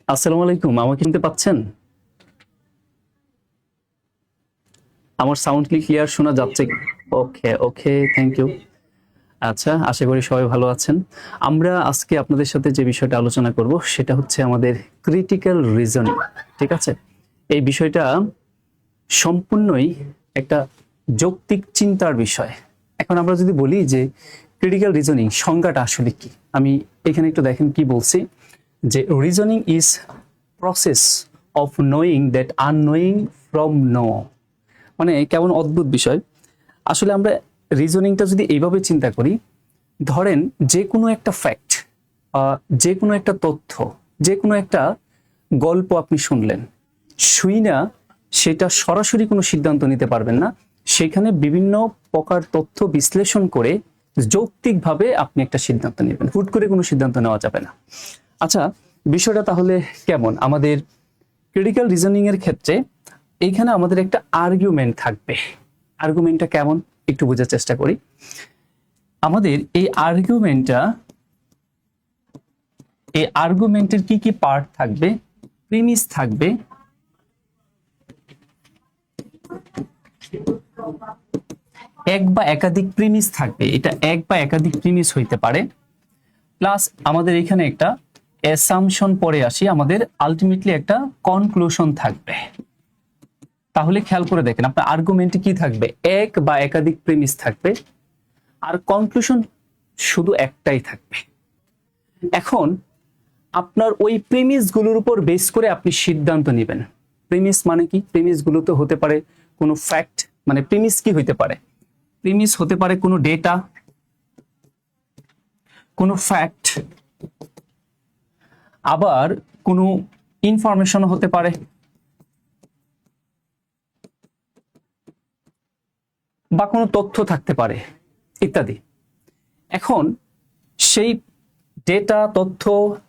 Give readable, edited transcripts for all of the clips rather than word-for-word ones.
আসসালামু আলাইকুম, আমাকে শুনতে পাচ্ছেন? আমার সাউন্ড কি ক্লিয়ার শোনা যাচ্ছে? ওকে ওকে, থ্যাংক ইউ। আচ্ছা, আশা করি সবাই ভালো আছেন। আমরা আজকে আপনাদের সাথে যে বিষয়টা আলোচনা করব সেটা হচ্ছে আমাদের ক্রিটিক্যাল রিজনিং। ঠিক আছে, এই বিষয়টা সম্পূর্ণই একটা যৌক্তিক চিন্তার বিষয়। এখন আমরা যদি বলি যে ক্রিটিক্যাল রিজনিং সংজ্ঞাটা আসলে কি, আমি এখানে একটু দেখেন কি বলছি, যে reasoning is process of knowing that unknowing from known. মানে কেমন অদ্ভুত বিষয়। আসলে আমরা রিজনিংটা যদি এইভাবে চিন্তা করি, ধরেন যে কোনো একটা ফ্যাক্ট, যে কোনো একটা তথ্য, যে কোনো একটা গল্প আপনি শুনলেন, শুই না সেটা সরাসরি কোনো সিদ্ধান্ত নিতে পারবেন না। সেখানে বিভিন্ন প্রকার তথ্য বিশ্লেষণ করে যৌক্তিকভাবে আপনি একটা সিদ্ধান্ত নেবেন। হুট করে কোনো সিদ্ধান্ত নেওয়া যাবে না। আচ্ছা, বিষয়টা তাহলে কেমন আমাদের ক্রিটিক্যাল রিজনিং এর ক্ষেত্রে? এইখানে আমাদের একটা আর্গুমেন্ট থাকবে। আর্গুমেন্টটা কেমন একটু বোঝার চেষ্টা করি। আমাদের এই আর্গুমেন্টের কি কি পার্ট থাকবে? প্রিমিস থাকবে, এক বা একাধিক প্রিমিস থাকবে, এটা এক বা একাধিক প্রিমিস হইতে পারে। প্লাস আমাদের এখানে একটা অ্যাসাম্পশন পরে আসি, আমাদের আলটিমেটলি একটা কনক্লুশন থাকবে। তাহলে খেয়াল করে দেখেন আপনার আর্গুমেন্টে কি থাকবে, এক বা একাধিক প্রিমিস থাকবে, আর কনক্লুশন শুধু একটাই থাকবে। এখন আপনার ওই প্রিমিস গুলোর উপর বেস করে আপনি সিদ্ধান্ত নেবেন। প্রিমিস মানে কি? প্রিমিস গুলো তো হতে পারে কোনো ফ্যাক্ট, মানে প্রিমিস কি হইতে পারে? প্রিমিস হতে পারে কোনো ডেটা, কোনো ফ্যাক্ট, আবার কোনো ইনফরমেশন হতে পারে, বা কোনো তথ্য থাকতে পারে ইত্যাদি। এখন সেই ডেটা, তথ্য,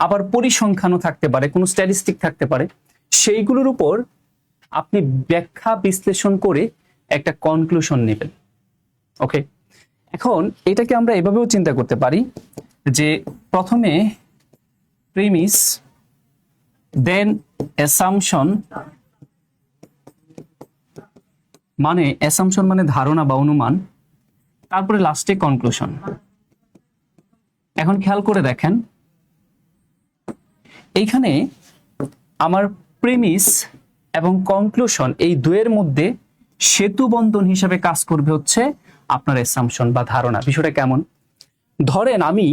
আবার পরিসংখ্যানও থাকতে পারে, কোনো স্ট্যাটিস্টিক থাকতে পারে। সেইগুলোর উপর আপনি ব্যাখ্যা বিশ্লেষণ করে একটা কনক্লুশন নেবেন। ওকে, এখন এটাকে আমরা এভাবেও চিন্তা করতে পারি যে প্রথমে প্রিমিস, দেন অ্যাসাম্পশন, মানে অ্যাসাম্পশন মানে ধারণা বা অনুমান, তারপরে লাস্টে কনক্লুশন। এখন খেয়াল করে দেখেন এইখানে আমার প্রিমিস এবং কনক্লুশন এই দুয়ের মধ্যে সেতু বন্ধন হিসেবে কাজ করবে হচ্ছে আপনার অ্যাসাম্পশন বা ধারণা। বিষয়টা কেমন? ধরেন আমি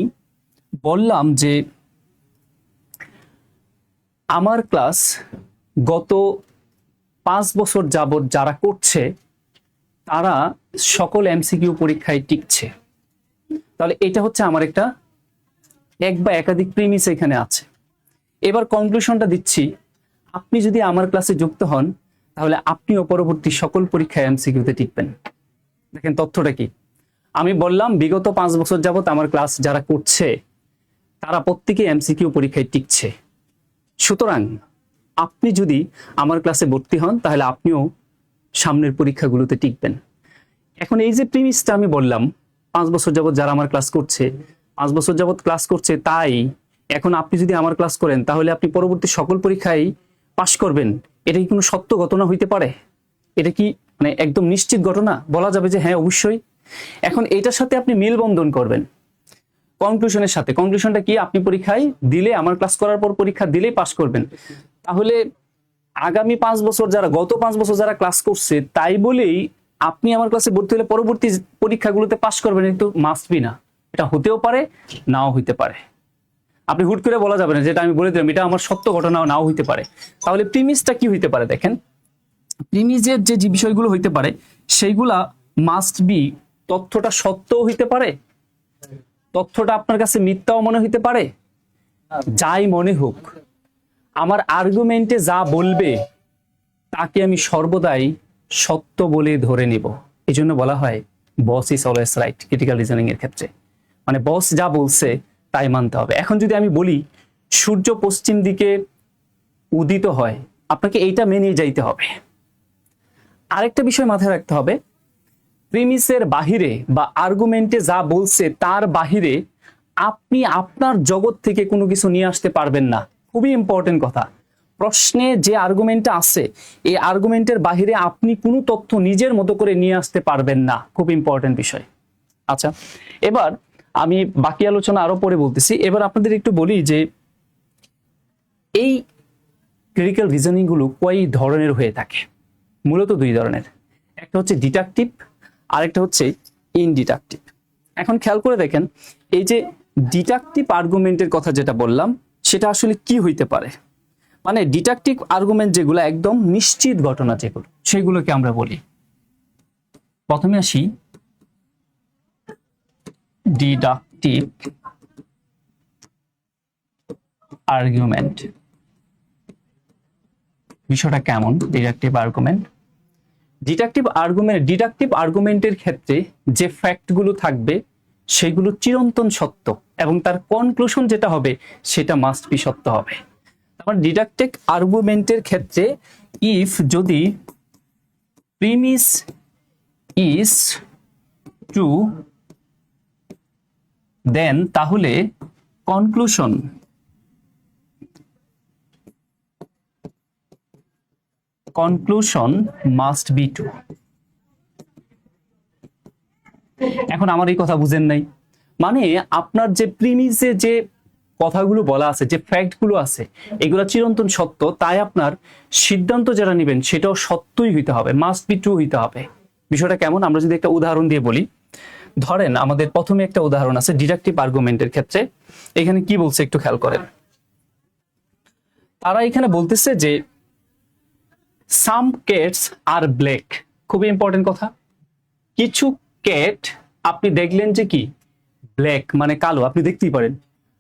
বললাম যে আমার ক্লাস গত 5 বছর যাবত যারা করছে তারা সকল এমসিকিউ পরীক্ষায় টিকছে। তাহলে এটা হচ্ছে আমার একটা এক বা একাধিক প্রিমিস এখানে আছে। এবার কনক্লুশনটা দিচ্ছি, আপনি যদি আমার ক্লাসে যুক্ত হন তাহলে আপনিও পরবর্তী সকল পরীক্ষায় এমসিকিউতে টিকবেন। দেখেন তথ্যটা কি, আমি বললাম বিগত 5 বছর যাবত আমার ক্লাস যারা করছে তারা প্রত্যেকে এমসিকিউ পরীক্ষায় টিকছে। সুতরাং আপনি যদি আমার ক্লাসে ভর্তি হন তাহলে আপনিও সামনের পরীক্ষাগুলোতে টিকবেন। এখন এই যে প্রিমিসটা আমি বললাম, 5 বছর যাবত যারা আমার ক্লাস করছে, 5 বছর যাবত ক্লাস করছে, তাই এখন আপনি যদি আমার ক্লাস করেন তাহলে আপনি পরবর্তী সকল পরীক্ষায় পাশ করবেন। এটা কি কোনো সত্য ঘটনা হইতে পারে? এটা কি মানে একদম নিশ্চিত ঘটনা? বলা যাবে যে হ্যাঁ অবশ্যই। এখন এটার সাথে আপনি মেলবন্ধন করবেন কনক্লুশনের সাথে। কনক্লুশনটা কি? আপনি পরীক্ষায় দিলে, আমার ক্লাস করার পর পরীক্ষা দিলেই পাশ করবেন। তাহলে আগামী 5 বছর যারা, গত 5 বছর যারা ক্লাস করছে, তাই বলেই আপনি আমার ক্লাসে ভর্তি হলে পরবর্তী পরীক্ষাগুলোতে পাশ করবেন, কিন্তু মাস্ট বি না। এটা হতেও পারে, নাও হইতে পারে। আপনি হুট করে বলা যাবে না যেটা আমি বলে দিলাম এটা আমার সত্য ঘটনাও নাও হইতে পারে। তাহলে প্রিমিসটা কি হইতে পারে? দেখেন প্রিমিসের যে বিষয়গুলো হইতে পারে সেইগুলা মাস্ট বি, তথ্যটা সত্যও হইতে পারে, তথ্যটা আপনার কাছে মিথ্যাও মনে হইতে পারে। যাই মনে হোক, আমার আর্গুমেন্টে যা বলবে তাকে আমি সর্বদাই সত্য বলে ধরে নিব। এই জন্য বলা হয় boss is always right critical reasoning এর ক্ষেত্রে। মানে বস যা বলছে তাই মানতে হবে। এখন যদি আমি বলি সূর্য পশ্চিম দিকে উদিত হয়, আপনাকে এইটা মেনে যাইতে হবে। আরেকটা বিষয় মাথায় রাখতে হবে, প্রিমিসের বাহিরে বা আর্গুমেন্টে যা বলছে তার বাহিরে আপনি আপনার জগৎ থেকে কোনো কিছু নিয়ে আসতে পারবেন না। খুবই ইম্পর্টেন্ট কথা। প্রশ্নে যে আর্গুমেন্টটা আছে এই আর্গুমেন্টের বাহিরে আপনি কোনো তথ্য নিজের মতো করে নিয়ে আসতে পারবেন না, খুব ইম্পর্টেন্ট বিষয়। আচ্ছা, এবার আমি বাকি আলোচনা আরো পরে বলতেছি। এবার আপনাদের একটু বলি যে এই ক্রিটিক্যাল রিজনিং গুলো কয় ধরনের হয়ে থাকে। মূলত দুই ধরনের, একটা হচ্ছে ডিডাকটিভ, আরেকটা হচ্ছে ইনডিডাকটিভ। এখন খেয়াল করে দেখেন, এই যে ডিডাকটিভ আর্গুমেন্টের কথা যেটা বললাম সেটা আসলে কি হইতে পারে, মানে ডিডাকটিভ আর্গুমেন্ট যেগুলো একদম নিশ্চিত ঘটনা যেগুলো, সেগুলোকে আমরা বলি। প্রথমে আসি ডিডাকটিভ আর্গুমেন্ট। বিষয়টা কেমন? ডিডাকটিভ আর্গুমেন্টের ক্ষেত্রে যে ফ্যাক্টগুলো থাকবে সেগুলো চিরন্তন সত্য এবং তার কনক্লুশন যেটা হবে সেটা মাস্ট বি সত্য হবে। তারপর ডিডাকটিভ আর্গুমেন্টের ক্ষেত্রে ইফ যদি প্রিমিস ইজ ট্রু দেন তাহলে কনক্লুশন মাস্ট বি ট্রু। এখন আমার এই কথা বুঝেন নাই, মানে আপনার যে প্রিমিসে যে কথাগুলো বলা আছে, যে ফ্যাক্টগুলো আছে, এগুলো চিরন্তন সত্য, তাই আপনার সিদ্ধান্ত যেটা নেবেন সেটাও সত্যই হইতে হবে, মাস্ট বি ট্রু হইতে হবে। বিষয়টা কেমন? আমরা যদি একটা উদাহরণ দিয়ে বলি, ধরেন আমাদের প্রথমে একটা উদাহরণ আছে ডিডাকটিভ আর্গুমেন্টের ক্ষেত্রে। এখানে কি বলছে একটু খেয়াল করেন। তারা এখানে বলতেছে যে সাম ক্যাটস আর ব্ল্যাক। খুবই ইম্পর্টেন্ট কথা। কিছু ক্যাট আপনি দেখলেন যে কি ব্ল্যাক, মানে কালো। আপনি দেখতেই পারেন,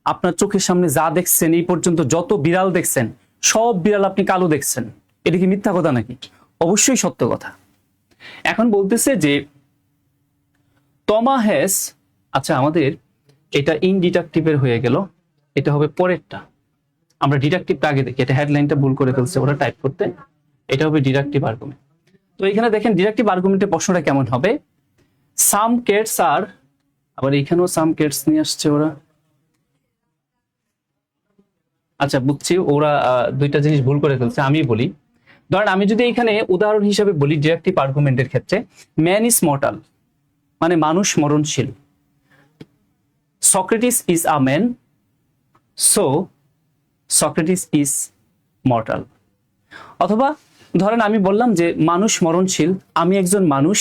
আপনার চোখের সামনে যা দেখছেন এই পর্যন্ত যত বিড়াল দেখছেন সব বিড়াল আপনি কালো দেখছেন। এটা কি মিথ্যা কথা নাকি? অবশ্যই সত্য কথা। এখন বলতেছে যে টমা হ্যাস, আচ্ছা আমাদের এটা ইনডিডাকটিভের হয়ে গেল, এটা হবে পরেরটা। আমরা ডিডাকটিভটা আগে দেখি, এটা হেডলাইনটা ভুল করে ফেলছে ওরা টাইপ করতে। এটা হবে ডিডাকটিভ আর্গুমেন্ট। তো এখানে দেখেন ডিডাকটিভ আর্গুমেন্টের প্রশ্নটা কেমন হবে। সাম ক্যাটস আর, আবার এখানেও সাম ক্যাটস নিয়ে আসছে ওরা। আচ্ছা বুঝছি, ওরা দুইটা জিনিস ভুল করে ফেলছে, আমি বলি। ধরেন আমি যদি এখানে উদাহরণ হিসেবে বলি ডিডাকটিভ আর্গুমেন্টের ক্ষেত্রে, ম্যান ইজ মর্টাল, মানে মানুষ মরণশীল। Socrates is a man, so Socrates is mortal. অথবা ধরেন আমি বললাম যে মানুষ মরণশীল, আমি একজন মানুষ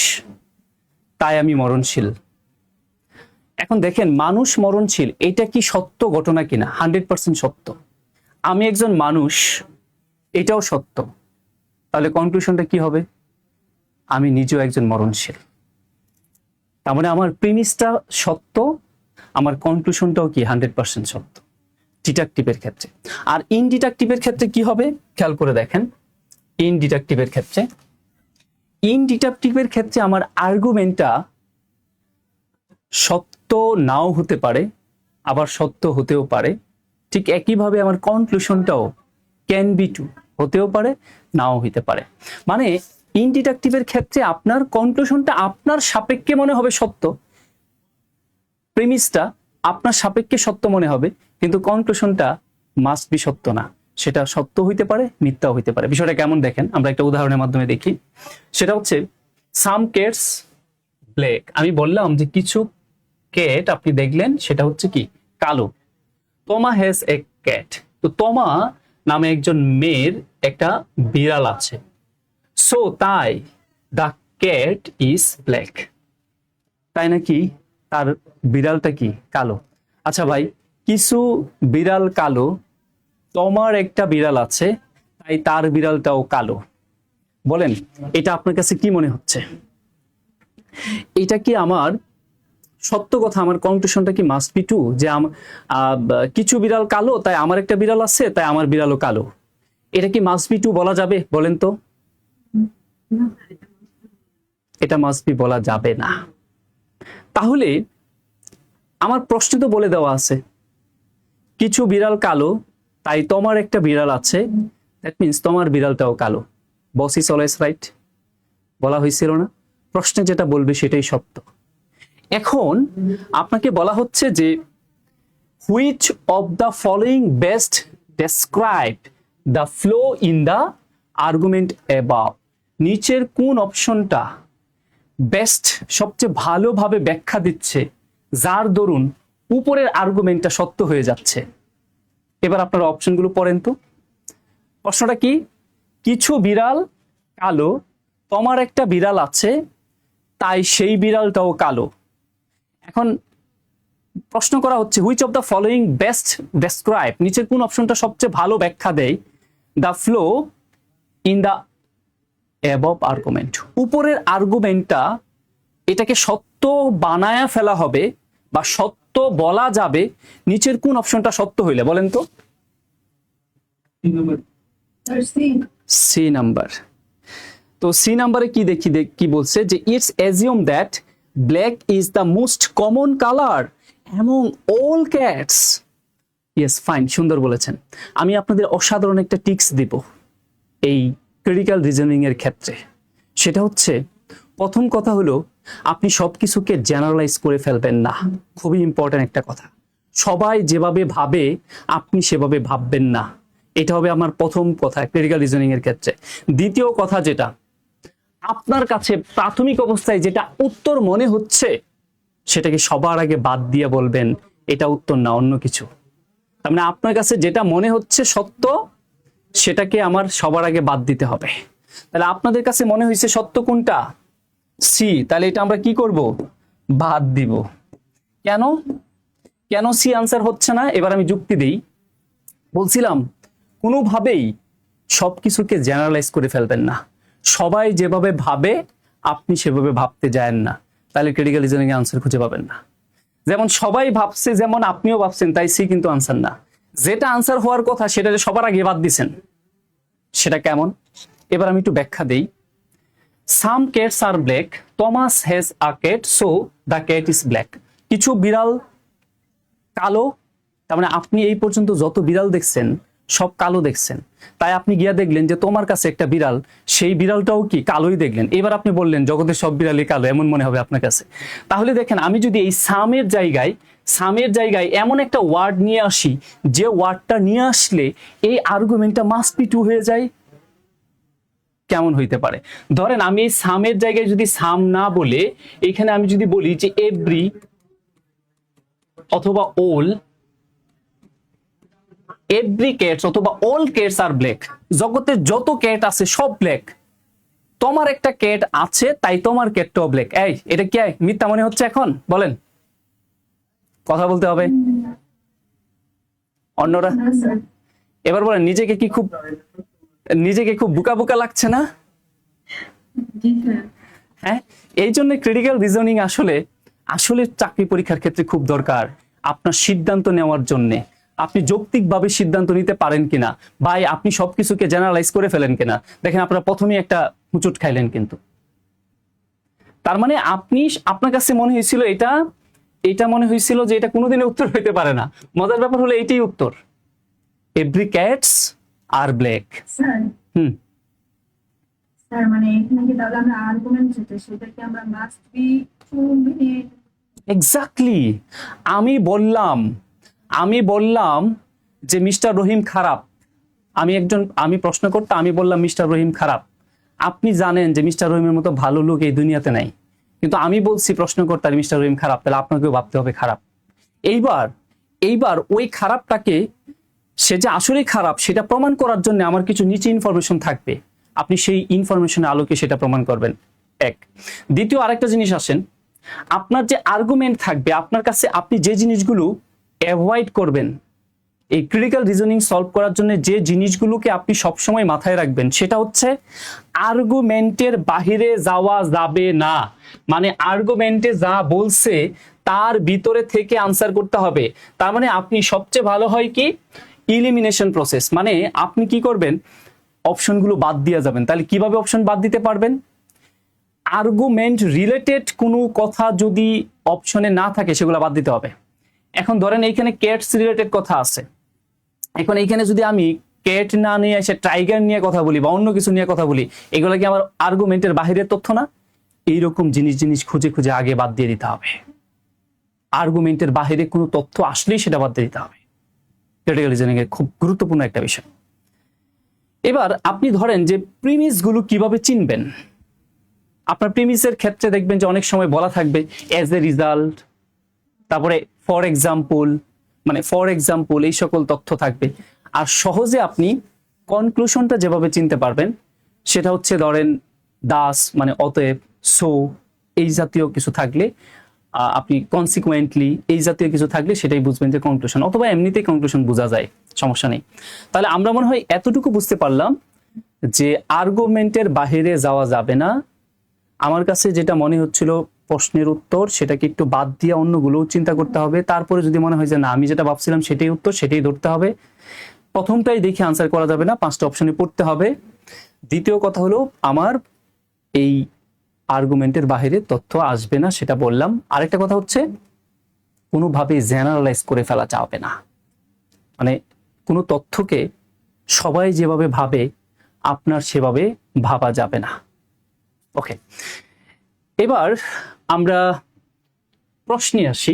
তাই আমি মরণশীল। এখন দেখেন মানুষ মরণশীল এটা কি সত্য ঘটনা কিনা? 100% সত্য। আমি একজন মানুষ এটাও সত্য। তাহলে কনক্লুশনটা কি হবে? আমি নিজেও একজন মরণশীল। তার মানে আমার প্রিমিসটা সত্য, আমার কনক্লুশনটাও কি 100% সত্য ডিডাকটিভের ক্ষেত্রে। আর ইনডিডাকটিভের ক্ষেত্রে কি হবে খেয়াল করে দেখেন। ইনডিডাকটিভের ক্ষেত্রে আমার আর্গুমেন্টটা সত্য নাও হতে পারে, আবার সত্য হতেও পারে। ঠিক একইভাবে আমার কনক্লুশনটাও ক্যান বি ট্রু, হতেও পারে নাও হইতে পারে। মানে ইনডিডাকটিভের ক্ষেত্রে আপনার কনক্লুশনটা আপনার সাপেক্ষে মনে হবে সত্য, প্রিমিসটা আপনার সাপেক্ষে সত্য মনে হবে, কিন্তু কনক্লুশনটা মাস্ট বি সত্য না, সেটা সত্য হইতে পারে মিথ্যাও হইতে পারে। বিষয়টা কেমন দেখেন, আমরা একটা উদাহরণের মাধ্যমে দেখি। সেটা হচ্ছে সাম ক্যাটস ব্ল্যাক। আমি বললাম যে কিছু ক্যাট আপনি দেখলেন সেটা হচ্ছে কি কালো। টমা হ্যাজ এ ক্যাট, তো টমা নামে একজন মেয়ের একটা বিড়াল আছে, সো তাই দ্য ক্যাট ইজ ব্ল্যাক। তাই নাকি তার বিড়ালটা কি কালো? আচ্ছা ভাই, কিছু বিড়াল কালো, তোমার একটা বিড়াল আছে তাই তার বিড়ালটাও কালো। বলেন এটা আপনার কাছে কি মনে হচ্ছে? এটা কি আমার সত্য কথা? আমার কনক্লুশনটা কি মাস্ট বি ট্রু যে কিছু বিড়াল কালো তাই আমার একটা বিড়াল আছে তাই আমার বিড়ালও কালো? এটা কি মাস্ট বি ট্রু বলা যাবে? বলেন তো। এটা মাস্ট বি বলা যাবে না। তাহলে আমার প্রশ্ন তো বলে দেওয়া আছে কিছু বিড়াল কালো তাই তোমার একটা বিড়াল আছে, দ্যাট মিন্স তোমার বিড়ালটাও কালো। বস ইজ অলওয়েজ রাইট বলা হয়েছিল না? প্রশ্নে যেটা বলবে সেটাই সত্য। এখন আপনাকে বলা হচ্ছে যে which of the following best describe the flow in the argument above. নিচের কোন অপশনটা বেস্ট সবচেয়ে ভালোভাবে ব্যাখ্যা দিচ্ছে, যার দরুন উপরের আর্গুমেন্টটা সত্য হয়ে যাচ্ছে? এবার আপনারা অপশনগুলো পড়েন তো। প্রশ্নটা কি? কিছু বিড়াল কালো, তোমার একটা বিড়াল আছে, তাই সেই বিড়ালটাও কালো। এখন প্রশ্ন করা হচ্ছে which of the following best describe, নিচের কোন অপশনটা সবচেয়ে ভালো ব্যাখ্যা দেয় the flow in the above argument. উপরের আর্গুমেন্টটা এটাকে সত্য বানায়া ফেলা হবে বা সত্য বলা যাবে নিচের কোন অপশনটা সত্য হইলে? বলেন তো। C number. তো সি নাম্বারে কি দেখি কি বলছে যে it's assume that black is the most common colour among all cats. Yes, fine, সুন্দর বলেছেন। আমি আপনাদের অসাধারণ একটা টিপস দিব এই ক্রিটিক্যাল রিজনিং এর ক্ষেত্রে। সেটা হচ্ছে, প্রথম কথা হলো আপনি সবকিছুকে জেনারেলাইজ করে ফেলবেন না। খুবই ইম্পর্টেন্ট একটা কথা। সবাই যেভাবে ভাবে আপনি সেভাবে ভাববেন না। এটা হবে আমার প্রথম কথা ক্রিটিক্যাল রিজনিং এর ক্ষেত্রে। দ্বিতীয় কথা, যেটা আপনার কাছে প্রাথমিক অবস্থায় যেটা উত্তর মনে হচ্ছে সেটাকে সবার আগে বাদ দিয়ে বলবেন এটা উত্তর না, অন্য কিছু। তার মানে আপনার কাছে যেটা মনে হচ্ছে সত্য সেটাকে আমার সবার আগে বাদ দিতে হবে। তাহলে আপনাদের কাছে মনে হয়েছে সত্য কোনটা? সি। তাহলে এটা আমরা কি করব? বাদ দিব। কেন কেন সি আনসার হচ্ছে না? এবার আমি যুক্তি দেই। বলছিলাম কোনোভাবেই সবকিছুকে জেনারেলাইজ করে ফেলবেন না। সবাই যেভাবে ভাবে আপনি সেভাবে ভাবতে যায়েন না, তাহলে ক্রিটিক্যাল রিজনিং এর আনসার খুঁজে পাবেন না। যেমন সবাই ভাবছে যেমন আপনিও ভাবছেন, তাই সি কিন্তু আনসার না। যেটা আনসার হওয়ার কথা সেটা সবার আগে বাদ দিছেন, সেটা কেমন? এবার আমি একটু ব্যাখ্যা দেই। Some cats are black, Thomas has a cat, so the cat is black. কিছু বিড়াল কালো, তার মানে আপনি এই পর্যন্ত যত বিড়াল দেখছেন সব কালো দেখছেন, তাই আপনি গিয়া দেখলেন যে তোমার কাছে একটা বিড়াল, সেই বিড়ালটাও কি কালোই দেখলেন। এবার আপনি বললেন জগতের সব বিড়ালই কালো, এমন মনে হবে আপনার কাছে। তাহলে দেখেন, আমি যদি এই সামের জায়গায় এমন একটা ওয়ার্ড নিয়ে আসি, যে ওয়ার্ডটা নিয়ে আসলে এই আর্গুমেন্টটা মাস্ট বি টু হয়ে যায়, কেমন হইতে পারে? ধরেন আমি এই সামের জায়গায় যদি সাম না বলে এখানে আমি যদি বলি যে এভরি অথবা ওল, এভরি ক্যাটস অথবা অল ক্যাটস আর ব্ল্যাক, জগতে যত ক্যাট আছে সব ব্ল্যাক, তোমার একটা ক্যাট আছে তাই তোমার ক্যাটটাও ব্ল্যাক। এই এটা কি মিথ্যা মনে হচ্ছে? এখন বলেন, কথা বলতে হবে। অন্যরা এবার বলেন, নিজেকে খুব বোকা বোকা লাগছে না? হ্যাঁ, এই জন্য ক্রিটিক্যাল রিজনিং আসলে চাকরি পরীক্ষার ক্ষেত্রে খুব দরকার। আপনার সিদ্ধান্ত নেওয়ার জন্য আপনি যৌক্তিকভাবে সিদ্ধান্ত নিতে পারেন কিনা, ভাই আপনি সবকিছুকে জেনারেলাইজ করে ফেলেন কিনা। দেখেন আপনারা প্রথমেই একটা হুচুট খাইলেন, কিন্তু তার মানে আপনার কাছে মনে হয়েছিল এটা মনে হয়েছিল যে এটা কোনোদিনই উত্তর হইতে পারে না। মজার ব্যাপার হলো এইটাই উত্তর, every cats are black. Sir মানে এখানে কি তাহলে আমরা আর্গুমেন্ট যেটা সেটাকে আমরা মাস্ট বি ট্রু মেনে এক্স্যাক্টলি। আমি বললাম যে মিস্টার রহিম খারাপ। আমি প্রশ্ন করতে আমি বললাম মিস্টার রহিম খারাপ। আপনি জানেন যে মিস্টার রহিমের মতো ভালো লোক এই দুনিয়াতে নাই, কিন্তু আমি বলছি প্রশ্ন করতে মিস্টার রহিম খারাপ, তাহলে আপনাকেও ভাবতে হবে খারাপ। এইবার ওই খারাপটাকে, সে যে আসলেই খারাপ সেটা প্রমাণ করার জন্য আমার কিছু নিচে ইনফরমেশন থাকবে, আপনি সেই ইনফরমেশনের আলোকে সেটা প্রমাণ করবেন। এক। দ্বিতীয় আরেকটা জিনিস আসেন, আপনার যে আর্গুমেন্ট থাকবে আপনার কাছে, আপনি যে জিনিসগুলো অ্যাভয়েড করবেন এই ক্রিটিক্যাল রিজনিং সলভ করার জন্য, যে জিনিসগুলোকে আপনি সবসময় মাথায় রাখবেন সেটা হচ্ছে আর্গুমেন্টের বাহিরে যাওয়া যাবে না। মানে আর্গুমেন্টে যা বলছে তার ভিতরে থেকে আনসার করতে হবে। তার মানে আপনি সবচেয়ে ভালো হয় কি ইলিমিনেশন প্রসেস, মানে আপনি কি করবেন, অপশনগুলো বাদ দিয়ে যাবেন। তাহলে কিভাবে অপশন বাদ দিতে পারবেন? আর্গুমেন্ট রিলেটেড কোনো কথা যদি অপশনে না থাকে সেগুলো বাদ দিতে হবে। এখন ধরেন এইখানে ক্যাটস রিলেটেড কথা আছে, এখন এইখানে যদি আমি ক্যাট না নিয়ে এসে টাইগার নিয়ে কথা বলি বা অন্য কিছু নিয়ে কথা বলি, এগুলো কি আমার আর্গুমেন্টের বাহিরের তথ্য না? এইরকম জিনিস খুঁজে খুঁজে আগে বাদ দিয়ে দিতে হবে। আর্গুমেন্টের বাহিরে কোনো তথ্য আসলেই সেটা বাদ দিয়ে দিতে হবে। ক্রিটিক্যাল রিজনিং এর খুব গুরুত্বপূর্ণ একটা বিষয়। এবার আপনি ধরেন যে প্রিমিস গুলো কিভাবে চিনবেন। আপনার প্রিমিসের ক্ষেত্রে দেখবেন যে অনেক সময় বলা থাকবে অ্যাজ এ রিজাল্ট, তারপরে ফর এক্সাম্পল এই সকল তথ্য থাকবে। আর সহজে আপনি কনক্লুশনটা যেভাবে চিনতে পারবেন সেটা হচ্ছে ধরেন দাস মানে অতএব, সো এই জাতীয় কিছু থাকলে আপনি কনসিকুয়েন্টলি এই জাতীয় কিছু থাকলে সেটাই বুঝবেন যে কনক্লুশন, অথবা এমনিতেই কনক্লুশন বোঝা যায়, সমস্যা নেই। তাহলে আমরা মনে হয় এতটুকু বুঝতে পারলাম যে আর্গুমেন্টের বাহিরে যাওয়া যাবে না। আমার কাছে যেটা মনে হচ্ছিল প্রশ্নের উত্তর সেটাকে একটু বাদ দিয়ে অন্যগুলোও চিন্তা করতে হবে। তারপরে যদি মনে হয় যে না আমি যেটা ভাবছিলাম সেটাই উত্তর, সেটাই ধরতে হবে। প্রথমটাই দেখে আনসার করা যাবে না, 5টা অপশনে পড়তে হবে। দ্বিতীয় কথা হলো আমার এই আর্গুমেন্টের বাইরে তথ্য আসবে না, সেটা বললাম। আরেকটা কথা হচ্ছে কোনোভাবে জেনারেলাইজ করে ফেলা যাবে না, মানে কোনো তথ্যকে সবাই যেভাবে ভাবে আপনার সেভাবে ভাবা যাবে না। ওকে, এবার আমরা প্রশ্নে আসি।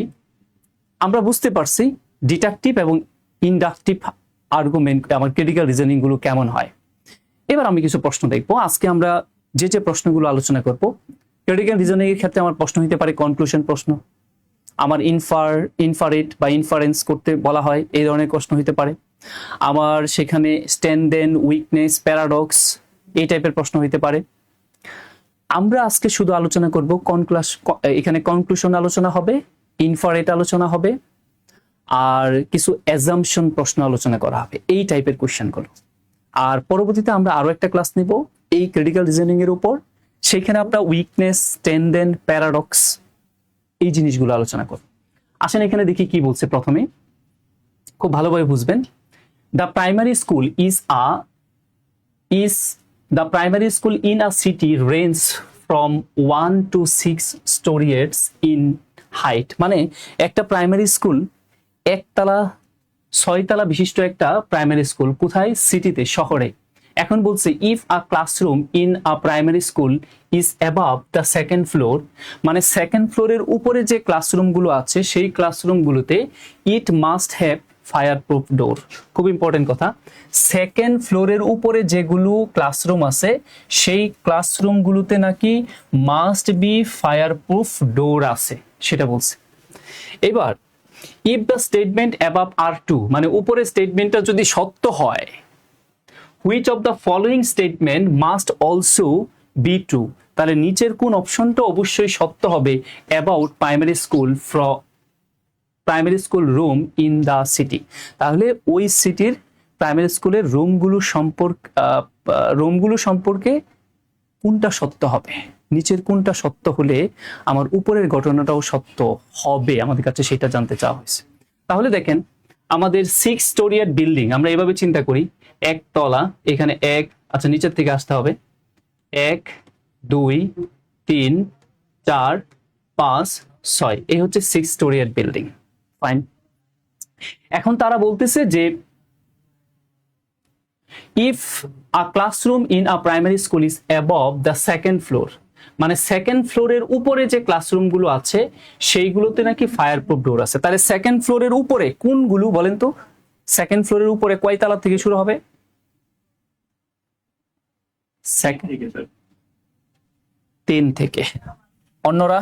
আমরা বুঝতে পারছি ডিডাকটিভ এবং ইনডাকটিভ আর্গুমেন্ট আমার ক্রিটিক্যাল রিজনিং গুলো কেমন হয়। এবার আমি কিছু প্রশ্ন দেখবো। আজকে আমরা যে প্রশ্নগুলো আলোচনা করব, ক্রিটিক্যাল রিজনিং এর ক্ষেত্রে আমার প্রশ্ন হতে পারে কনক্লুশন প্রশ্ন, আমার ইনফারেট বা ইনফারেন্স করতে বলা হয় এই ধরনের প্রশ্ন হতে পারে, আমার সেখানে স্ট্যান্ডেন, উইকনেস, প্যারাডক্স এই টাইপের প্রশ্ন হতে পারে। আমরা আজকে শুধু আলোচনা করব এখানে কনক্লুশন আলোচনা হবে, ইনফারেট আলোচনা হবে, আর কিছু অ্যাজাম্পশন প্রশ্ন আলোচনা করা হবে, এই টাইপের কোশ্চেনগুলো। আর পরবর্তীতে আমরা আরো একটা ক্লাস নিব এই ক্রিটিক্যাল রিজনিং এর উপর, সেখানে আমরা উইকনেস, স্ট্যান্ডেন, প্যারাডক্স এই জিনিসগুলো আলোচনা করব। আসেন এখানে দেখি কি বলছে। প্রথমে খুব ভালোভাবে বুঝবেন, the primary school the primary school in a city range from 1 to 6 stories in height। মানে একটা প্রাইমারি স্কুল একতলা 6 তলা বিশিষ্ট একটা প্রাইমারি স্কুল, কোথায়? সিটিতে, শহরে। এখন বলছে if a classroom in a primary school is above the second floor, মানে সেকেন্ড ফ্লোরের উপরে যে ক্লাসরুমগুলো আছে সেই ক্লাসরুমগুলোতে it must have fire proof door. খুব ইম্পর্টেন্ট কথা, সেকেন্ড ফ্লোরের উপরে যেগুলো ক্লাসরুম আছে সেই ক্লাসরুমগুলোতে নাকি must be fire proof door আছে, সেটা বলছে। এবার if the statement above are true, মানে উপরে স্টেটমেন্টটা যদি সত্য হয়, which of the following statement must also be true, তাহলে নিচের কোন অপশনটা অবশ্যই সত্য হবে about primary school room in the city. তাহলে ওই সিটির প্রাইমারি স্কুলের রুমগুলো সম্পর্কে কোনটা সত্য হবে, নিচের কোনটা সত্য হলে আমার উপরের ঘটনাটাও সত্য হবে, আমাদের কাছে সেটা জানতে চাওয়া হয়েছে। তাহলে দেখেন আমাদের 6 স্টোরিয়ার বিল্ডিং, আমরা এভাবে চিন্তা করি, একতলা, এখানে আচ্ছা নিচের থেকে আসতে হবে, 1 2 3 4 5 6, এই হচ্ছে 6 স্টোরিয়ার বিল্ডিং। ফাইন। এখন তারা বলতেছে যে if a classroom in a primary school is above the second floor, মানে সেকেন্ড ফ্লোরের উপরে যে ক্লাসরুমগুলো আছে সেইগুলোতে নাকি ফায়ার প্রুফ ডোর আছে। তাহলে সেকেন্ড ফ্লোরের উপরে কোনগুলো বলেন তো? সেকেন্ড ফ্লোরের উপরে কয় তলা থেকে শুরু হবে? 3 থেকে। অন্যরা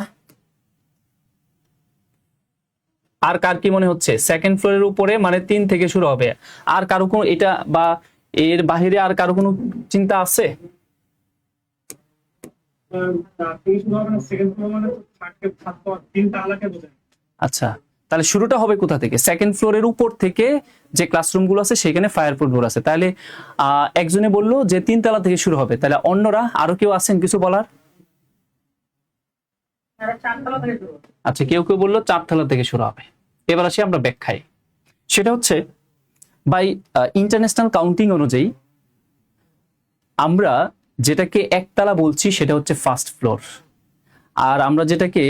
আর কার কি মনে হচ্ছে? সেকেন্ড ফ্লোরের উপরে মানে 3 থেকে শুরু হবে। আর কারো কোনো এটা বা এর বাহিরে আর কারো কোনো চিন্তা আছে? আচ্ছা, তাহলে শুরুটা হবে কোথা থেকে? সেকেন্ড ফ্লোরের উপর থেকে যে ক্লাসরুমগুলো আছে সেখানে ফায়ার প্রুফ ডোর আছে। তাহলে একজনে বললো যে 3 তলা থেকে শুরু হবে। তাহলে অন্যরা আরো কেউ আছেন কিছু বলার? আচ্ছা, কেউ কেউ বললো 4 তলা থেকে শুরু হবে। এবার আসি আমরা ব্যাখ্যায়। সেটা হচ্ছে বাই ইন্টারন্যাশনাল কাউন্টিং অনুযায়ী আমরা যেটাকে একতলা বলছি সেটা হচ্ছে ফার্স্ট ফ্লোর, আর আমরা যেটাকে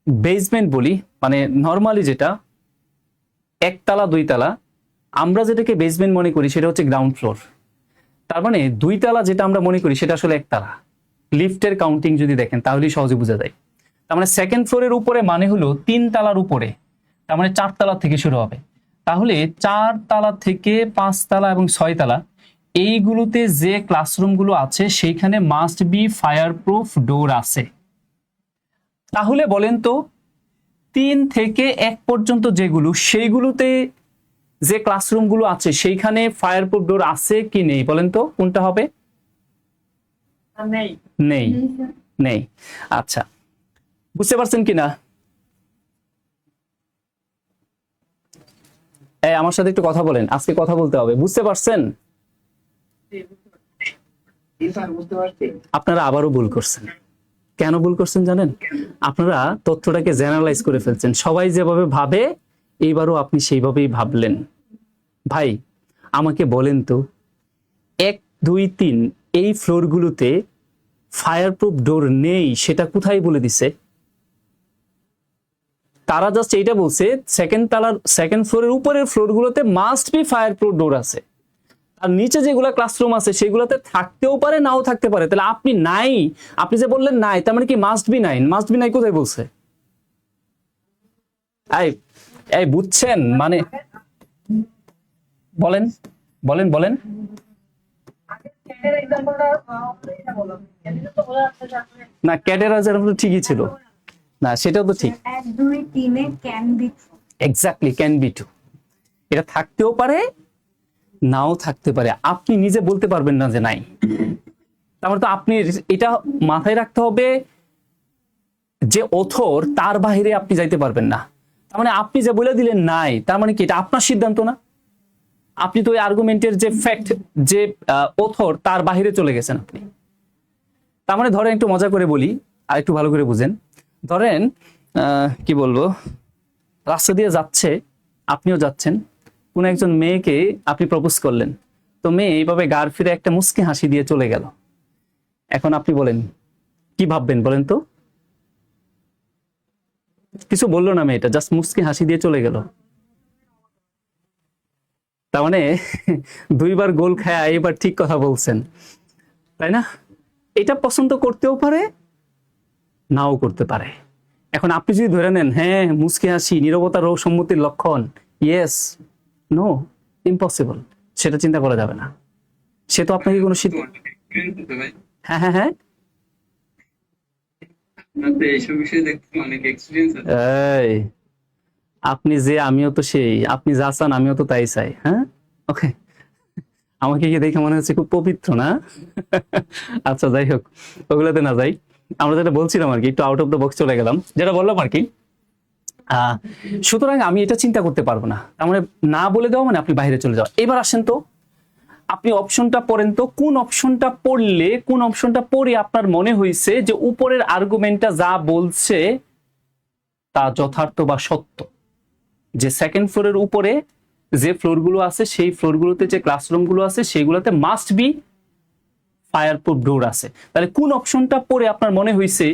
বেসমেন্ট বলি, মানে নর্মালি যেটা একতলা 2 তলা, আমরা যেটাকে বেসমেন্ট মনে করি সেটা হচ্ছে গ্রাউন্ড ফ্লোর। তার মানে 2 তলা যেটা আমরা মনে করি সেটা আসলে একতলা। লিফটের কাউন্টিং যদি দেখেন তাহলেই সহজে বোঝা যায়। তার মানে সেকেন্ড ফ্লোরের উপরে মানে হলো 3 তলার উপরে, তার মানে 4 তলা থেকে শুরু হবে। তাহলে 4 তলা থেকে 5 তলা এবং 6 তলা এইগুলোতে যে ক্লাসরুমগুলো আছে সেইখানে must be fire proof door আছে। তাহলে বলেন তো 3 থেকে 1 পর্যন্ত যেগুলো সেইগুলোতে যে ক্লাসরুমগুলো আছে সেইখানে ফায়ার প্রুফ ডোর আছে কি নেই বলেন তো, কোনটা হবে? নেই। নেই, নেই। আচ্ছা, বুঝতে পারছেন কিনা? আমার সাথে একটু কথা বলেন, আজকে কথা বলতে হবে। বুঝতে পারছেন? বুঝতে পারছি। আপনারা আবারও ভুল করছেন। কেন ভুল করছেন জানেন? আপনারা তথ্যটাকে জেনারেলাইজ করে ফেলছেন। সবাই যেভাবে ভাবে এইবারও আপনি সেইভাবেই ভাবলেন। ভাই আমাকে বলেন তো, 1, 2, 3 এই ফ্লোরগুলোতে ফায়ার প্রুফ ডোর নেই সেটা কোথায় বলে দিছে? তারা জাস্ট এইটা বলছে সেকেন্ড ফ্লোরের উপরের ফ্লোরগুলোতে must be fire proof door আছে। আর নিচে যেগুলা ক্লাসরুম আছে সেগুলোতে থাকতেও পারে নাও থাকতে পারে। তাহলে আপনি নাই, আপনি যে বললেন নাই, তার মানে কি মাস্ট বি নাই? মাস্ট বি নাই কোথায় বলছে? এই এই বুঝছেন মানে? বলেন বলেন বলেন। না, ক্যাডের ঠিকই ছিল না, সেটাও তো ঠিক। 1, 2, 3 can be true. Exactly, can be true. এটা থাকতেও পারে নাও থাকতে পারে, আপনি নিজে বলতে পারবেন না যে নাই। তারপরে তো আপনি এটা মাথায় রাখতে হবে যে অথর তার বাহিরে আপনি যাইতে পারবেন না। তার মানে আপনি যে বলে দিলেন নাই, তার মানে কি এটা আপনার সিদ্ধান্ত না? আপনি তো ওই আর্গুমেন্টের যে ফ্যাক্ট, যে অথর তার বাহিরে চলে গেছেন আপনি। তার মানে ধরেন, একটু মজা করে বলি আর একটু ভালো করে বুঝেন। ধরেন কি বলবো, রাস্তা দিয়ে যাচ্ছে, আপনিও যাচ্ছেন, কোন একজন মেয়েকে আপনি প্রপোজ করলেন, তো মেয়ে এইভাবে গাড় ফিরে একটা মুচকি হাসি দিয়ে চলে গেল। এখন আপনি বলেন কি ভাববেন বলেন তো? কিছু বললো না মেয়েটা, জাস্ট মুচকি হাসি দিয়ে চলে গেল। তার মানে 2বার গোল খায় এবার ঠিক কথা বলছেন, তাই না? এটা পছন্দ করতেও পারে নাও করতে পারে। এখন আপনি যদি ধরে নেন হ্যাঁ মুচকি হাসি নীরবতার ও সম্মতির লক্ষণ, ইয়েস, নো, ইম্পসিবল, সেটা চিন্তা করা যাবে না। সে তো আপনাকে কোনো হ্যাঁ হ্যাঁ হ্যাঁ এই আপনি যে, আমিও তো সেই, আপনি যা চান আমিও তো তাই চাই। হ্যাঁ, ওকে। আমাকে কি দেখে মনে হচ্ছে খুব পবিত্র না? আচ্ছা যাই হোক, ওগুলোতে না যাই। আমরা যেটা বলছিলাম আর কি, একটু আউট অফ দ্য বক্স চলে গেলাম, যেটা বললাম আর কি। সুতরাং আমি এটা চিন্তা করতে পারবো না, তার মানে না বলে দেওয়া মানে আপনি বাইরে চলে যাওয়া। এবার আসেন তো, আপনি অপশনটা পড়েন তো, কোন অপশনটা পড়ে আপনার মনে হয়েছে যে উপরের আর্গুমেন্টটা যা বলছে তা যথার্থ বা সত্য, যে সেকেন্ড ফ্লোরের উপরে যে ফ্লোরগুলো আছে সেই ফ্লোরগুলোতে যে ক্লাসরুমগুলো আছে সেগুলোতে must be fire proof door আছে। তাহলে কোন অপশনটা পড়ে আপনার মনে হয়েছে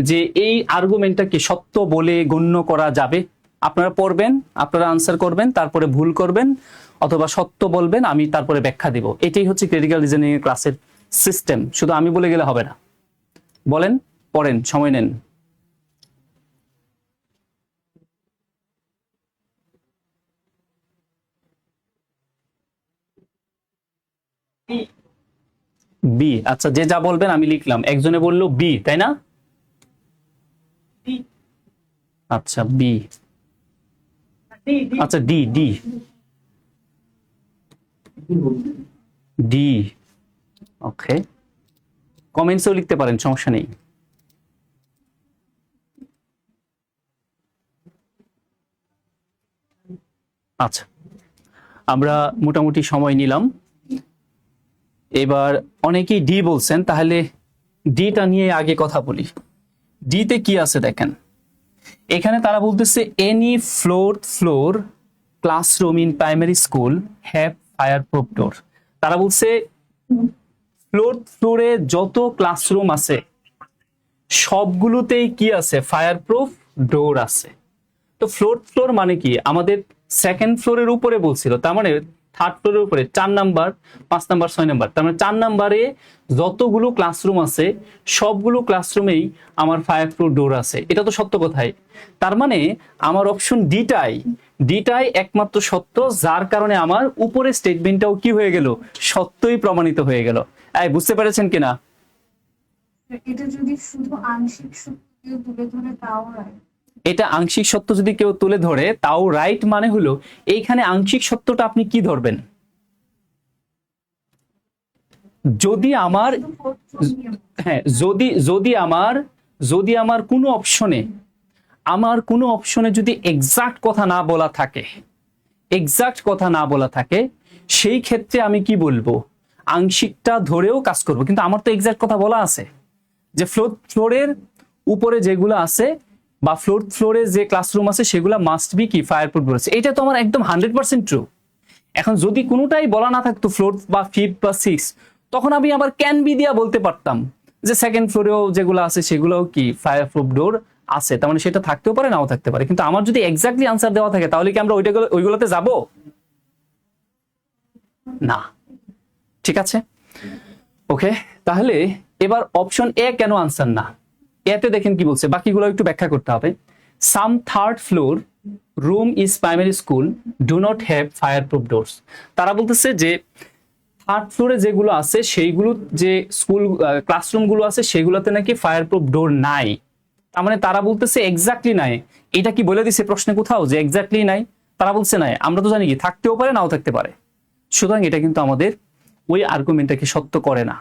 যে এই আর্গুমেন্টটাকে সত্য বলে গণ্য করা যাবে? আপনারা পড়বেন, আপনারা আনসার করবেন, তারপরে ভুল করবেন অথবা সত্য বলবেন, আমি তারপরে ব্যাখ্যা দিব। এটাই হচ্ছে ক্রিটিক্যাল রিজনিং এর ক্লাসের সিস্টেম। শুধু আমি বলে গেলে হবে না। বলেন, পড়েন, সময় নেন। বি। আচ্ছা, যে যা বলবেন আমি লিখলাম। একজনে বললো বি, তাই না? আচ্ছা বি। আচ্ছা ডি, ডি, ডি। ওকে, কমেন্টসেও লিখতে পারেন, সমস্যা নেই। আচ্ছা, আমরা মোটামুটি সময় নিলাম। এবার অনেকেই ডি বলছেন, তাহলে ডিটা নিয়ে আগে কথা বলি। ডিতে কি আছে দেখেন, এখানে তারা বলতেছে any floor classroom in primary school have fire proof ডোর। তারা বলছে ফ্লোরে যত ক্লাসরুম আছে সবগুলোতেই কি আছে? ফায়ার প্রুফ ডোর আছে। তো ফ্লোর মানে কি? আমাদের সেকেন্ড ফ্লোরের উপরে বলছিল, তার মানে থার্ড ফ্লোরের উপরে 4 নাম্বার, 5 নাম্বার, 6 নাম্বার, তার মানে 4 নাম্বারে যতগুলো ক্লাসরুম আছে সবগুলো ক্লাসরুমেই আমার ফায়ার প্রুফ ডোর আছে। এটা তো সত্য কথাই। তার মানে আমার অপশন ডিটাই একমাত্র সত্য, যার কারণে আমার উপরের স্টেটমেন্টটাও কি হয়ে গেল, সত্যই প্রমাণিত হয়ে গেল। বুঝতে পেরেছেন কিনা? এটা যদি শুধু আংশিক সত্য তুলে ধরে তাও right। এটা আংশিক সত্য যদি কেউ তুলে ধরে তাও রাইট, মানে হলো এইখানে আংশিক সত্যটা আপনি কি ধরবেন? যদি আমার হ্যাঁ যদি আমার কোনো অপশনে যদি এক্সাক্ট কথা না বলা থাকে সেই ক্ষেত্রে আমি কি বলবো, আংশিকটা ধরেও কাজ করব। কিন্তু আমার তো এক্সাক্ট কথা বলা আছে যে ফ্লোরের উপরে যেগুলো আছে বা ফ্লোরে যে ক্লাসরুম আছে সেগুলো মাস্ট বি কি ফায়ারপ্রুফ ডোর আছে। এটা তো আমার একদম 100% ট্রু। এখন যদি কোনোটাই বলা না থাকতো, ফ্লোর বা 5 বা 6, তখন আমি আবার ক্যান বি দিয়া বলতে পারতাম যে সেকেন্ড ফ্লোরেও যেগুলো আছে সেগুলোও কি ফায়ারপ্রুফ ডোর আছে। তার মানে সেটা থাকতেও পারে, নাও থাকতে পারে। কিন্তু আমার যদি এক্স্যাক্টলি আনসার দেওয়া থাকে তাহলে কি আমরা ওইগুলোতে যাব না? ঠিক আছে, ওকে। তাহলে এবার অপশন এ কেন আনসার না? এতে দেখেন কি বলছে, বাকিগুলো একটু ব্যাখ্যা করতে হবে। Some third floor room is primary school do not have fireproof doors. তারা বলতেছে যে থার্ড ফ্লোরে যেগুলো আছে সেইগুলো, যে স্কুল ক্লাসরুম গুলো আছে সেগুলোতে নাকি ফায়ারপ্রুফ ডোর নাই। তার মানে তারা বলতেছে এক্স্যাক্টলি নাই। এটা কি বলে দিছে প্রশ্নে কোথাও যে এক্স্যাক্টলি নাই? তারা বলছে নাই। আমরা তো জানি কি থাকতেও পারে, নাও থাকতে পারে। সুতরাং এটা কিন্তু আমাদের ওই আর্গুমেন্টটাকে সত্য করে না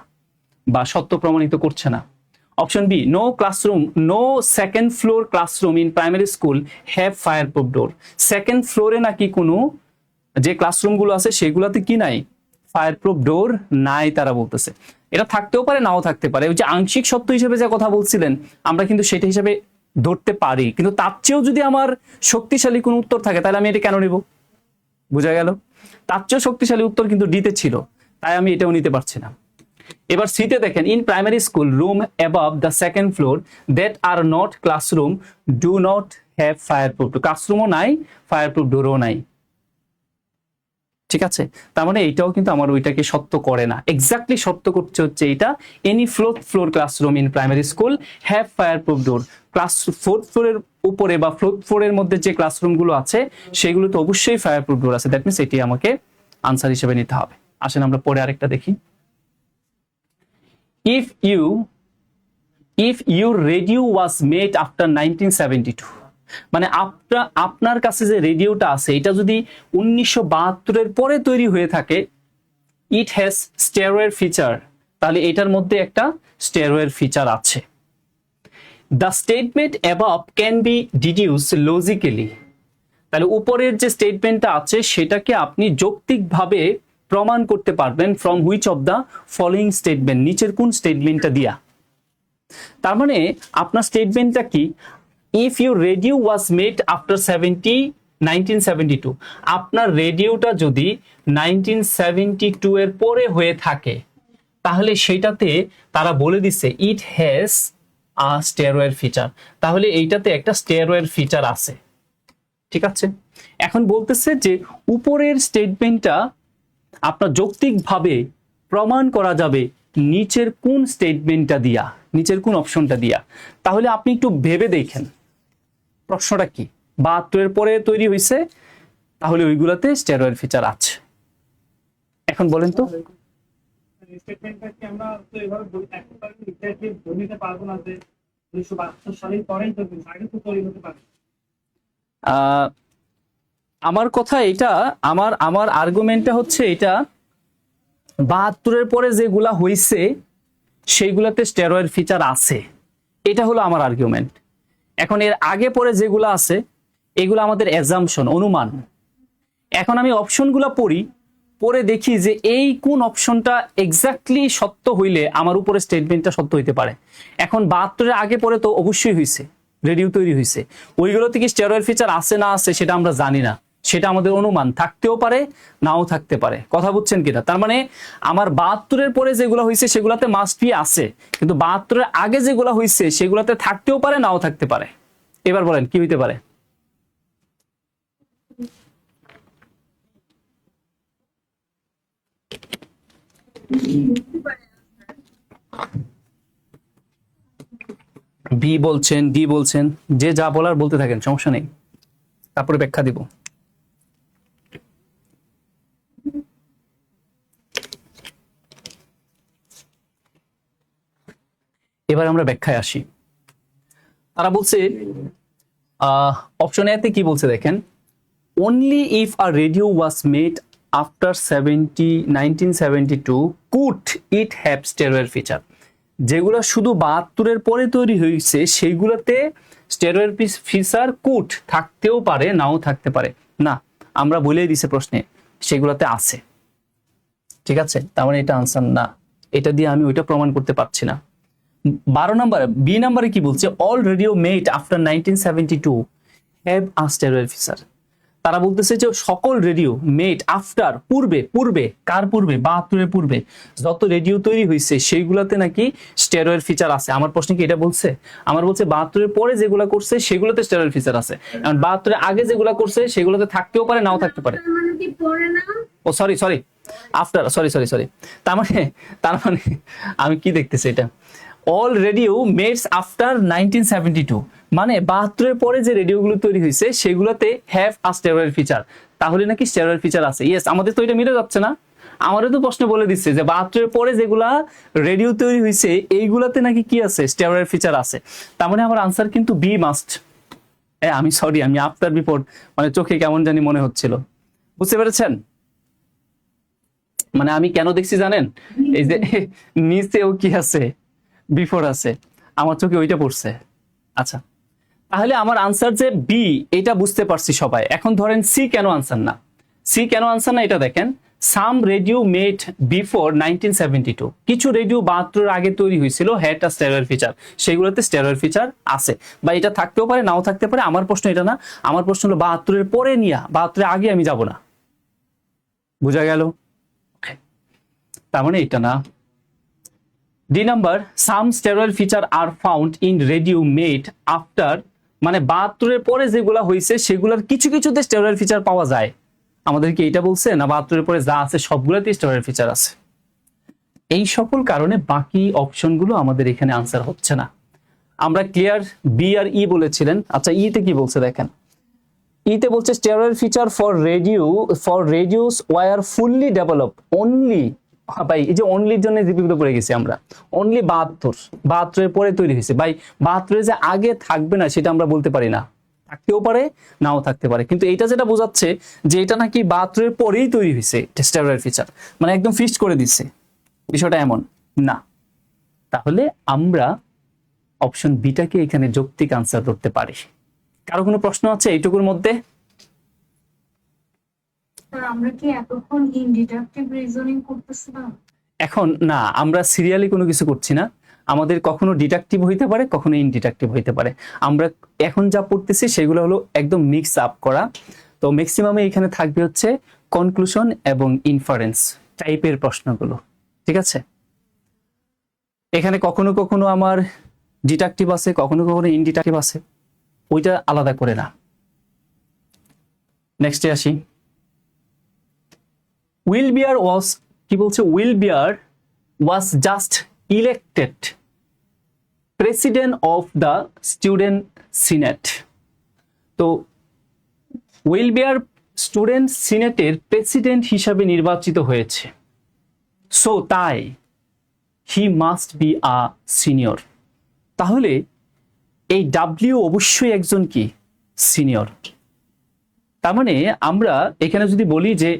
বা সত্য প্রমাণিত করছে না। Option B, no second floor classroom in primary school have fireproof door. Second ফ্লোরে নাকি কোনো যে ক্লাসরুম গুলো আছে সেগুলোতে কি নাই, ফায়ারপ্রুফ ডোর নাই তারা বলতেছে। এটা থাকতেও পারে, নাও থাকতে পারে। ওই যে আংশিক সত্য হিসেবে যে কথা বলছিলেন আমরা কিন্তু সেটা হিসেবে ধরতে পারি, কিন্তু তার চেয়েও যদি আমার শক্তিশালী কোনো উত্তর থাকে তাহলে আমি এটা কেন নেব? বোঝা গেল? তার চেয়েও শক্তিশালী উত্তর কিন্তু ডিতে ছিল, তাই আমি এটাও নিতে পারছি না। এবার সিতে দেখেন, in primary school room above the second floor that are not classroom do not have fireproof. ক্লাসরুমও নাই, ফায়ারপ্রুফ ডোরও নাই। ঠিক আছে, তার মানে এইটাও কিন্তু আমার ওইটাকে সত্য করে না। এক্স্যাক্টলি সত্য করছে হচ্ছে এইটা, any floor classroom in primary school have fireproof door. Class fourth ফ্লোরের উপরে বা ফোর্থ ফ্লোরের মধ্যে যে ক্লাসরুম গুলো আছে সেগুলো তো অবশ্যই ফায়ারপ্রুফ ডোর আছে। দ্যাট মিনস এটি আমাকে আনসার হিসেবে নিতে হবে। আসেন আমরা পরে আরেকটা দেখি। if your radio was made after 1972, মানে আপনার কাছে যে রেডিওটা আছে এটা যদি 1972 এর পরে তৈরি হয়ে থাকে, ইট হ্যাজ স্টেরয়েড ফিচার, তাহলে এটার মধ্যে একটা স্টেরয়েড ফিচার আছে। The statement above can be deduce logically, তাহলে উপরের যে স্টেটমেন্টটা আছে সেটাকে আপনি যৌক্তিকভাবে প্রমাণ করতে পারবেন from which of the following statement, নিচের কোন স্টেটমেন্টটা দিয়া। তার মানে আপনার স্টেটমেন্টটা কি, if your radio was made after 1972, আপনার রেডিওটা যদি 1972 এর পরে হয়ে থাকে তাহলে সেটাতে তারা বলে দিচ্ছে it has a steroid feature, তাহলে এইটাতে একটা স্টেরয়েড ফিচার আছে। ঠিক আছে, এখন বলতেছে যে উপরের স্টেটমেন্টটা আপনার যৌক্তিকভাবে প্রমাণ করা যাবে নিচের কোন স্টেটমেন্টটা দিয়া, নিচের কোন অপশনটা দিয়া। তাহলে আপনি একটু ভেবে দেখেন প্রশ্নটা কি। 72 এর পরে তৈরি হয়েছে, তাহলে ওইগুলাতে স্টেরয়েড ফিচার আছে। এখন বলেন তো, স্টেটমেন্টটা কি আমরা তো এভাবে এক্স্যাক্টলি বলতে পারবো না যে 1972 সালের পরেই তো আগে তো তৈরি হতে পারে। আমার কথা এটা, আমার আর্গুমেন্টটা হচ্ছে এটা, 72 এর পরে যেগুলা হইছে সেইগুলাতে স্টেরয়েড ফিচার আছে, এটা হলো আমার আর্গুমেন্ট। এখন এর আগে পরে যেগুলো আছে এগুলো আমাদের অ্যাজাম্পশন, অনুমান। এখন আমি অপশনগুলো পরে দেখি যে এই কোন অপশনটা এক্স্যাক্টলি সত্য হইলে আমার উপরে স্টেটমেন্টটা সত্য হইতে পারে। এখন 72 এর আগে পরে তো অবশ্যই হইছে, রেডিও তৈরি হইছে, ওইগুলোতে কি স্টেরয়েড ফিচার আছে না আছে সেটা আমরা জানি না, সেটা আমাদের অনুমান, থাকতেও পারে নাও থাকতে পারে। কথা বুঝছেন কিনা? তার মানে আমার 72 এর পরে যেগুলো হয়েছে সেগুলাতে মাস্ট বি আছে, কিন্তু 72 এর আগে যেগুলো হয়েছে সেগুলাতে থাকতেও পারে নাও থাকতে পারে। এবার বলেন কি হইতে পারে? বি বলছেন, ডি বলছেন, যে যা বলার বলতে থাকেন, সমস্যা নেই, তারপরে ব্যাখ্যা দিব। এবার আমরা ব্যাখ্যায় আসি। তারা বলছে অপশন এ তে কি বলছে দেখেন, only if a radio was made after 1972 could it have steroid feature। যেগুলো শুধু 72-এর পরে তৈরি হয়েছে সেগুলোতে স্টেরয়েড ফিচার কুড থাকতেও পারে, নাও থাকতে পারে। না, আমরা বলেই দিছে প্রশ্নে সেগুলোতে আছে, ঠিক আছে, তার মানে এটা আনসার না, এটা দিয়ে আমি ওইটা প্রমাণ করতে পারছি না। 12 নম্বরে বি নম্বরে কি বলছে, all radio made after 1972 have a steroid feature. তারা বলতেছে যে সকল রেডিও মেড আফটার, পূর্বে, পূর্বে কার পূর্বে, 72-এর পূর্বে যত রেডিও তৈরি হয়েছে সেইগুলোতে নাকি স্টেরয়েড ফিচার আছে। আমার প্রশ্ন কি এটা বলছে? আমার বলছে 72-এর পরে যেগুলো করছে সেগুলোতে স্টেরয়েড ফিচার আছে, কারণ 72-এর আগে যেগুলো করছে সেগুলোতে থাকতেও পারে, নাও থাকতে পারে। মানে কি পড়ে না? ও সরি সরি, আফটার, সরি, তার মানে আমি কি দেখতেছি এটা, অল রেডিও মেডস আফটার 1972, মানে 72-এর পরে যে রেডিওগুলো তৈরি হয়েছে সেগুলোতে হ্যাভ আ স্টেরয়েড ফিচার, তাহলে নাকি স্টেরয়েড ফিচার আছে। ইয়েস, আমাদের তো এটা মিলে যাচ্ছে না, আমারও তো প্রশ্ন বলে দিচ্ছে যে 72-এর পরে যেগুলা রেডিও তৈরি হয়েছে এইগুলাতে নাকি কি আছে, স্টেরয়েড ফিচার আছে। তার মানে আমার আনসার কিন্তু বি মাস্ট। আমি সরি, আমি আফটার বিফোর মানে চোখে কেমন জানি মনে হচ্ছিল, বুঝতে পেরেছেন? মানে আমি কেন দেখছি জানেন, এই যে নিচেও কি আছে, বিফোর আছে, আমার চোখে ওইটা পড়ছে। আচ্ছা, তাহলে আমার আনসার যে বি, এটা বুঝতে পারছি সবাই। এখন ধরেন সি কেন আনসার না, সি কেন আনসার না এটা দেখেন, সাম রেডিও মেড বিফোর 1972, কিছু রেডিও 72-এর আগে তৈরি হয়েছিল, হ্যাড আ স্টেরয়েড ফিচার, সেগুলোতে স্টেরয়েড ফিচার আছে, বা এটা থাকতেও পারে, নাও থাকতে পারে। আমার প্রশ্ন এটা না, আমার প্রশ্ন হলো 72-এর পরে নিয়া, 72-এর আগে আমি যাব না। বুঝা গেল? তার মানে এটা না। D number, some steroid feature are found in radio made after, মানে 72-এর পরে যেগুলা হয়েছে সেগুলোর কিছু কিছুতে স্টেরয়েড ফিচার পাওয়া যায়। আমাদের কি এটা বলছে না 72-এর পরে যা আছে সবগুলোতে স্টেরয়েড ফিচার আছে? এই সকল কারণে বাকি অপশনগুলো আমাদের এখানে আনসার হচ্ছে না। আমরা ক্লিয়ার? বি আর ই বলেছিলেন। আচ্ছা, ইতে কি বলছে দেখেন, ইতে বলছে steroid feature for radios were fully develop only, ভাই এই যে অনলির জন্য বিপদে পড়ে গেছি আমরা, অনলি 72-এর পরে তৈরি হয়েছে। ভাই 72-এর যে আগে থাকবে না সেটা আমরা বলতে পারি না, থাকতেও পারে, নাও থাকতে পারে। কিন্তু এটা যেটা বোঝাচ্ছে যে এটা নাকি 72-এর পরেই তৈরি হয়েছে স্টেরয়েড ফিচার, মানে একদম ফিক্সড করে দিচ্ছে, বিষয়টা এমন না। তাহলে আমরা অপশন বিটাকে এখানে যৌক্তিক আনসার করতে পারি। কারো কোনো প্রশ্ন আছে এইটুকুর মধ্যে? স্যার আমরা কি এতক্ষণ ইনডিডাকটিভ রিজনিং করতেছিলাম? এখন না, আমরা সিরিয়ালি কোনো কিছু করছি না, আমাদের কখনো ডিডাকটিভ হইতে পারে, কখনো ইনডিডাকটিভ হইতে পারে। আমরা এখন যা পড়তেছি সেগুলো হলো একদম মিক্স আপ করা। তো ম্যাক্সিমামে এখানে থাকবে হচ্ছে কনক্লুশন এবং ইনফারেন্স টাইপের প্রশ্নগুলো, ঠিক আছে? এখানে কখনো কখনো আমার ডিডাকটিভ আছে, কখনো কখনো ইনডিডাকটিভ আছে, ওইটা আলাদা করে না। নেক্সটে আসি। উইলবিয়ার ওয়াজ, কি বলছে, Wilbur was just elected president of the student senate. তো উইলবিয়ার স্টুডেন্ট সিনেটের প্রেসিডেন্ট হিসাবে নির্বাচিত হয়েছে, সো তাই he must be a senior. তাহলে এই ডাব্লিউ অবশ্যই একজন কি সিনিয়র। তার মানে আমরা এখানে যদি বলি যে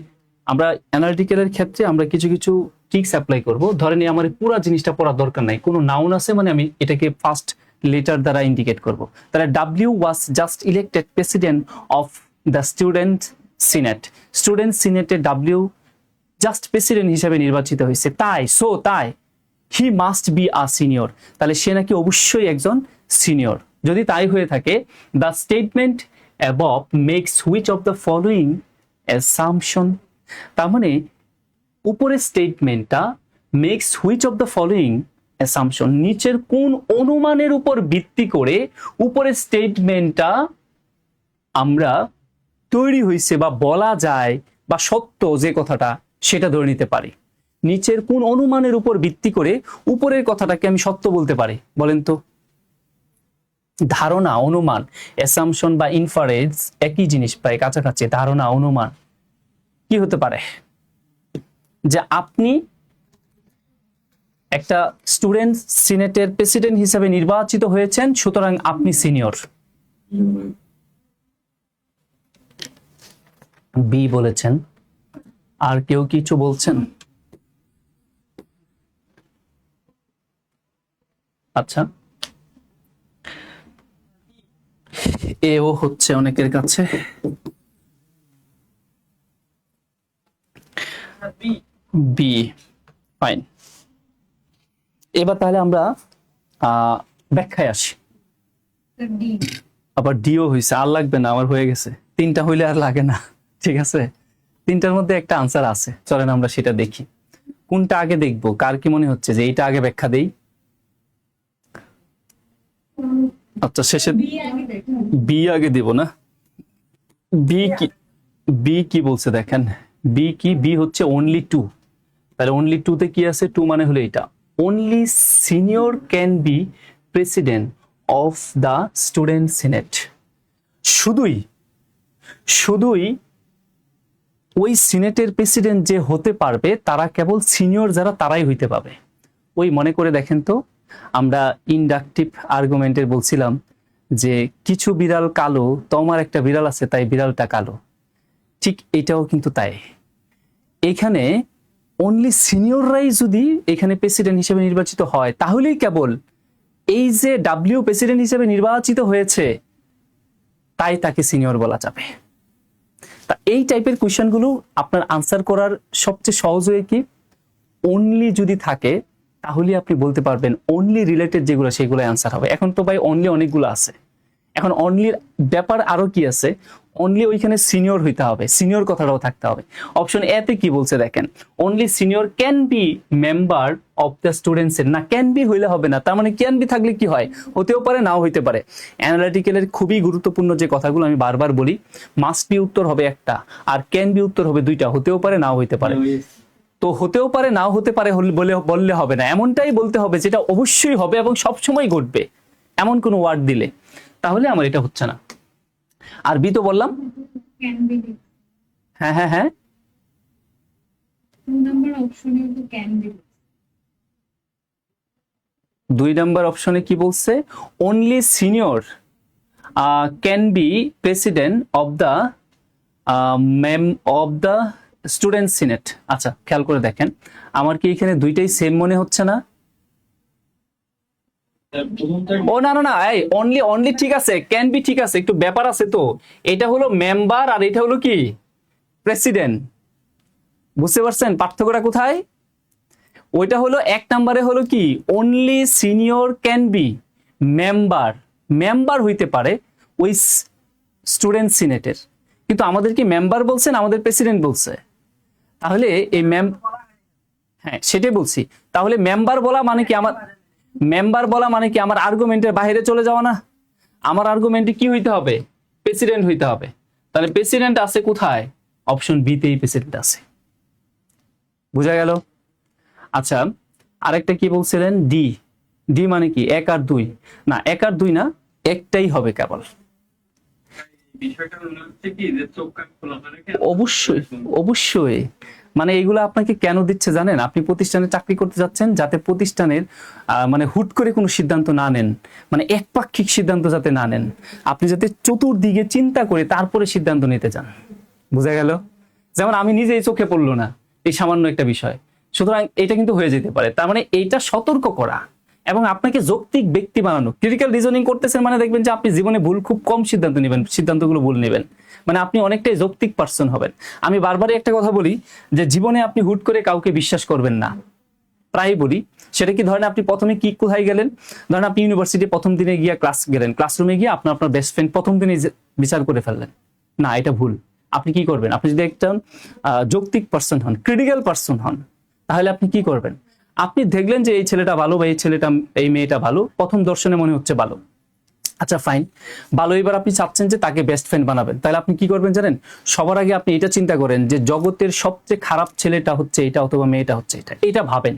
আমরা অ্যানালিটিক্যালের ক্ষেত্রে আমরা কিছু কিছু ট্রিক্স অ্যাপ্লাই করব। ধরেন আমার পুরো জিনিসটা পড়ার দরকার নাই, কোনো নাউন আছে মানে আমি এটাকে ফার্স্ট লেটার দ্বারা ইন্ডিকেট করব। তাহলে W was just elected president of the student senate, student সিনেটে ডাব্লিউ জাস্ট প্রেসিডেন্ট হিসেবে নির্বাচিত হয়েছে, তাই তাই he must be a senior, তাহলে সে নাকি অবশ্যই একজন সিনিয়র। যদি তাই হয়ে থাকে, the statement above makes which of the following assumption, তার মানে উপরের স্টেটমেন্টটা makes which of the following assumption, নিচের কোন অনুমানের উপর ভিত্তি করে উপরের স্টেটমেন্টটা আমরা তৈরি হয়েছে বা বলা যায় বা সত্য যে কথাটা সেটা ধরে নিতে পারি। নিচের কোন অনুমানের উপর ভিত্তি করে উপরের কথাটাকে আমি সত্য বলতে পারি বলেন তো? ধারণা, অনুমান, অ্যাসাম্পশন বা ইনফারেন্স একই জিনিস, প্রায় কাছাকাছি। ধারণা, অনুমান কি হতে পারে? যে আপনি একটা স্টুডেন্ট সিনেটের প্রেসিডেন্ট হিসেবে নির্বাচিত হয়েছেন, সুতরাং আপনি সিনিয়র। বি বলেছেন। আর কেউ কিছু বলছেন? আচ্ছা, এও হচ্ছে অনেকের কাছে। B, fine. এবার তাহলে আমরা ব্যাখ্যায় আসি। ডি। আবার ডিও হয়েছে, আর লাগবে না, আমার হয়ে গেছে। 3টা হইলে আর লাগে না, ঠিক আছে? 3টার মধ্যে একটা আনসার আছে, চলেন আমরা সেটা দেখি। কোনটা আগে দেখবো? কার কি মনে হচ্ছে যে এইটা আগে ব্যাখ্যা দেই? আচ্ছা, শেষে বি আগে দেখুন। বি আগে দিব না? বি কি, বি কি বলছে দেখেন। বি কি? বি হচ্ছে অনলি টু। তাহলে অনলি টু তে কি আছে? টু মানে হলো এটা, only senior can be president of the student senate. শুধুই শুধুই ওই সিনেটের প্রেসিডেন্ট যে হতে পারবে তারা কেবল সিনিয়র যারা, তারাই হইতে পাবে। ওই মনে করে দেখেন তো, আমরা ইনডাকটিভ আর্গুমেন্টের বলছিলাম যে কিছু বিড়াল কালো, তোমার একটা বিড়াল আছে তাই বিড়ালটা কালো। ঠিক এটাও কিন্তু তাই। এখানে অনলি সিনিয়ররাই যদি এখানে প্রেসিডেন্ট হিসেবে নির্বাচিত হয়, তাহলেই কেবল এই যে ডাব্লিউ প্রেসিডেন্ট হিসেবে নির্বাচিত হয়েছে তাই তাকে সিনিয়র বলা যাবে। তা এই টাইপের কোয়েশ্চেনগুলো আপনার আনসার করার সবচেয়ে সহজ হয়ে কি, অনলি যদি থাকে তাহলে আপনি বলতে পারবেন অনলি রিলেটেড যেগুলো সেগুলো অ্যান্সার হবে। এখন তো ভাই অনলি অনেকগুলো আছে, এখন অনলির ব্যাপার আরো কি আছে? অনলি ওইখানে সিনিয়র হইতে হবে, সিনিয়র কথাটাও থাকতে হবে। অপশন এ তে কি বলছে দেখেন, only senior can be member of the students. না, ক্যান বি হইলে হবে না, তার মানে ক্যান বি থাকলে কি হয়? হতেও পারে, নাও হইতে পারে। অ্যানালিটিক্যালের খুবই গুরুত্বপূর্ণ যে কথাগুলো আমি বারবার বলি, মাস্ট বি উত্তর হবে একটা, আর ক্যান বি উত্তর হবে 2টা। হতেও পারে, নাও হইতে পারে। তো হতেও পারে, নাও হতে পারে বললে হবে না, এমনটাই বলতে হবে যেটা অবশ্যই হবে এবং সবসময় ঘটবে, এমন কোন ওয়ার্ড দিলে। তাহলে আমার এটা হচ্ছে না। আর বি তো বললাম, ক্যান বি। হ্যাঁ হ্যাঁ হ্যাঁ, 2 নাম্বার অপশনে তো ক্যান বি। 2 নম্বর অপশনে কি বলছে? Only senior can be president of the student senate. আচ্ছা, খেয়াল করে দেখেন, আমার কি এখানে দুইটাই সেম মনে হচ্ছে না? ও না না না, এই অনলি অনলি ঠিক আছে, ক্যান বি ঠিক আছে, একটু ব্যাপার আছে তো। এটা হলো মেম্বার আর এটা হলো কি প্রেসিডেন্ট। বুঝতে পারছেন পার্থক্যটা কোথায়? ওইটা হলো 1 নম্বরে হলো কি only senior can be member, member হইতে পারে ওই স্টুডেন্ট সিনেটের, কিন্তু আমাদের কি মেম্বার বলছেন, আমাদের প্রেসিডেন্ট বলছে। তাহলে এই হ্যাঁ সেটাই বলছি। তাহলে মেম্বার বলা মানে কি, আমার মেম্বার বলা মানে কি আমার আর্গুমেন্টের বাইরে চলে যাওয়া না? আমার আর্গুমেন্টে কি হইতে হবে? প্রেসিডেন্ট হইতে হবে। তাহলে প্রেসিডেন্ট আছে কোথায়? অপশন বি তেই প্রেসিডেন্ট আছে। বুঝা গেল? আচ্ছা, আরেকটা কি বলছিলেন? ডি। ডি মানে কি 1 আর 2? না, 1 আর 2 না, একটাই হবে কেবল। অবশ্যই অবশ্যই, মানে এগুলো আপনাকে কেন দিচ্ছে জানেন? আপনি প্রতিষ্ঠানে চাকরি করতে যাচ্ছেন, যাতে প্রতিষ্ঠানের মানে হুট করে কোনো সিদ্ধান্ত না নেন, মানে একপাক্ষিক সিদ্ধান্ত যাতে না নেন, আপনি যাতে চতুর্দিকে চিন্তা করে তারপরে সিদ্ধান্ত নিতে চান। বুঝা গেল? যেমন আমি নিজেই চোখে পড়লো না এই সামান্য একটা বিষয়, সুতরাং এটা কিন্তু হয়ে যেতে পারে। তার মানে এইটা সতর্ক করা এবং আপনাকে যৌক্তিক ব্যক্তি বানানো। ক্রিটিক্যাল রিজনিং করতেছেন মানে দেখবেন যে আপনি জীবনে ভুল খুব কম সিদ্ধান্ত নেবেন, সিদ্ধান্তগুলো ভুল নেবেন, মানে আপনি অনেকটাই যৌক্তিক পার্সন হবেন। আমি বারবারই একটা কথা বলি যে জীবনে আপনি হুট করে কাউকে বিশ্বাস করবেন না, প্রায় বলি। সেটা কি, ধরেন আপনি প্রথমে কি কোথায় গেলেন, ধরেন আপনি ইউনিভার্সিটি প্রথম দিনে গিয়ে ক্লাস গেলেন, ক্লাসরুমে গিয়ে আপনার বেস্ট ফ্রেন্ড প্রথম দিনে বিচার করে ফেললেন, না এটা ভুল। আপনি কি করবেন? আপনি যদি একটা যৌক্তিক পার্সন হন, ক্রিটিক্যাল পার্সন হন, তাহলে আপনি কি করবেন? আপনি দেখলেন যে এই ছেলেটা ভালো বা এই ছেলেটা, এই মেয়েটা ভালো, প্রথম দর্শনে মনে হচ্ছে ভালো, আচ্ছা ফাইন, ভালো, এবার আপনি চাচ্ছেন যে তাকে বেস্ট ফ্রেন্ড বানাবেন, তাহলে আপনি কি করবেন জানেন? সবার আগে আপনি এটা চিন্তা করেন যে জগতের সবচেয়ে খারাপ ছেলেটা হচ্ছে এটা অথবা মেয়েটা হচ্ছে এটা, এটা ভাবেন,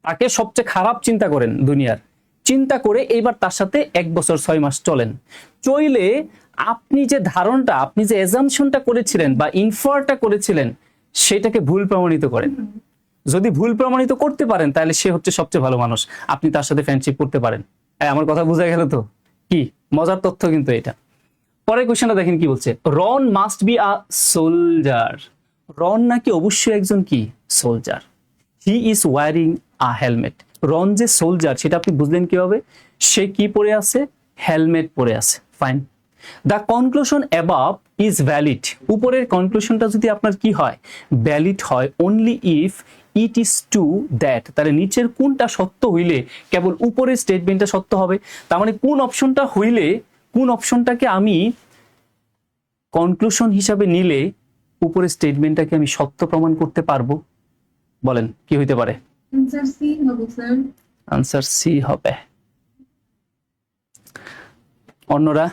তাকে সবচেয়ে খারাপ চিন্তা করেন দুনিয়ার, চিন্তা করে এইবার তার সাথে 1 বছর 6 মাস চলেন। চইলে আপনি যে ধারণটা, আপনি যে এজাম্পশনটা করেছিলেন বা ইনফারটা করেছিলেন সেটাকে ভুল প্রমাণিত করেন। যদি ভুল প্রমাণিত করতে পারেন তাহলে সে হচ্ছে সবচেয়ে ভালো মানুষ, আপনি তার সাথে ফ্রেন্ডশিপ করতে পারেন। আমার কথা বোঝা গেল তো? কি মজার তথ্য কিন্তু এটা। পরের কোশ্চেনটা দেখেন কি বলছে, Ron must be a soldier. Ron নাকি অবশ্যই একজন কি soldier, he is wearing a helmet. Ron যে সোলজার সেটা আপনি বুঝলেন কিভাবে? সে কি পরে আছে? হেলমেট পরে আছে। Fine, the conclusion above is valid. উপরের কনক্লুশনটা যদি আপনার কি হয়? ভ্যালিড হয় only if it is true that. তাহলে নিচের কোনটা সত্য হইলে কেবল উপরের স্টেটমেন্টটা সত্য হবে। তার মানে কোন অপশনটা হইলে, কোন অপশনটাকে আমি কনক্লুশন হিসাবে নিলে উপরের স্টেটমেন্টটাকে আমি সত্য প্রমাণ করতে পারবো? বলেন কি হইতে পারে? অ্যান্সার সি হবে স্যার। আনসার সি হবে। অন্যরা?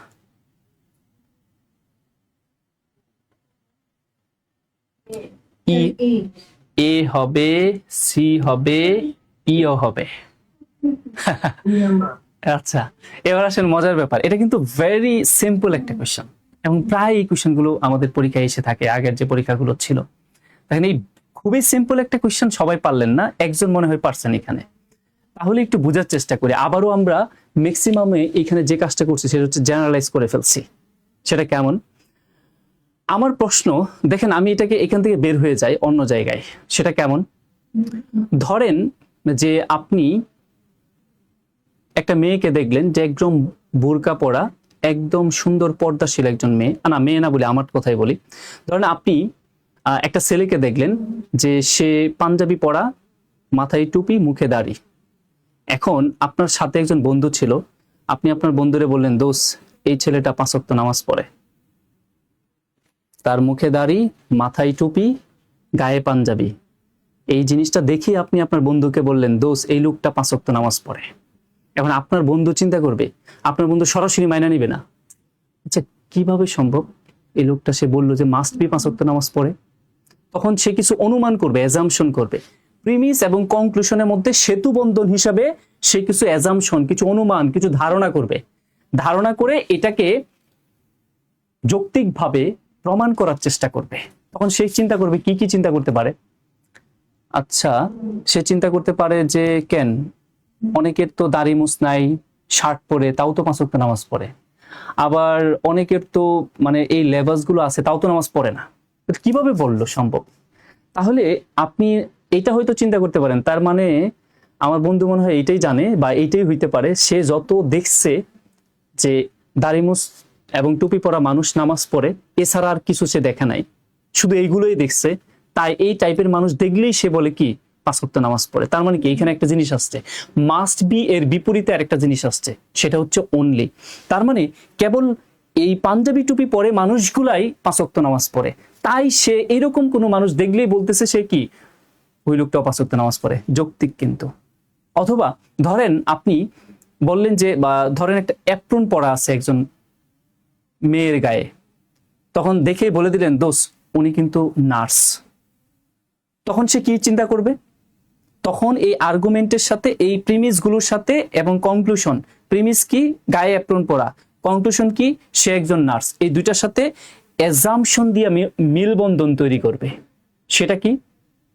ই এ এ হবে, সি হবে, ইও হবে। আচ্ছা, এবার আসেন মজার ব্যাপার। এটা কিন্তু ভেরি সিম্পল একটা কোয়েশ্চেন এবং প্রায় এই কোয়েশ্চেনগুলো আমাদের পরীক্ষায় এসে থাকে, আগের যে পরীক্ষাগুলো ছিল। দেখেন এই খুবই সিম্পল একটা কোয়েশ্চেন সবাই পারলেন না, একজন মনে হয় পারছেন এখানে। তাহলে একটু বোঝার চেষ্টা করি। আবারও আমরা ম্যাক্সিমামে এখানে যে কাজটা করছি সেটা হচ্ছে জেনারেলাইজ করে ফেলছি। সেটা কেমন? আমার প্রশ্ন দেখেন, আমি এটাকে এখান থেকে বের হয়ে যাই অন্য জায়গায়। সেটা কেমন? ধরেন যে আপনি একটা মেয়েকে দেখলেন যে একদম বোরকা পরা, একদম সুন্দর পর্দাশীল একজন মেয়ে, না মেয়ে না বলি, আমার কথাই বলি। ধরেন আপনি একটা ছেলেকে দেখলেন যে সে পাঞ্জাবি পরা, মাথায় টুপি, মুখে দাড়ি। এখন আপনার সাথে একজন বন্ধু ছিল, আপনি আপনার বন্ধুরে বললেন, দোস্ত এই ছেলেটা 5 ওয়াক্ত নামাজ পড়ে, তার মুখে দাড়ি, মাথায় টুপি, গায়ে পাঞ্জাবি। এই জিনিসটা দেখে আপনি আপনার বন্ধুকে বললেন, দোস্ত এই লোকটা 5 ওয়াক্ত নামাজ পড়ে। এখন আপনার বন্ধু চিন্তা করবে, আপনার বন্ধু সরাসরি মাইনা নিবে না। আচ্ছা কিভাবে সম্ভব? এই লোকটা সে বললো যে মাস্ট বি 5 ওয়াক্ত নামাজ পড়ে। তখন সে কিছু অনুমান করবে, অ্যাজাম্পশন করবে। প্রিমিস এবং কনক্লুশনের মধ্যে সেতু বন্ধন হিসাবে সে কিছু অ্যাজাম্পশন, কিছু অনুমান, কিছু ধারণা করবে। ধারণা করে এটাকে যৌক্তিকভাবে প্রমাণ করার চেষ্টা করবে। তখন সে চিন্তা করবে, কি কি চিন্তা করতে পারে? আচ্ছা, সে চিন্তা করতে পারে যে কেন অনেকের তো দাড়ি মুছ নাই, শার্ট পরে, তাও তো 5 ওয়াক্ত নামাজ পড়ে। আবার অনেকের তো মানে এই লেবাস গুলো আছে, তাও তো নামাজ পড়ে না। কিভাবে বললো সম্ভব? তাহলে আপনি এটা হয়তো চিন্তা করতে পারেন, তার মানে আমার বন্ধু মনে হয় এইটাই জানে বা এইটাই হইতে পারে, সে যত দেখছে যে দাড়িমুছ এবং টুপি পরা মানুষ নামাজ পড়ে, এছাড়া আর কিছু সে দেখে নাই, শুধু এইগুলোই দেখছে, তাই এই টাইপের মানুষ দেখলেই সে বলে কি 5 ওয়াক্ত নামাজ পড়ে। তার মানে কি এখানে একটা জিনিস আসছে, মাস্ট বি এর বিপরীতে আরেকটা জিনিস আসছে, সেটা হচ্ছে অনলি। তার মানে কেবল এই পাঞ্জাবি টুপি পরে মানুষগুলাই 5 ওয়াক্ত নামাজ পড়ে, তাই সে এরকম কোনো মানুষ দেখলেই বলতেছে সে কি ওই লোকটাও 5 ওয়াক্ত নামাজ পড়ে। যৌক্তিক কিন্তু। অথবা ধরেন আপনি বললেন যে, বা ধরেন একটা অ্যাপ্রন পরা আছে একজন মেয়ের গায়ে, তখন দেখেই বলে দিলেন, দোষ উনি কিন্তু নার্স। তখন সে কি চিন্তা করবে? তখন এই আর্গুমেন্টের সাথে, এই প্রিমিস গুলোর সাথে এবং কনক্লুশন, প্রিমিস কি গায়ে অ্যাপ্রন পরা, কনক্লুশন কি সে একজন নার্স, এই দুইটার সাথে অ্যাজাম্পশন দিয়ে মিলবন্ধন তৈরি করবে। সেটা কি?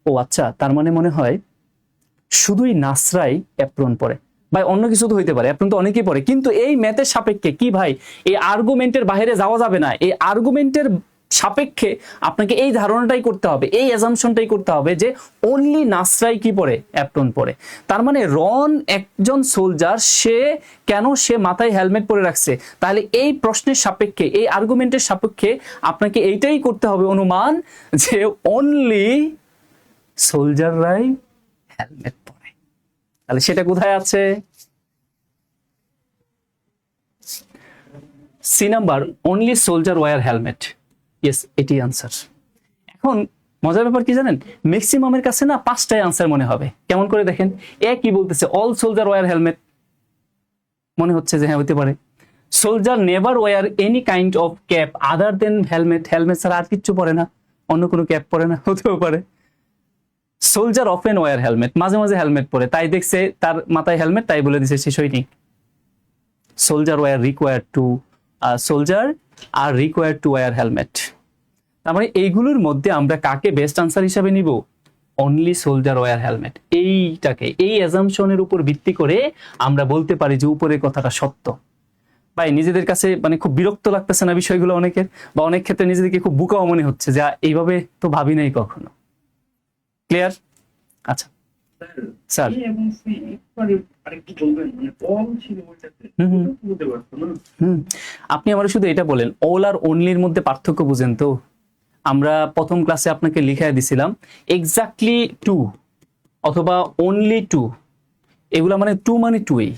ও আচ্ছা, তার মানে মনে হয় শুধুই নার্সরাই অ্যাপ্রন পরে, ভাই অন্য কিছু তো হইতে পারে, অ্যাপ্রন তো অনেকেই পরে, কিন্তু এই ম্যাথের সাপেক্ষে কি ভাই, এই আর্গুমেন্টের বাইরে যাওয়া যাবে না। এই আর্গুমেন্টের সাপেক্ষে আপনাকে এই ধারণাটাই করতে হবে, এই অ্যাজাম্পশনটাই করতে হবে যে অনলি নার্সরাই কি পরে, অ্যাপ্রন পরে। তার মানে রন একজন সোলজার, সে মাথায় হেলমেট পরে রাখছে। তাহলে এই প্রশ্নের সাপেক্ষে, এই আর্গুমেন্টের সাপেক্ষে আপনাকে এইটাই করতে হবে অনুমান যে অনলি সোলজাররাই হেলমেট পরে। তাহলে সেটা কোথায় আছে? C number, only soldier wear helmet. Yes, এটি আনসার। এখন মজার ব্যাপার কি জানেন, ম্যাক্সিমামের কাছে না 5টাই আনসার মনে হবে। কেমন করে দেখেন, এ কি বলতেছে, অল সোলজার ওয়্যার হেলমেট, মনে হচ্ছে যে হ্যাঁ হতে পারে। Soldier never wear any kind of cap other than helmet, helmet ছাড়া আর কিচ্ছু পরে না, অন্য কোনো ক্যাপ পরে না, হতেও পারে। সোলজার অফেন ওয়ার হেলমেট, মাঝে মাঝে হেলমেট পরে, তাই দেখছে তার মাথায় হেলমেট, তাই বলে দিছে সে সৈনিক। Soldier were required to, soldier are required to wear helmet. তার মানে এইগুলোর মধ্যে আমরা কাকে বেস্ট আনসার হিসাবে নিব? Only soldier wear helmet. এইটাকে, এই অ্যাজাম্পশনের উপর ভিত্তি করে আমরা বলতে পারি যে উপরের কথাটা সত্য। ভাই নিজেদের কাছে মানে খুব বিরক্ত লাগতেছে না বিষয়গুলো অনেকের, বা অনেক ক্ষেত্রে নিজেদেরকে খুব বোকাও মনে হচ্ছে, যা এইভাবে তো ভাবি নাই কখনো। ক্লিয়ার? আচ্ছা স্যার, A এবং C একটু আরেকটু বলবেন, মানে all ছিল ওইটাতে, হুম। বুঝতে পারছো না? আপনি আমার শুধু এটা বলেন, অল আর অনলির মধ্যে পার্থক্য বুঝেন তো? আমরা প্রথম ক্লাসে আপনাকে লিখায় দিছিলাম এক্স্যাক্টলি টু অথবা অনলি টু, এগুলা মানে টু মানে টুই।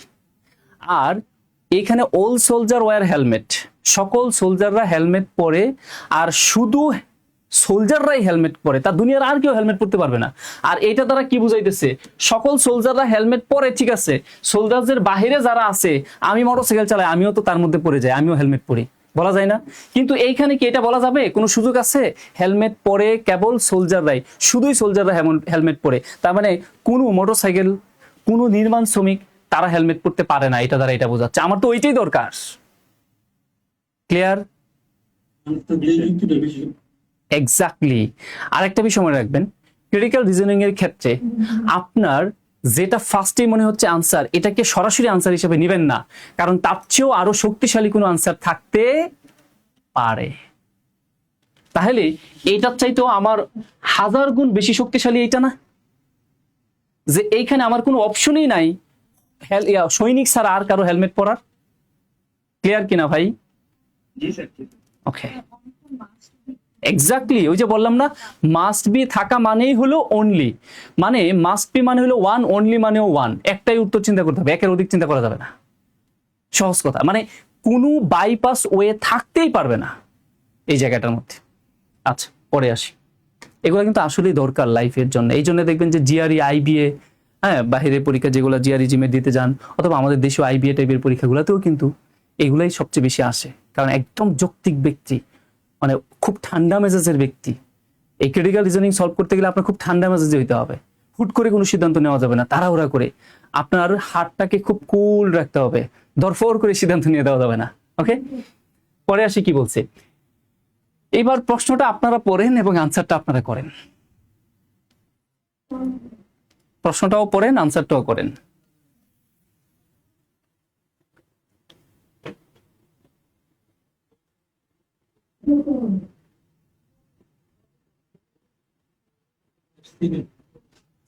আর এখানে অল সোলজার ওয়্যার হেলমেট, সকল সোলজাররা হেলমেট পরে, আর শুধু সোলজাররাই হেলমেট পরে, তা দুনিয়ার আর কেউ হেলমেট পরতে পারবে না। আর এটা দ্বারা কি বুঝাইতেছে? সকল সোলজাররা হেলমেট পরে, ঠিক আছে, সোলজারদের বাহিরে যারা আছে, আমি মোটরসাইকেল চালাই, আমিও তো তার মধ্যে পড়ে যাই, আমিও হেলমেট পরি, বলা যায় না? কিন্তু এইখানে কি এটা বলা যাবে? কোনো সুযোগ আছে? হেলমেট পরে কেবল সোলজাররাই, শুধুই সোলজাররা হেলমেট পরে, তার মানে কোনো মোটরসাইকেল, কোনো নির্মাণ শ্রমিক তারা হেলমেট পরতে পারে না। এটা দ্বারা এটা বোঝাচ্ছে, আমার তো ওইটাই দরকার। ক্লিয়ার? এক্স্যাক্টলি। আরেকটা বিষয় মনে রাখবেন, ক্রিটিক্যাল রিজনিং এর ক্ষেত্রে আপনার যেটা ফার্স্টে মনে হচ্ছে আনসার, এটাকে সরাসরি আনসার হিসেবে নেবেন না, কারণ তার চেয়েও আরো শক্তিশালী কোনো আনসার থাকতে পারে। তাহলে এইটার চাইতেও আমার 1000 গুণ বেশি শক্তিশালী এইটা না, যে এইখানে আমার কোনো অপশনই নাই সৈনিক ছাড়া আর কারো হেলমেট পরার। ক্লিয়ার কিনা ভাই? জি স্যার। ওকে, এক্স্যাক্টলি। ওই যে বললাম না, মাস্ট বি থাকা মানেই হলো অনলি, মানে মাস্ট বি মানে হলো ওয়ান, অনলি মানেও ওয়ান। একটাই উত্তর চিন্তা করতে হবে, একের অধিক চিন্তা করা যাবে না। সহজ কথা, মানে কোনো বাইপাস ওয়ে থাকতেই পারবে না এই জায়গাটার মধ্যে। আচ্ছা, পরে আসি। এগুলো কিন্তু আসলেই দরকার লাইফের জন্য। এই জন্য দেখবেন যে জিআরই, আইবিএ, হ্যাঁ, বাহিরের পরীক্ষা যেগুলো জিআরই জিমে দিতে যান, অথবা আমাদের দেশীয় আইবিএ টাইপের পরীক্ষাগুলোতেও কিন্তু এগুলাই সবচেয়ে বেশি আসে। কারণ একদম যৌক্তিক ব্যক্তি, মানে খুব ঠান্ডা মেজাজের ব্যক্তি, এই ক্রিটিক্যাল রিজনিং সলভ করতে গেলে আপনার খুব ঠান্ডা মেজাজে হইতে হবে। হুট করে কোনো সিদ্ধান্ত নেওয়া যাবে না, তাড়াহুড়া করে। আপনার হাতটাকে খুব কুল রাখতে হবে, ধরফর করে সিদ্ধান্ত নিয়ে দেওয়া যাবে না। ওকে, পরে আসি কি বলছে। এইবার প্রশ্নটা আপনারা পড়েন এবং আনসারটা আপনারা করেন। প্রশ্নটাও পড়েন, আনসারটাও করেন।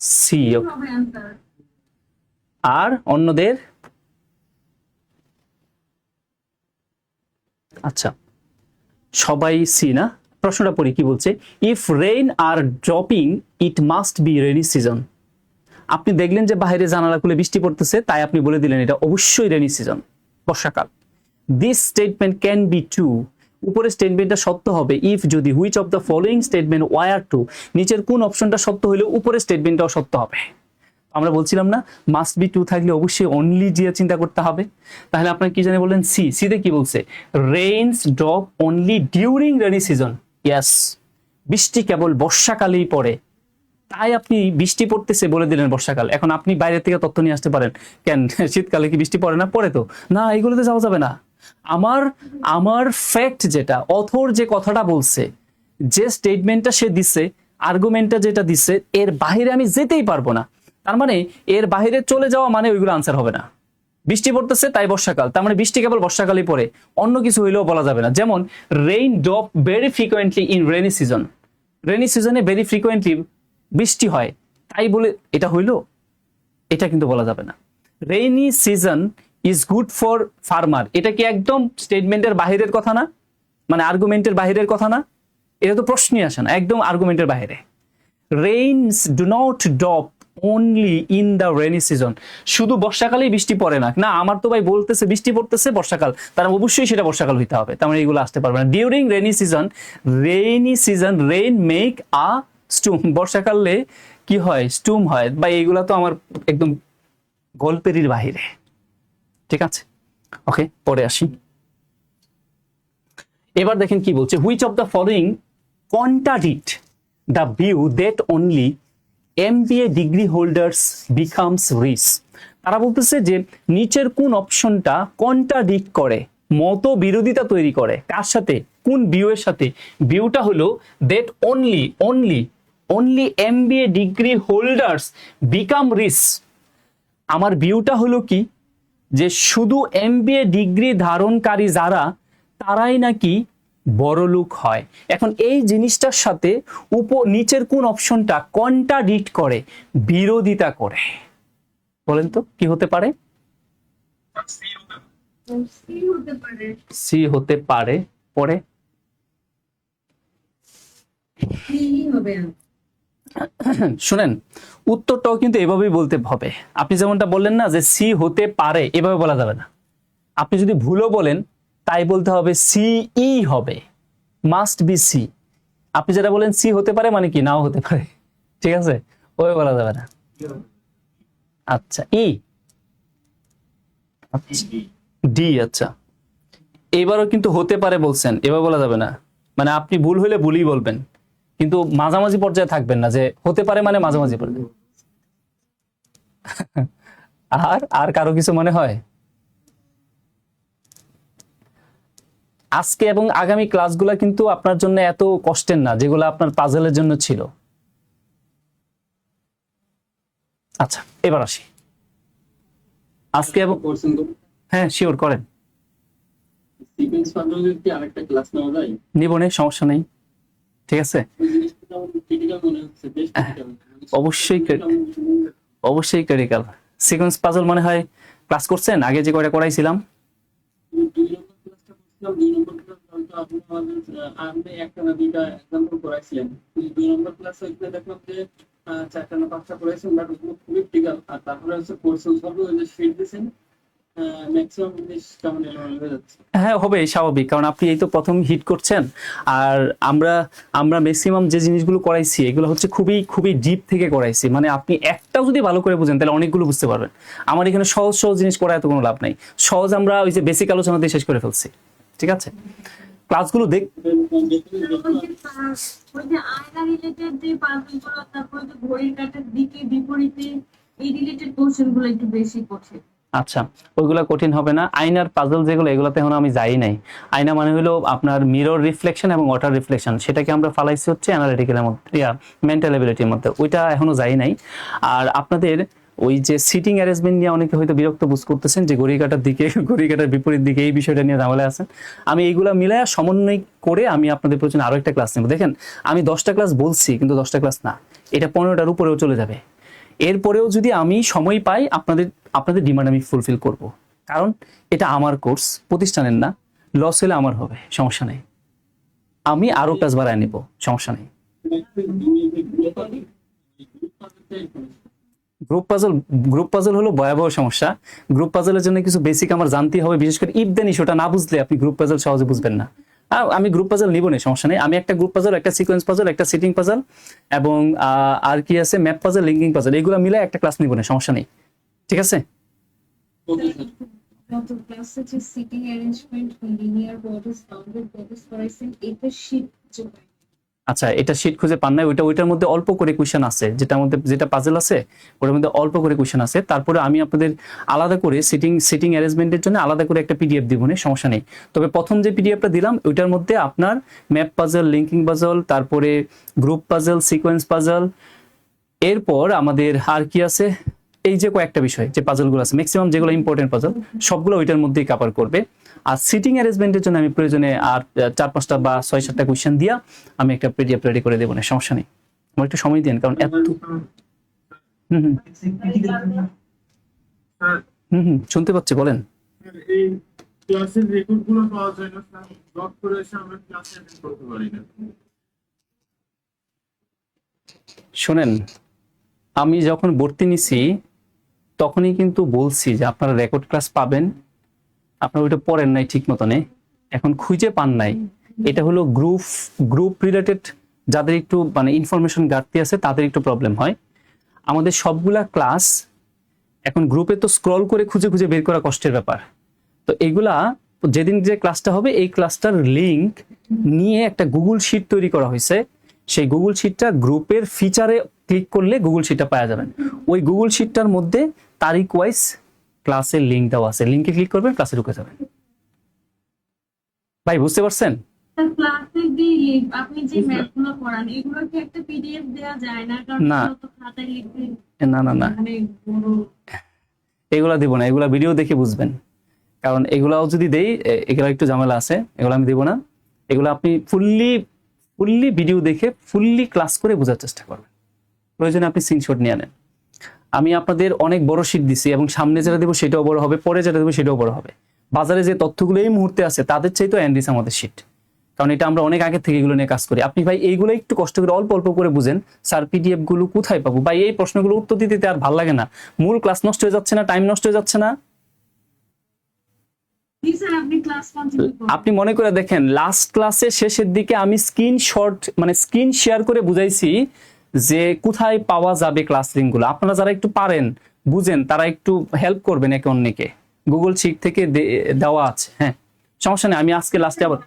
সি। হবে answer? আর অন্যদের? আচ্ছা, সবাই সি না? প্রশ্নটা পড়ি কি বলছে। If rain are dropping it must be rainy season. আপনি দেখলেন যে বাইরে জানালা খুলে বৃষ্টি পড়তেছে, তাই আপনি বলে দিলেন এটা অবশ্যই রেনি সিজন, বর্ষাকাল। This statement can be true. উপরে স্টেটমেন্টটা সত্য হবে ইফ যদি which of the following statement were true. নিচের কোন অপশনটা সত্য হলে উপরে স্টেটমেন্টটাও সত্য হবে। আমরা বলছিলাম না, মাস্ট বি টু থাকলে অবশ্যই অনলি দিয়ে চিন্তা করতে হবে। তাহলে আপনার কি জানে বললেন সি। সিতে কি বলছে? Rains drop only during rainy season. Yes, বৃষ্টি কেবল বর্ষাকালেই পড়ে, তাই আপনি বৃষ্টি পড়তেছে বলে দিলেন বর্ষাকাল। এখন আপনি বাইরে থেকে তথ্য নিয়ে আসতে পারেন, কেন শীতকালে কি বৃষ্টি পড়ে না? পড়ে তো না, এগুলোতে যাওয়া যাবে না। আমার ফ্যাক্ট যেটা, অথর যে কথাটা বলছে, যে স্টেটমেন্টটা সে দিচ্ছে, আর্গুমেন্টটা যেটা দিচ্ছে, এর বাইরে আমি যেতেই পারবো না। তার মানে এর বাইরে চলে যাওয়া মানে ওইগুলো আনসার হবে না। বৃষ্টি পড়তেছে তাই বর্ষাকাল, তার মানে বৃষ্টি কেবল বর্ষাকালই পড়ে, অন্য কিছু হইলেও বলা যাবে না। যেমন rain drop very frequently in rainy season. Rainy সিজনে ভেরি ফ্রিকোয়েন্টলি বৃষ্টি হয়, তাই বলে এটা হইলো, এটা কিন্তু বলা যাবে না। Rainy season is good for farmer, এটা কি একদম স্টেটমেন্টের বাহিরের কথা না? মানে আর্গুমেন্টের বাহিরের কথা না? এটা তো প্রশ্নই আসে না, একদম আর্গুমেন্টের বাইরে। Rains do not drop only in the rainy season. শুধু বর্ষাকালেই বৃষ্টি পড়ে না, না আমার তো ভাই বলতেছে বৃষ্টি পড়তেছে বর্ষাকাল, তার অবশ্যই সেটা বর্ষাকাল হইতে হবে, তার মানে এগুলো আসতে পারবে না। During rainy season rain make a storm. বর্ষাকালে কি হয়? স্টুম হয়। বা এইগুলা তো আমার একদম গল্পেরই বাহিরে। ঠিক আছে, ওকে, পরে আসি। এবার দেখেন কি বলছে, which of the following contradict the view that only MBA degree holders becomes rich. তারা বলতেছে যে নিচের কোন অপশনটা কন্ট্রাডিক্ট করে, মত বিরোধিতা তৈরি করে, কার সাথে, কোন ভিউ এর সাথে? ভিউটা হলো that only MBA degree holders become rich. আমার ভিউটা হলো কি, যে শুধু এমবিএ ডিগ্রি ধারণকারী যারা, তারাই নাকি বড়লোক হয়। এখন এই জিনিসটার সাথে নিচের কোন অপশনটা কন্ট্রাডিক্ট করে, বিরোধিতা করে? বলেন তো কি হতে পারে? সি হতে পারে। সি হতে পারে। পরে সি হবে। শুনেন, উত্তরটাও কিন্তু এভাবেই বলতে হবে। আপনি যেমনটা বললেন না যে সি হতে পারে, এভাবে বলা যাবে না। আপনি যদি ভুলও বলেন তাই বলতে হবে সিই হবে, মাস্ট বি সি। আপনি যেটা বলেন সি হতে পারে মানে কি, নাও হতে পারে, ঠিক আছে, ওই বলা যাবে না। আচ্ছা ই, ডি। আচ্ছা এবারও কিন্তু হতে পারে বলছেন, এবার বলা যাবে না। মানে আপনি ভুল হলে ভুলই বলবেন, কিন্তু মাঝামাঝি পর্যায়ে থাকবেন না যে হতে পারে মানে মাঝামাঝি পর্যায়ে। আর কারো কিছু মনে হয়? আজকে এবং আগামী ক্লাসগুলো কিন্তু আপনার জন্য এত কষ্টের না যেগুলো আপনার পাজলের জন্য ছিল। আচ্ছা এবার আসি আজকে এবং, হ্যাঁ শিওর করেন, সিকোয়েন্স পাজলের কি আরেকটা ক্লাস নেওয়া যায়? নিবনে সমস্যা নেই, ঠিক আছে। ওই জিনিসটা আমার ক্রিটিক্যাল মনে হচ্ছে, বেশ ক্রিটিক্যাল। অবশ্যই ক্রিটিক্যাল। সিকোয়েন্স পাজল মনে হয় ক্লাস করছেন আগে যে কয়টা করাইছিলাম? 2 নম্বর ক্লাসটা করছিলাম, 2 নম্বর ক্লাস তো আপনি আমাদের আপনি একটা না দুইটা এক্সাম্পল করাইছিলেন। 2 নম্বর ক্লাসে ওইখানে দেখলাম যে 4টা না 5টা করাইছেন, বাট ওগুলো খুবই ক্রিটিক্যাল। আর তারপরে হচ্ছে কোর্সেস হবে, ওই যে শিট দিয়েছেন, ম্যাক্সিমাম জিনিস কেমন এলোমেলো হয়ে যাচ্ছে। হ্যাঁ হবে, স্বাভাবিক, কারণ আপনি এই তো প্রথম হিট করছেন। আর আমরা ম্যাক্সিমাম যে জিনিসগুলো করাইছি এগুলো হচ্ছে খুবই খুবই ডিপ থেকে করাইছি। মানে আপনি একটাও যদি ভালো করে বুঝেন তাহলে অনেকগুলো বুঝতে পারবেন। আমার এখানে সহজ সহজ জিনিস করা এত কোনো লাভ নাই। সহজ আমরা ওই যে বেসিক আলোচনা দিয়ে শেষ করে ফেলছি, ঠিক আছে। ক্লাসগুলো ওই যে আয়না রিলেটেড যে পাজলগুলো, তারপর যে ঘড়ির কাঁটার দিকে বিপরীতে, এই রিলেটেড কোশ্চেনগুলো একটু বেশি কঠিন। আচ্ছা ওইগুলা কঠিন হবে না। আয়নার পাজল যেগুলো, এগুলোতে এখন আমি যাই নাই। আয়না মানে হলো আপনার মিরর রিফ্লেকশন এবং ওয়াটার রিফ্লেকশন, সেটাকে আমরা ফালাইছি হচ্ছে অ্যানালিটিক্যালের মধ্যে, মেন্টাল এবিলিটির মধ্যে, ওইটা এখনো যাই নাই। আর আপনাদের ওই যে সিটিং অ্যারেঞ্জমেন্ট নিয়ে অনেকে হয়তো বিরক্ত বোধ করতেছেন যে ঘড়ি কাটার দিকে, ঘড়ি কাটার বিপরীত দিকে, এই বিষয়টা নিয়ে ঝামেলা আছেন। আমি এইগুলা মিলায়া সমন্বয় করে আমি আপনাদের প্রয়োজনে আরো একটা ক্লাস নেব। দেখেন আমি 10টা ক্লাস বলছি, কিন্তু 10টা ক্লাস না, এটা 15টার উপরেও চলে যাবে। এরপরেও যদি আমি সময় পাই আপনাদের ডিমান্ড আমি ফুলফিল করব, কারণ এটা আমার কোর্স, প্রতিষ্ঠানের না। লস হলে আমার হবে, সমস্যা নেই, আমি আরো ক্লাস বাড়ায় নেব, সমস্যা নেই। গ্রুপ পাজল হলো ভয়াবহ সমস্যা। গ্রুপ পাজলের জন্য কিছু বেসিক আমার জানতে হবে, বিশেষ করে ইফ দেন ইস্যুটা না বুঝলে আপনি গ্রুপ পাজল সহজে বুঝবেন না। আমি গ্রুপ পাজল নিব না, সমস্যা নেই। আমি একটা গ্রুপ পাজল, একটা সিকোয়েন্স পাজল, একটা সিটিং পাজল এবং আর কি আছে ম্যাপ পাজল, লিঙ্কিং পাজল, এগুলো মিলে একটা ক্লাস নিব না, সমস্যা নেই, ঠিক আছে। গত ক্লাসে যে sitting arrangement, linear bodies, bounded bodies করাইছেন, এটা শীট জোগাড়। আচ্ছা এটা শীট খুঁজে পান নাই, ওইটার মধ্যে অল্প করে কোয়েশ্চেন আছে, যেটা পাজল আছে ওটার মধ্যে অল্প করে কোয়েশ্চেন আছে। তারপরে আমি আপনাদের আলাদা করে সিটিং অ্যারেঞ্জমেন্টের জন্য আলাদা করে একটা পিডিএফ দিব না, সমস্যা নেই। তবে প্রথম যে পিডিএফটা দিলাম ওইটার মধ্যে আপনার ম্যাপ পাজল, লিঙ্কিং পাজল, তারপরে গ্রুপ পাজল, সিকোয়েন্স পাজল, এরপর আমাদের আর কি আছে, এই যে কয়েকটা বিষয় যে পাজলগুলো আছে, ম্যাক্সিমাম যেগুলো ইম্পর্টেন্ট পাজল সবগুলো ওইটার মধ্যেই কভার করবে। আর সিটিং অ্যারেঞ্জমেন্টের জন্য আমি প্রয়োজনে আর 4-5টা বা 6-7টা কোয়েশ্চেন দিয়া আমি একটা পিডিএফ রেডি করে দেবো না, সমস্যা নেই। আমার একটু সময় দিন, কারণ এত শুনতে পাচ্ছি, বলেন। এই ক্লাসের রেকর্ডগুলো পাওয়া যায় না স্যার, ব্লক করে এসে আমরা ক্লাসে অ্যাটেন্ড করতে পারি না। শোনেন, আমি যখন ভর্তি নিছি তখনই কিন্তু বলছি যে আপনারা রেকর্ড ক্লাস পাবেন, আপনারা ওইটা পড়েন নাই ঠিক মতনে, এখন খুঁজে পান নাই। এটা হলো গ্রুপ রিলেটেড, যাদের একটু মানে ইনফরমেশন ঘাটতি আছে তাদের একটু প্রবলেম হয়। আমাদের সবগুলা ক্লাস এখন গ্রুপে তো স্ক্রল করে খুঁজে খুঁজে বের করা কষ্টের ব্যাপার। তো এগুলা যেদিন যে ক্লাসটা হবে এই ক্লাসটার লিংক নিয়ে একটা গুগল শিট তৈরি করা হয়েছে। সেই গুগল শিটটা গ্রুপের ফিচারে ক্লিক করলে গুগল শিটটা পাওয়া যাবেন। ওই গুগল শিটটার মধ্যে তারিখ ওয়াইজ ক্লাসের লিংক দেওয়া আছে, লিংকে ক্লিক করবেন, ক্লাসে ঢুকে যাবেন। ভাই বুঝতে পারছেন? ক্লাসে যে আপনি যে ম্যাথগুলো করান এগুলো কি একটা পিডিএফ দেওয়া যায় না? কারণ না। এগুলো তো খাতায় লিখতে না না না, মানে বড় এগুলা দিব না, এগুলা ভিডিও দেখে বুঝবেন। কারণ এগুলাও যদি দেই এগুলা একটু ঝামেলা আছে, এগুলো আমি দিব না। এগুলো আপনি ফুললি ভিডিও দেখে ফুললি ক্লাস করে বোঝার চেষ্টা করবেন। প্রয়োজনে আপনি স্ক্রিনশট নিয়ে নেন। আমি আপনাদের অনেক বড় শিট দিছি এবং সামনে যেটা দেবো সেটাও বড় হবে, পরে যেটা দেবো সেটাও বড় হবে। বাজারে যে তথ্যগুলো এই মুহূর্তে আছে তাদের চাইতেও অ্যান্ডিস আমাদের শিট, কারণ এটা আমরা অনেক আগে থেকে এগুলো নিয়ে কাজ করি। আপনি ভাই এইগুলো একটু কষ্ট করে অল্প অল্প করে বুঝেন, স্যার পিডিএফ গুলো কোথায় পাবো ভাই? এই প্রশ্নগুলো উত্তর দিতে আর ভালো লাগে না, মূল ক্লাস নষ্ট হয়ে যাচ্ছে না, টাইম নষ্ট হয়ে যাচ্ছে না। জি স্যার, আপনি ক্লাস কন্টিনিউ করুন। আপনি মনে করে দেখেন লাস্ট ক্লাসের শেষের দিকে আমি স্ক্রিন শেয়ার করে বুঝাইছি যে কোথায় পাওয়া যাবে ক্লাস লিঙ্কগুলো। আপনারা যারা একটু পারেন বুঝেন তারা একটু হেল্প করবেন একে অন্যকে, গুগল শিট থেকে দেওয়া আছে। হ্যাঁ সমস্যা নেই, আমি আজকে লাস্টে আবার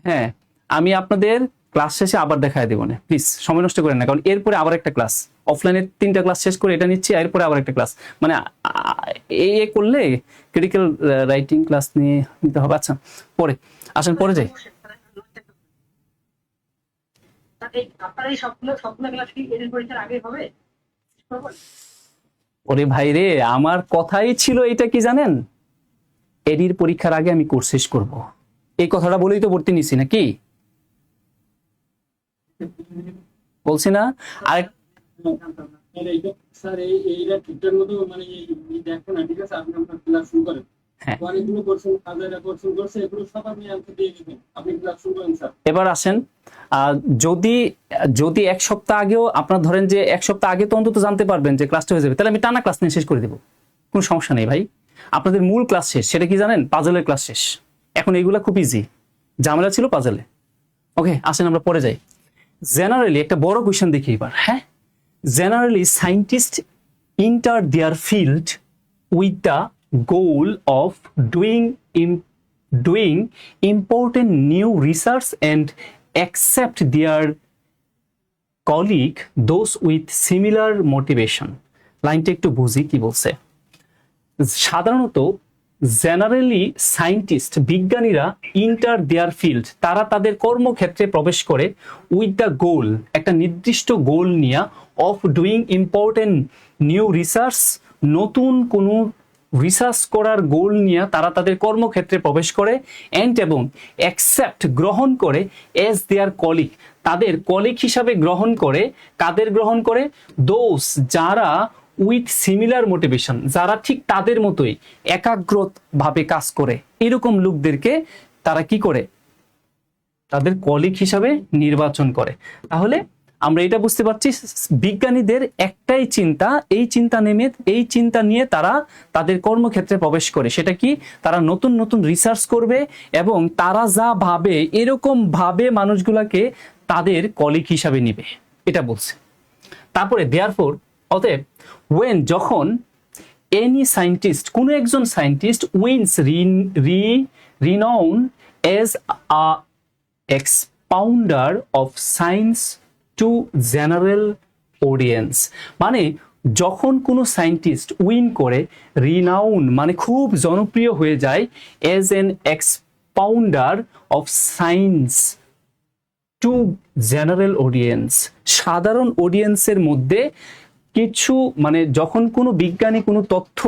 হ্যাঁ আমি আপনাদের ক্লাস শেষে আবার দেখায় দেবো না, প্লিজ সময় নষ্ট করেন না। কারণ এরপরে আবার একটা ক্লাস, অফলাইনের 3টা ক্লাস শেষ করে এটা নিচ্ছি, এরপরে আবার একটা ক্লাস, মানে এ করলে ক্রিটিক্যাল রাইটিং ক্লাস নিয়ে নিতে হবে। আচ্ছা পরে আসেন, পরে যাই। আপনার এই সবগুলো ক্লাস কি এর পরীক্ষার আগে হবে? ওরে ভাই রে, আমার কথাই ছিল এটা কি জানেন, এডির পরীক্ষার আগে আমি কোর্স শেষ করব। এই কথাটা বলেই তো ভর্তি নিছি নাকি, বলছি না? আর স্যার এইটা ঠিকঠাক মতো মানে দেখেন না, ঠিক আছে? আপনি আপনার ক্লাস শুরু করেন। হ্যাঁ। অনেকগুলো কোশ্চেন, হাজার কোশ্চেন করছে, এগুলো সব আপনি আনসার দিয়ে দিবেন। আপনি ক্লাস শুরু করেন স্যার। এবার আসেন, যদি এক সপ্তাহ আগেও আপনার ধরেন যে এক সপ্তাহ আগে তো অন্তত জানতে পারবেন যে ক্লাসটা হয়ে যাবে, তাহলে আমি টানা ক্লাস নিয়ে শেষ করে দেবো, কোনো সমস্যা নেই ভাই। আপনাদের মূল ক্লাস শেষ, সেটা কি জানেন? পাজলের ক্লাস শেষ। এখন এইগুলা খুব ইজি, ঝামেলা ছিল পাজলে। ওকে আসেন আমরা পরে যাই। জেনারেলি একটা বড় কোয়েশ্চেন দেখি এবার। হ্যাঁ, generally scientist enter their field with the goal of doing important new research and accept their colleague those with similar motivation. লাইনটা একটু বুঝি কি বলছে। সাধারণত জেনারেলি সায়েন্টিস্ট বিজ্ঞানীরা ইন্টার দেয়ার ফিল্ড, তারা তাদের কর্মক্ষেত্রে প্রবেশ করে উইথ দ্য গোল, একটা নির্দিষ্ট গোল নিয়ে, of doing important new research, নতুন কোনো রিসার্চ করার গোল নিয়ে তারা তাদের কর্মক্ষেত্রে প্রবেশ করে, এন্ড এবং অ্যাকসেপ্ট গ্রহণ করে, এজ দেয়ার কলিগ, তাদের কলিগ হিসাবে গ্রহণ করে। কাদের গ্রহণ করে? দোস, যারা উইথ সিমিলার মোটিভেশন, যারা ঠিক তাদের মতোই একাগ্রভাবে কাজ করে, এরকম লোকদেরকে তারা কি করে? তাদের কলিগ হিসাবে নির্বাচন করে। তাহলে আমরা এটা বুঝতে পারছি বিজ্ঞানীদের একটাই চিন্তা, এই চিন্তা নিয়ে তারা তাদের কর্মক্ষেত্রে প্রবেশ করে। সেটা কি? তারা নতুন নতুন রিসার্চ করবে এবং তারা যা ভাবে এরকম ভাবে মানুষগুলাকে তাদের কলিগ হিসাবে নিবে, এটা বলছে। তারপরে দেয়ারফর, অতএব যখন এনি সায়েন্টিস্ট, কোনো একজন scientist wins renown as a expounder of science to general audience, মানে যখন কোনো সায়েন্টিস্ট উইন করে, রিনাউন মানে খুব জনপ্রিয় হয়ে যায়, as an expounder of science to general audience, সাধারণ অডিয়েন্সের মধ্যে কিছু, মানে যখন কোনো বিজ্ঞানী কোনো তথ্য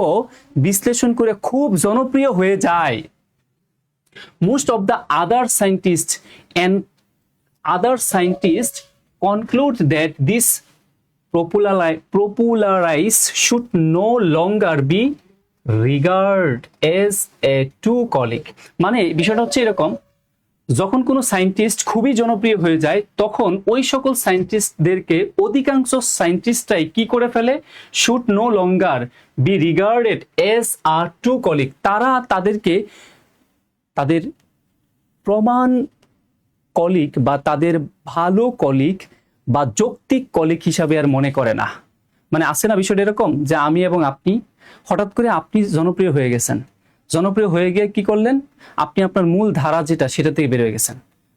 বিশ্লেষণ করে খুব জনপ্রিয় হয়ে যায়, most of the other scientist conclude that this popularize should no longer be regarded as a true colleague। মানে বিষয়টা হচ্ছে এরকম, যখন কোনো সায়েন্টিস্ট খুবই জনপ্রিয় হয়ে যায় তখন ওই সকল সায়েন্টিস্টদেরকে অধিকাংশ সায়েন্টিস্টরাই কি করে ফেলে? Should no longer be regarded as a true colleague, তারা তাদেরকে তাদের প্রমাণ কলিগ বা তাদের ভালো কলিগ বা যৌক্তিক কলিগ হিসাবে আর মনে করে না। মানে আছে না বিষয়টা এরকম যে আমি এবং আপনি হঠাৎ করে আপনি জনপ্রিয় হয়ে গেছেন, জনপ্রিয় হয়ে গিয়ে কি করলেন, আপনি আপনার মূল ধারা যেটা সেটা থেকে বের হয়ে গেছেন,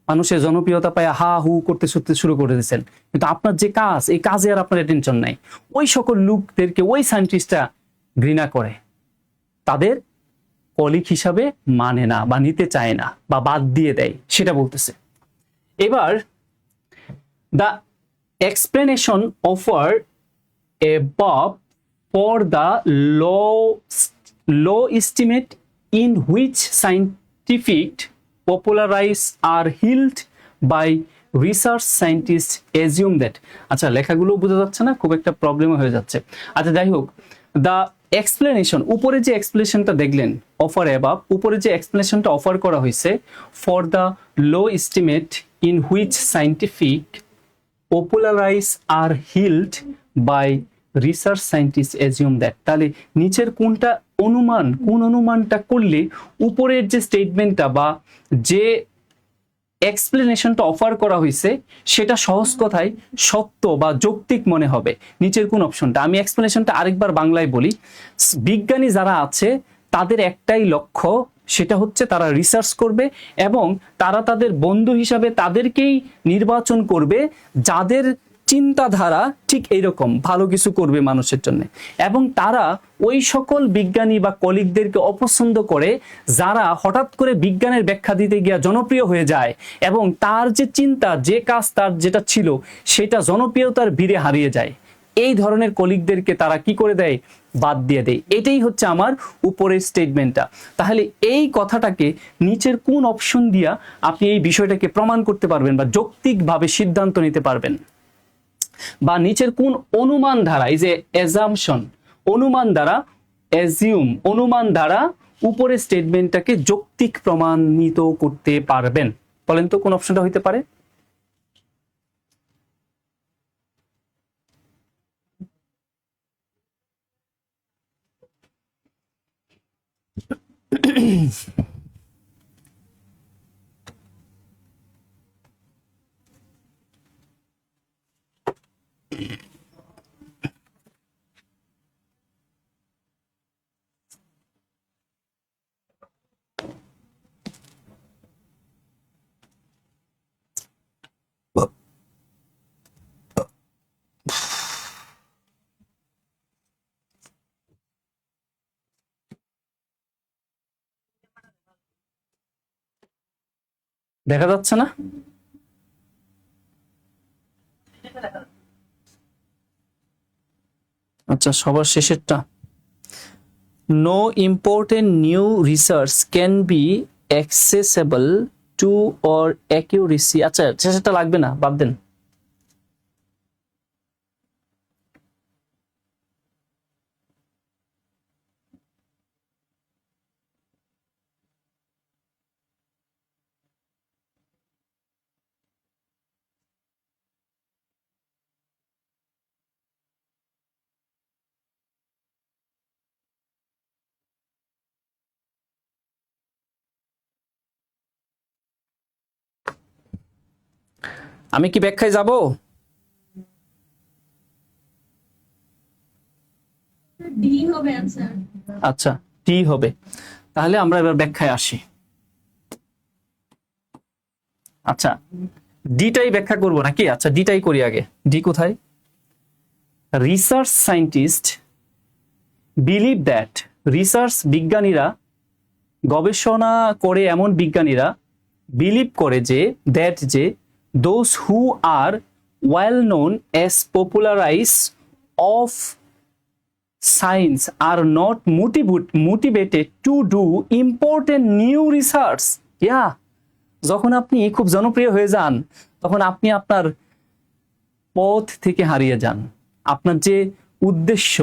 মানুষের জনপ্রিয়তা পায় হা হু করতে শুরু করে দিয়েছেন, কিন্তু আপনার যে কাজ এই কাজে আর আপনার অ্যাটেনশন নাই। ওই সকল লোকদেরকে ওই সায়েন্টিস্টরা ঘৃণা করে, তাদের কলিগ হিসাবে মানে না বা নিতে চায় না বা বাদ দিয়ে দেয়, সেটা বলতেছে। এবার the explanation offered above for the low estimate in which scientific popularize are held by research scientists assume that, আচ্ছা লেখাগুলো বোঝা যাচ্ছে না, খুব একটা প্রবলেম হয়ে যাচ্ছে। আচ্ছা যাই হোক, the explanation, উপরে যে এক্সপ্লেনেশনটা দেখলেন অফার অ্যাবাভ, উপরে যে এক্সপ্লেনেশনটা অফার করা হয়েছে for the low estimate in which scientific popularize are held by research scientists assume that, তাহলে নিচের কোনটা অনুমান, কোন অনুমানটা করলে উপরের যে স্টেটমেন্টটা বা যে এক্সপ্লেনেশনটা অফার করা হয়েছে সেটা সহজ কথায় সত্য বা যৌক্তিক মনে হবে। নিচের কোন অপশনটা, আমি এক্সপ্লেনেশনটা আরেকবার বাংলায় বলি। বিজ্ঞানী যারা আছে তাদের একটাই লক্ষ্য, সেটা হচ্ছে তারা রিসার্চ করবে এবং তারা তাদের বন্ধু হিসাবে তাদেরকেই নির্বাচন করবে যাদের চিন্তাধারা ঠিক এইরকম ভালো কিছু করবে মানুষের জন্য, এবং তারা ওই সকল বিজ্ঞানী বা কলিগদেরকে অপছন্দ করে যারা হঠাৎ করে বিজ্ঞানের ব্যাখ্যা দিতে গিয়ে জনপ্রিয় হয়ে যায় এবং তার যে চিন্তা, যে কাজ তার যেটা ছিল সেটা জনপ্রিয়তার ভিড়ে হারিয়ে যায়। এই ধরনের কলিগদেরকে তারা কি করে দেয়, বাদ দিয়ে দেয়। এটাই হচ্ছে আমার উপরের স্টেটমেন্টটা। তাহলে এই কথাটাকে নিচের কোন অপশন দিয়া আপনি এই বিষয়টাকে প্রমাণ করতে পারবেন বা যৌক্তিকভাবে সিদ্ধান্ত নিতে পারবেন, বা নিচের কোন অনুমান দ্বারা, এই যে অ্যাজাম্পশন, অনুমান দ্বারা, অ্যাজিউম অনুমান দ্বারা উপরের স্টেটমেন্টটাকে যৌক্তিক প্রমাণিত করতে পারবেন, বলেন তো কোন অপশনটা হইতে পারে? দেখা যাচ্ছে না? আচ্ছা, সবার শেষেরটা, no important new research can be accessible to or accuracy. আচ্ছা শেষেরটা লাগবে না, বাদ দেন। আমি কি ব্যাখ্যায় যাব? ডি হবে आंसर। আচ্ছা টি হবে। তাহলে আমরা এবার ব্যাখ্যায় আসি। আচ্ছা ডিটাই ব্যাখ্যা করব নাকি? আচ্ছা ডিটাই করি আগে। ডি কোথায়? Research scientist believe that, research বিজ্ঞানীরা, গবেষণা করে এমন বিজ্ঞানীরা বিলিভ করে যে, দ্যাট যে, those who are well known as popularizers of science are not motivated to do important new research. Yeah, যখন আপনি খুব জনপ্রিয় হয়ে যান তখন আপনি আপনার পথ থেকে হারিয়ে যান, আপনার যে উদ্দেশ্য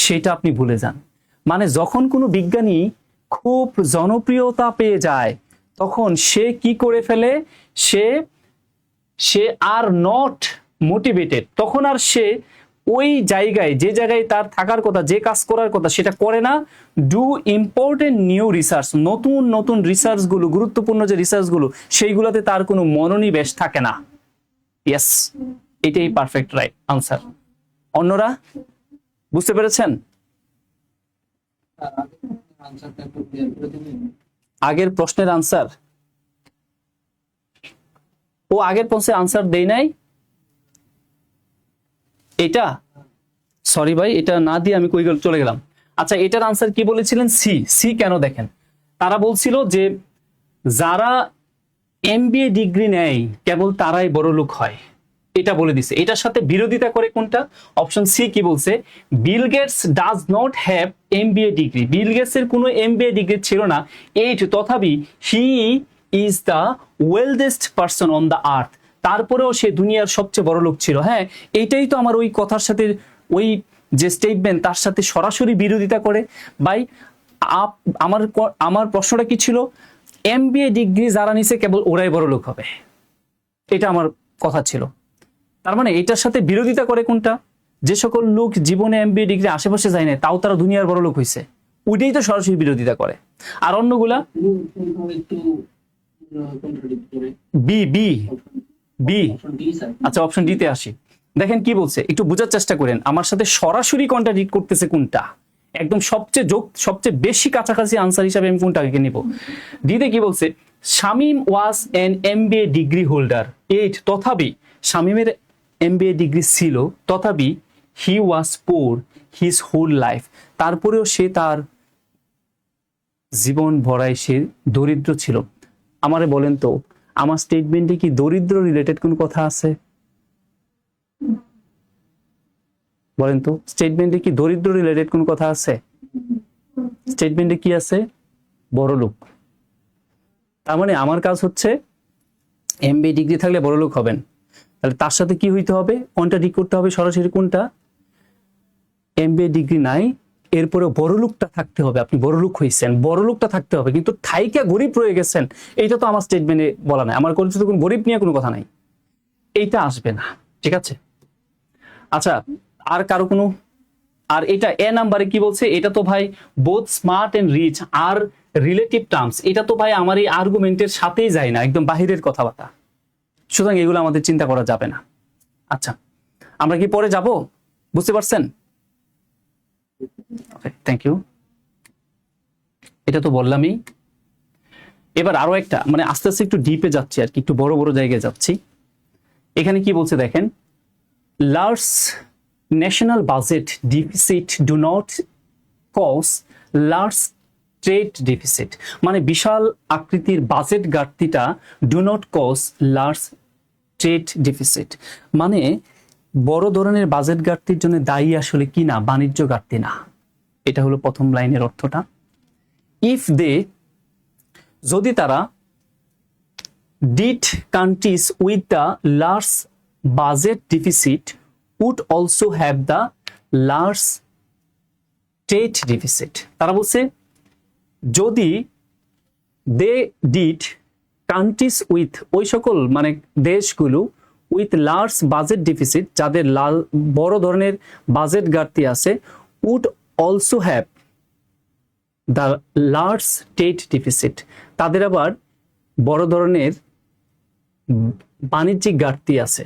সেটা আপনি ভুলে যান। মানে যখন কোনো বিজ্ঞানী খুব জনপ্রিয়তা পেয়ে যায় তখন সে কি করে ফেলে, সে আর নট মোটিভেটেড, তখন আর সে ওই জায়গায়, যে জায়গায় তার থাকার কথা, যে কাজ করার কথা সেটা করে না। ডু ইম্পর্টেন্ট নিউ রিসার্চ, নতুন নতুন রিসার্চগুলো, গুরুত্বপূর্ণ যে রিসার্চগুলো সেইগুলোতে তার কোনো মনোনিবেশ থাকে না। ইয়েস, এটাই পারফেক্ট রাইট আনসার। অন্যরা বুঝতে পেরেছেন? আনসারটা একটু ক্লিয়ার করে দিবেন। আগের প্রশ্নের আনসার, ও আগের প্রশ্নের আনসার দেই নাই, এটা সরি ভাই, এটা না দিয়ে আমি কই চলে গেলাম। আচ্ছা, এটার আনসার কি বলেছিলেন? সি। সি কেন? দেখেন, তারা বলছিল যে যারা এমবিএ ডিগ্রি নেয় কেবল তারাই বড় লোক হয়, এটা বলে দিছে। এটার সাথে বিরোধিতা করে কোনটা? অপশন সি কি বলছে? Bill Gates does not have MBA degree. Bill Gates এর কোনো এমবিএ ডিগ্রি ছিল না, তথাপি he is the wealthiest person on the earth. তারপরেও সে দুনিয়ার সবচেয়ে বড় লোক ছিল। হ্যাঁ, এইটাই তো আমার ওই কথার সাথে, ওই যে স্টেটমেন্ট তার সাথে সরাসরি বিরোধিতা করে। ভাই আমার প্রশ্নটা কি ছিল? এমবিএ ডিগ্রি যারা নিছে কেবল ওরাই বড় লোক হবে, এটা আমার কথা ছিল। তার মানে এটার সাথে বিরোধিতা করে কোনটা? যে সকল লোক জীবনে এমবিএ ডিগ্রি আশেপাশে যায় না তাও তারা দুনিয়ার বড় লোক হয়েছে, ওইটাই তো সরাসরি বিরোধিতা করে। আর অন্যগুলা একটু কন্ট্রাডিক্ট করে। B B B option D sir. আচ্ছা, অপশন ডিতে আসি। দেখেন কি বলছে, একটু বোঝার চেষ্টা করেন আমার সাথে সরাসরি কন্ট্রাডিক্ট করতেছে কোনটা, একদম সবচেয়ে বেশি কাছাকাছি আনসার হিসাবে আমি কোনটাকে নিব। ডিতে কি বলছে? Shamim was an MBA degree holder, তথাপি শামীমের এমবিএ ডিগ্রি ছিল, তথাপি হি ওয়াজ পোর হিজ হোল লাইফ। তারপরেও সে তার জীবন ভরায় সে দরিদ্র ছিল। আমারে বলেন তো, আমার স্টেটমেন্টে কি দরিদ্র রিলেটেড কোন কথা আছে? বলেন তো, স্টেটমেন্টে কি দরিদ্র রিলেটেড কোন কথা আছে? স্টেটমেন্টে কি আছে? বড় লোক। তার মানে আমার কাজ হচ্ছে এমবিএ ডিগ্রি থাকলে বড় লোক হবেন, তাহলে তার সাথে কি হইতে হবে? কন্ট্রাডিক্ট করতে হবে সরাসরি কোনটা? এমবিএ ডিগ্রি নাই, এরপরে বড় লোকটা থাকতে হবে, আপনি বড় লোক হয়েছেন, বড় লোকটা থাকতে হবে, কিন্তু থাইকা গরিব রয়ে গেছেন, এইটা তো আমার স্টেটমেন্টে বলা নাই। আমার কোনো গরিব নিয়ে কোনো কথা নাই, এইটা আসবে না। ঠিক আছে, আচ্ছা, আর কারো কোনো? আর এটা এ নাম্বারে কি বলছে? এটা তো ভাই both smart and rich are relative terms, এটা তো ভাই আমার এই আর্গুমেন্টের সাথেই যায় না, একদম বাহিরের কথাবার্তা। সুতরাং এগুলো আমাদের চিন্তা করা যাবে না। আচ্ছা, আমরা কি পরে যাব? বুঝতে পারছেন? ওকে, থ্যাংক ইউ। এটা তো বললামই। এবার আরো একটা, মানে আস্তে আস্তে একটু ডিপে যাচ্ছি আর কি, একটু বড় বড় জায়গায় যাচ্ছি। এখানে কি বলছে দেখেন, large national budget deficit do not cause large trade deficit, মানে বিশাল আকৃতির বাজেট ঘাটতিটা do not cause large trade deficit, মানে বড় ধরনের বাজেট ঘাটতির জন্য দায়ী আসলে কি না? বাণিজ্য ঘাটতি না। এটা হলো প্রথম লাইনের অর্থটা। ইফ দে, যদি তারা, did countries with the large budget deficit would also have the large trade deficit, তারা বলছে যদি they did countries with, ওই সকল মানে দেশগুলো with large budget deficit, যাদের বড় ধরনের বাজেট ঘাটতি আছে, would also have the large trade deficit, তাদের আবার বড় ধরনের বাণিজ্যিক ঘাটতি আছে।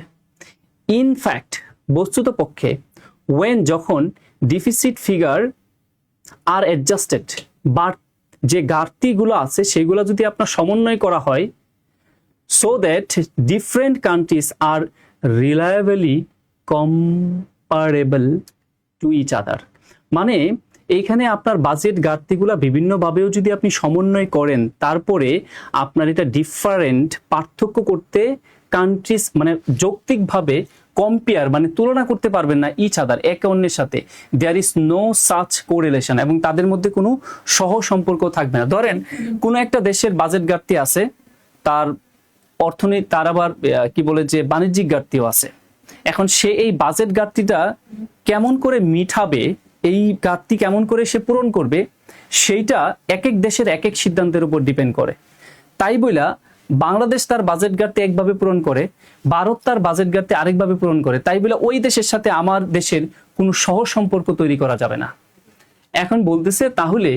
ইন ফ্যাক্ট, বস্তুত পক্ষে, ওয়েন, যখন deficit figure are adjusted, but যে ঘাটতিগুলো আছে সেগুলো যদি আপনার সমন্বয় করা হয়, so that different countries are reliably comparable to each other, মানে এইখানে আপনার বাজেট ঘাটতিগুলো বিভিন্নভাবেও যদি আপনি সমন্বয় করেন, তারপরে আপনার এটা ডিফারেন্ট পার্থক্য করতে কান্ট্রিজ, মানে যৌক্তিকভাবে কম্পেয়ার, মানে তুলনা করতে পারবেন না ইচ আদার, একে অন্যের সাথে। There is no such correlation, এবং তাদের মধ্যে কোনো সহ সম্পর্ক থাকবে না। ধরেন কোনো একটা দেশের বাজেট ঘাটতি আছে, তার অর্থনীতি, তার আবার কি বলে যে বাণিজ্যিক ঘাটতিও আছে। এখন সে এই বাজেট ঘাটতিটা কেমন করে মিটাবে, এই ঘাটতি কেমন করে সে পূরণ করবে, সেইটা এক এক দেশের এক এক সিদ্ধান্তের উপর ডিপেন্ড করে। তাই বইলা বাংলাদেশ তার বাজেট ঘাটতি একভাবে পূরণ করে, ভারত তার বাজেট ঘাটতি আরেকভাবে পূরণ করে, তাই বলে ওই দেশের সাথে আমার দেশের কোনো সহ সম্পর্ক তৈরি করা যাবে না। এখন বলতেছে তাহলে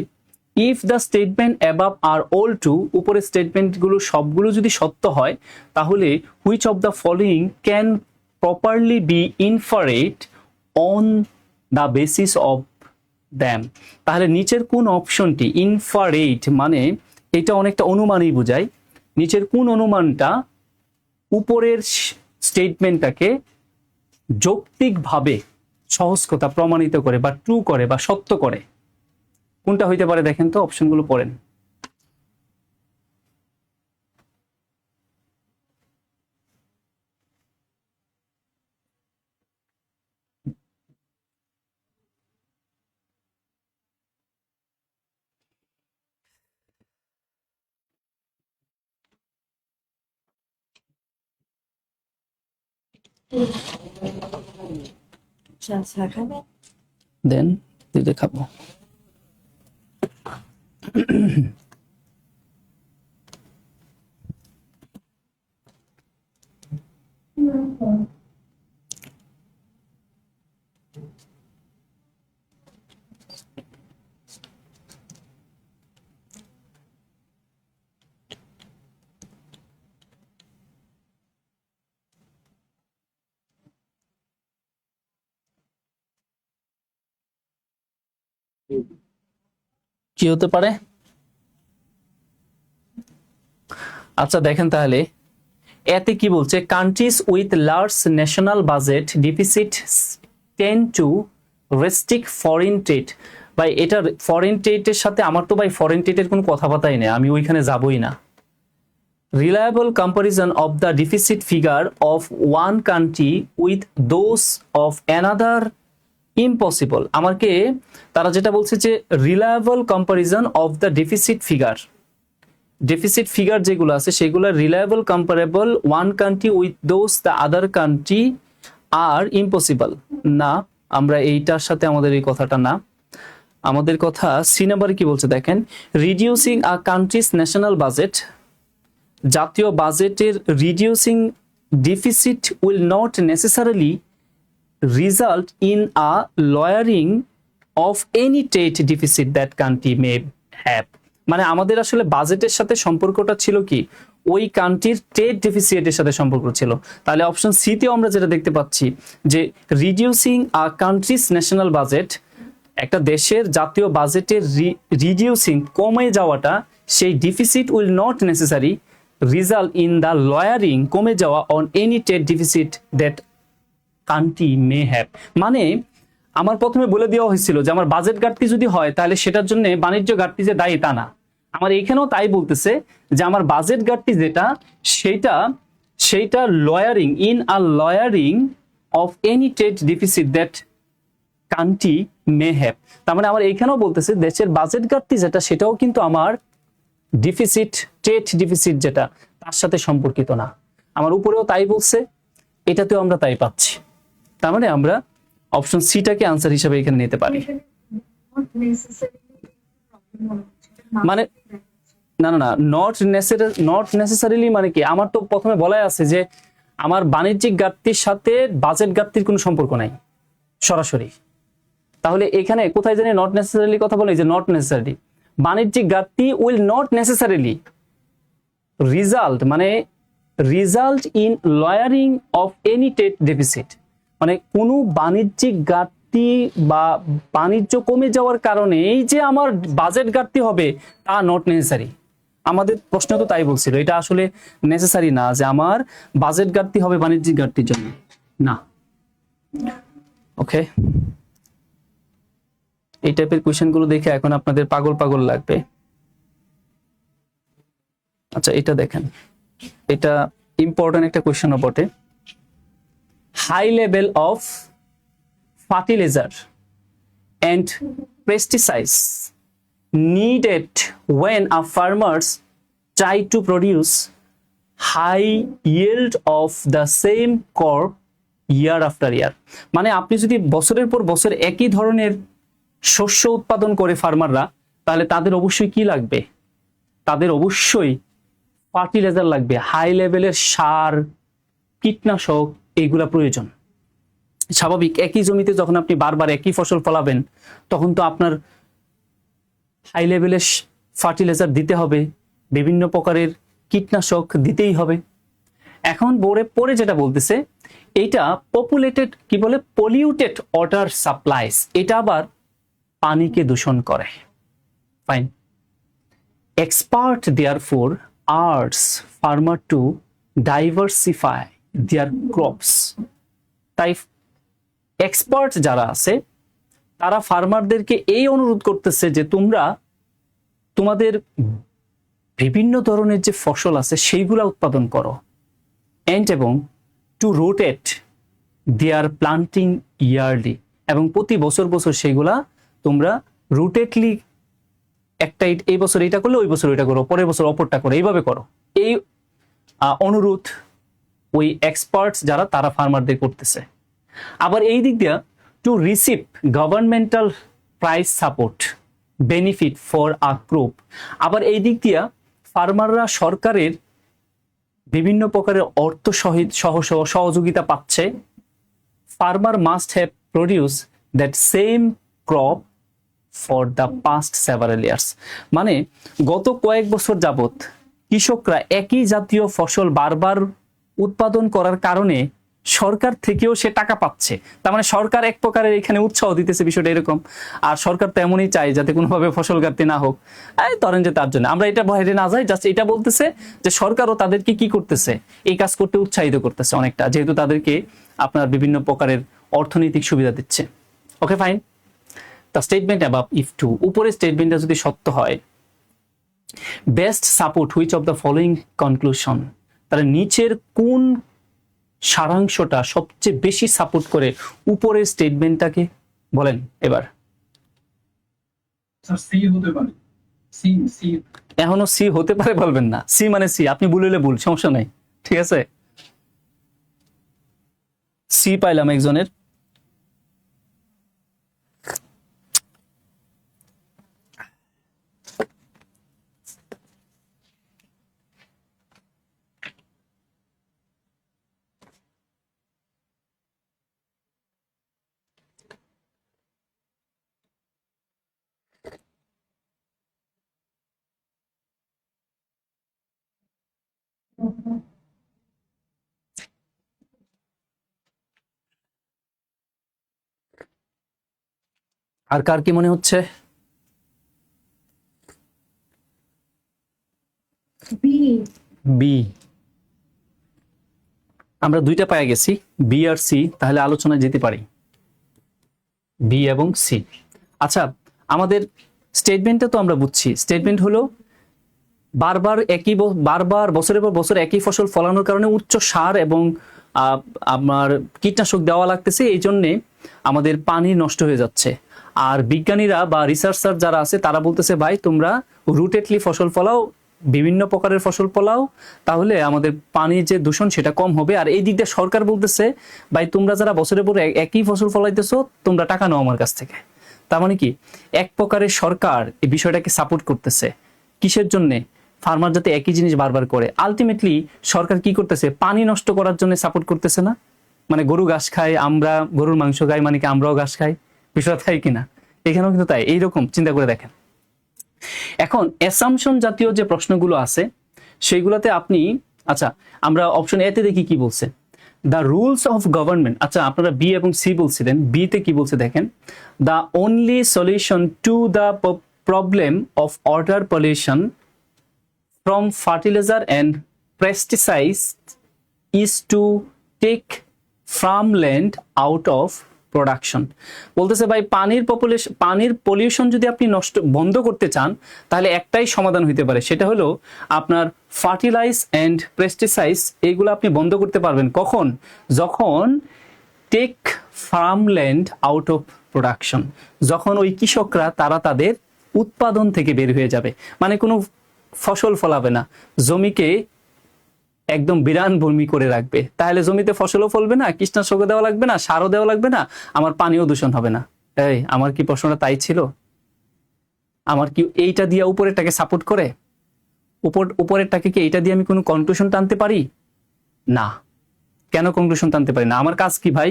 if the statement above are all true, উপরের স্টেটমেন্টগুলো সবগুলো যদি সত্য হয়, তাহলে which of the following can properly be inferred on the basis of them. তাহলে নিচের কোন অপশনটি ইনফারেট, মানে এটা অনেকটা অনুমানই বোঝায়, নিচের কোন অনুমানটা উপরের স্টেটমেন্টটাকে যৌক্তিকভাবে সহজ কথা প্রমাণিত করে বা ট্রু করে বা সত্য করে, কোনটা হইতে পারে দেখেন তো, অপশনগুলো পড়েন। দেন দিতে খাবো। কি হতে পারে? আচ্ছা দেখেন তাহলে এতে কি বলছে, countries with large national budget deficit tend two restrict foreign trade. ভাই এটা ফরেন ট্রেডের সাথে আমার তো ভাই ফরেন ট্রেডের কোনো কথাবার্তাই নেই, আমি ওইখানে যাবই না। Reliable comparison of the deficit figure of one country with those of another impossible. আমাকে তারা যেটা বলছে যে reliable comparison of the deficit figure, deficit figure যেগুলো আছে সেগুলো reliable comparable one country with those the other country are impossible. না, আমরা এইটার সাথে আমাদের এই কথাটা না, আমাদের কথা সি নাম্বারে কি বলছে দেখেন, reducing a country's national budget, জাতীয় বাজেটের reducing deficit will not necessarily result in a lowering of any trade deficit that country may have। মানে আমাদের আসলে বাজেটের সাথে সম্পর্কটা ছিল কি, ওই কান্ট্রির ট্রেড ডেফিসিটের সাথে সম্পর্ক ছিল। তাহলে অপশন সি তেও আমরা যেটা দেখতে পাচ্ছি যে reducing a country's national budget, একটা দেশের জাতীয় বাজেটের রিডিউসিং কমে যাওয়াটা, সেই deficit will not necessary result in the lowering কমে যাওয়া on any trade deficit that country may have. মানে আমার প্রথমে বলে দেওয়া হয়েছিল যে আমার বাজেট ঘাটতি যদি হয় তাহলে সেটার জন্য বাণিজ্য ঘাটতি যে দায়ী তা না, আমার এইখানেও তাই বলতেছে যে আমার বাজেট ঘাটতি যেটা সেইটা lowering in a lowering of any trade deficit that country may have. তার মানে আমার এইখানেও বলতেছে দেশের বাজেট ঘাটতি যেটা সেটাও কিন্তু আমার ডিফিসিট, ট্রেড ডিফিসিট যেটা তার সাথে সম্পর্কিত না। আমার উপরেও তাই বলছে, এটাতেও আমরা তাই পাচ্ছি। তার মানে আমরা অপশন সিটাকে আনসার হিসেবে এখানে নিতে পারি। মানে না না না, নট নেসেসারিলি মানে কি, আমার তো প্রথমে বলাই আছে যে আমার বাণিজ্যিক ঘাটতির সাথে বাজেট ঘাটতির কোনো সম্পর্ক নাই সরাসরি। তাহলে এখানে কোথায় জানি নট নেসেসারিলি কথা বলে, যে নট নেসেসারি বাণিজ্যিক ঘাটতি উইল নট নেসেসারিলি রিজাল্ট, মানে result in lowering of any trade deficit, মানে কোনো বাণিজ্যিক ঘাটতি বা বাণিজ্য কমে যাওয়ার কারণে এই যে আমার বাজেট ঘাটতি হবে তা নট নেসেসারি। আমাদের প্রশ্ন তো তাই বলছিল, এটা আসলে নেসেসারি না যে আমার বাজেট ঘাটতি হবে বাণিজ্যিক ঘাটতির জন্য, না। ওকে, এই টাইপের কোয়েশ্চেনগুলো দেখে এখন আপনাদের পাগল পাগল লাগবে। আচ্ছা এটা দেখেন, এটা ইম্পর্টেন্ট একটা কোয়েশ্চেনও বটে। High level of fertiliser and pesticides needed when a farmers try to produce high yield of the same crop year after year। মানে আপনি যদি বছরের পর বছর একই ধরনের শস্য উৎপাদন করে ফার্মাররা, তাহলে তাদের অবশ্যই কি লাগবে, তাদের অবশ্যই ফার্টিলাইজার লাগবে, হাই লেভেলের সার, কীটনাশক, এইগুলা প্রয়োজন। স্বাভাবিক, একই জমিতে যখন আপনি বারবার একই ফসল ফলাবেন তখন তো আপনার হাই লেভেলের ফার্টিলাইজার দিতে হবে, বিভিন্ন প্রকারের কীটনাশক দিতেই হবে। এখন পরে যেটা বলতেছে, এইটা পপুলেটেড কি বলে, পলিউটেড ওয়াটার সাপ্লাইস, এটা আবার পানিকে দূষণ করে। Fine. Expert therefore urge farmer to diversify their crops। তাই এক্সপার্ট যারা আছে তারা ফার্মারদেরকে এই অনুরোধ করতেছে যে তোমরা তোমাদের বিভিন্ন ধরনের যে ফসল আছে সেইগুলা উৎপাদন করো, এন্ড এবং টু রোটেট দেয়ার প্লান্টিং ইয়ারলি, এবং প্রতি বছর বছর সেগুলা তোমরা রুটেটলি একটা এই বছর এটা করলে ওই বছর ওইটা করো, পরের বছর অপরটা করো, এইভাবে করো। এই অনুরোধ ওই এক্সপার্টস যারা তারা ফার্মারদের করতেছে। আবার এই দিক দিয়া to receive governmental price support benefit for a crop, আবার এই দিক দিয়া ফার্মাররা সরকারের বিভিন্ন প্রকারের অর্থ সহিত সহযোগিতা পাচ্ছে। Farmer must have produce that same crop for the past several years, মানে গত কয়েক বছর যাবত কৃষকরা একই জাতীয় ফসল বারবার উৎপাদন করার কারণে সরকার থেকেও সে টাকা পাচ্ছে। তার মানে সরকার এক প্রকারের এখানে উৎসাহ দিতেছে, বিষয়টা এরকম। আর সরকার তো এমনই চায় যাতে কোনোভাবে ফসল ঘাটতি না হোক, ধরেন যে তার জন্য আমরা এটা বাইরে না যাই, জাস্ট এটা বলতেছে যে সরকারও তাদেরকে কি করতেছে, এই কাজ করতে উৎসাহিত করতেছে অনেকটা, যেহেতু তাদেরকে আপনার বিভিন্ন প্রকারের অর্থনৈতিক সুবিধা দিচ্ছে। Okay fine. The statement above if true, উপরের স্টেটমেন্টটা যদি সত্য হয়, best support which of the following conclusion, তাহলে নিচের কোন সারাংশটা সবচেয়ে বেশি সাপোর্ট করে উপরের স্টেটমেন্টটাকে বলেন এবার। সি হতে পারে, সি সি এখনো সি হতে পারে বলবেন না, সি মানে সি, আপনি বলিলে ভুল, সমস্যা নাই, ঠিক আছে। সি পাইলাম একজনের। আর কার কি মনে হচ্ছে? বি। বি। আমরা দুইটা পায়ে গেছি, বি আর সি, তাহলে আলোচনায় যেতে পারি বি এবং সি। আচ্ছা, আমাদের স্টেটমেন্টটা তো আমরা বুঝছি। স্টেটমেন্ট হলো বারবার বছরের পর বছর একই ফসল ফলানোর কারণে উচ্চ সার এবং আমার কীটনাশক দেওয়া লাগতেছে, এই জন্যে আমাদের পানি নষ্ট হয়ে যাচ্ছে। আর বিজ্ঞানীরা বা রিসার্চার যারা আছে তারা বলতেছে ভাই তোমরা রুটেটলি ফসল ফলাও, বিভিন্ন প্রকারের ফসল ফলাও, তাহলে আমাদের পানির যে দূষণ সেটা কম হবে। আর এই দিক দিয়ে সরকার বলতেছে ভাই তোমরা যারা বছরের পর একই ফসল ফলাইতেছো তোমরা টাকা নাও আমার কাছ থেকে। তার মানে কি এক প্রকারের সরকার এই বিষয়টাকে সাপোর্ট করতেছে। কিসের জন্যে? ফার্মার যাতে একই জিনিস বারবার করে। আলটিমেটলি সরকার কি করতেছে? পানি নষ্ট করার জন্য সাপোর্ট করতেছে না। মানে গরু ঘাস খায়, আমরা গরুর মাংস খাই, মানে কি আমরাও ঘাস খাই, বিষয়টা তাই কিনা? এখানেও কিন্তু তাই। এইরকম চিন্তা করে দেখেন। এখন অ্যাসাম্পশন জাতীয় যে প্রশ্নগুলো আছে সেইগুলোতে আপনি, আচ্ছা আমরা অপশন এতে দেখি কি বলছে, দ্য রুলস অফ গভর্নমেন্ট। আচ্ছা আপনারা বি এবং সি বলছিলেন, বিতে কি বলছে দেখেন, the only solution to the problem of water pollution from fertilizer and pesticides is to take farmland out of production। বলতেছে ভাই পানির পলিউশন যদি আপনি বন্ধ করতে চান তাহলে একটাই সমাধান হইতে পারে, সেটা হলো আপনার ফার্টিলাইজ এন্ড পেস্টিসাইডস, এইগুলো আপনি বন্ধ করতে পারবেন কখন? যখন take farmland out of production, যখন ওই কৃষকরা তারা তাদের উৎপাদন থেকে বের হয়ে যাবে, মানে কোনো ফসল ফলাবে না, জমিকে একদম বিরান ভূমি করে রাখবে, তাহলে জমিতে ফসলও ফলবে না, কীটনাশকও দেওয়া লাগবে না, সারও দেওয়া লাগবে না, আমার পানিও দূষণ হবে না। এই আমার কি প্রশ্নটা তাই ছিল? আমার কি এইটা দিয়ে উপরেরটাকে সাপোর্ট করে? উপরেরটাকে কি এইটা দিয়ে আমি কোনো কনক্লুশন টানতে পারি না? কেন কনক্লুশন টানতে পারি না? আমার কাজ কি ভাই?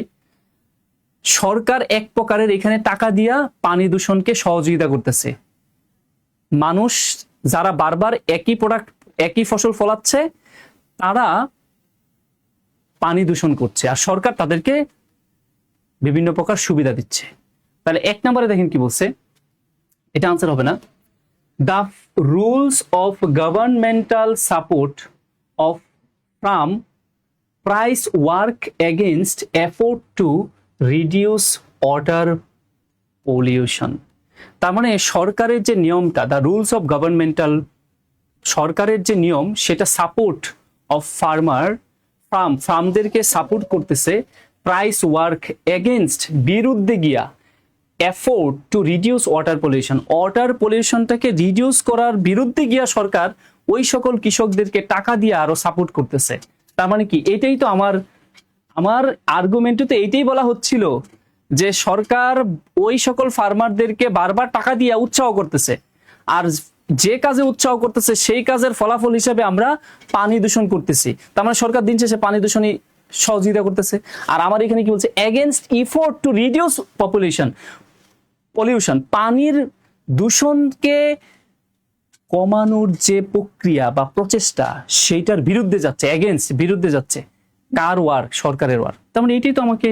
সরকার এক প্রকারের এখানে টাকা দিয়া পানি দূষণকে সহযোগিতা করতেছে। মানুষ যারা বারবার একই ফসল ফলাচ্ছে তারা পানি দূষণ করছে, আর সরকার তাদেরকে বিভিন্ন প্রকার সুবিধা দিচ্ছে। তাহলে এক নম্বরে দেখেন কি বলছে, এটা আনসার হবে না। The rules of governmental support of from price work against effort to reduce water pollution. তার মানে সরকারের যে নিয়মটা, দ্য রুলস অফ গভর্নমেন্টাল, সরকারের যে নিয়ম সেটা সাপোর্ট অফ ফার্মদেরকে সাপোর্ট করতেছে প্রাইস ওয়ার্ক এগেনস্ট, বিরুদ্ধে গিয়া এফোর্ট টু রিডিউস ওয়াটার পলিউশনটাকে রিডিউস করার বিরুদ্ধে গিয়া সরকার ওই সকল কৃষকদেরকে টাকা দিয়ে আরো সাপোর্ট করতেছে। তার মানে কি, এটাই তো আমার আর্গুমেন্টে তো এইটাই বলা হচ্ছিল যে সরকার ওই সকল ফার্মারদেরকে বারবার টাকা দিয়ে উৎসাহ করতেছে, আর যে কাজে উৎসাহ করতেছে সেই কাজের ফলাফল হিসেবে আমরা পানি দূষণ করতেছি। তার মানে সরকার দিন শেষে পানি দূষণই সহযোগিতা করতেছে। আর আমার এখানে কি বলছে, against effort to reduce pollution, পানির দূষণকে কমানোর যে প্রক্রিয়া বা প্রচেষ্টা সেইটার বিরুদ্ধে যাচ্ছে, বিরুদ্ধে যাচ্ছে। কার ওয়ার্ক? সরকারের ওয়ার্ক। তার মানে এটাই তো আমাকে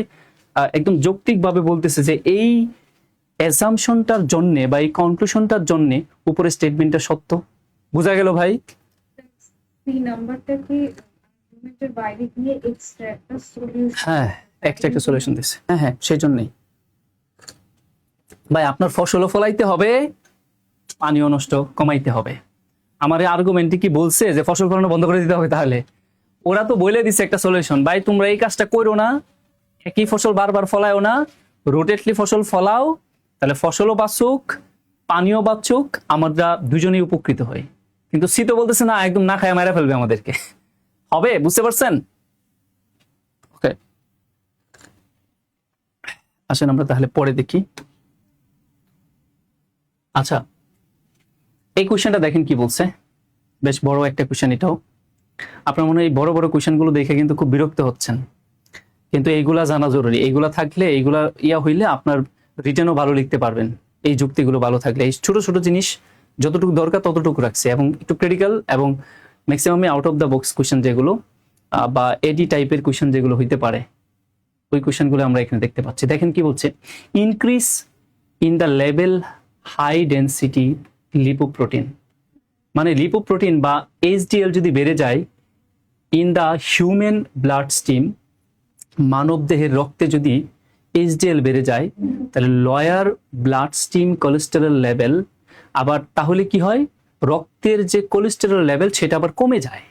একদম যৌক্তিকভাবে বলতেছে যে এই অ্যাসাম্পশনটার জন্য বা এই কনক্লুশনটার জন্য উপরে স্টেটমেন্টটা সত্য। বোঝা গেল ভাই? এই নাম্বারটা কি আর্গুমেন্টের বাইরে গিয়ে এক্সট্রা একটা সলিউশন? হ্যাঁ, একটা সলিউশন দিছে। হ্যাঁ, সেই জন্যই ভাই আপনার ফসলও ফলাইতে হবে, পানিও নষ্ট কমাইতে হবে। আমার এই আর্গুমেন্টে কি বলছে যে ফসল ফলানো বন্ধ করে দিতে হবে? তাহলে ওরা তো বলে দিছে একটা সলিউশন, ভাই তোমরা এই কাজটা করো না, একই ফসল বারবার ফলায়ও না, রোটেটলি ফসল ফলাও, তাহলে ফসলও বাঁচুক, পানিও বাঁচুক, আমরা দুজনেই উপকৃত হই। কিন্তু সি তো বলতেছে না, একদম না খায় মেরে ফেলবে আমাদেরকে। হবে? বুঝতে পারছেন? ওকে, আসেন আমরা তাহলে পরে দেখি। আচ্ছা, এই কোয়েশ্চেনটা দেখেন কি বলছে, বেশ বড় একটা কোয়েশ্চেন এটাও। আপনার মনে হয় এই বড় বড় কোয়েশ্চেনগুলো দেখে কিন্তু খুব বিরক্ত হচ্ছেন, কিন্তু এইগুলা জানা জরুরি। এইগুলা থাকলে, এইগুলা হইলে আপনার রিটেনও ভালো লিখতে পারবেন। এই যুক্তিগুলো ভালো থাকলে, এই ছোট ছোট জিনিস যতটুকু দরকার ততটুকু রাখছে, এবং একটু ক্রিটিক্যাল এবং ম্যাক্সিমামে out of the box question যেগুলো বা এডি টাইপের কোয়েশ্চেন যেগুলো হইতে পারে, ওই কোয়েশ্চেনগুলো আমরা এখানে দেখতে পাচ্ছি। দেখেন কি বলছে, increase in the level high density lipoprotein, মানে লিপোপ্রোটিন বা এইচডিএল যদি বেড়ে যায় in the human blood stream, মানব দেহের রক্তে যদি এইচডিএল বেড়ে যায় তাহলে lower blood stream cholesterol level, আবার তাহলে কি হয়, রক্তের যে কোলেস্টেরল লেভেল সেটা আবার কমে যায়।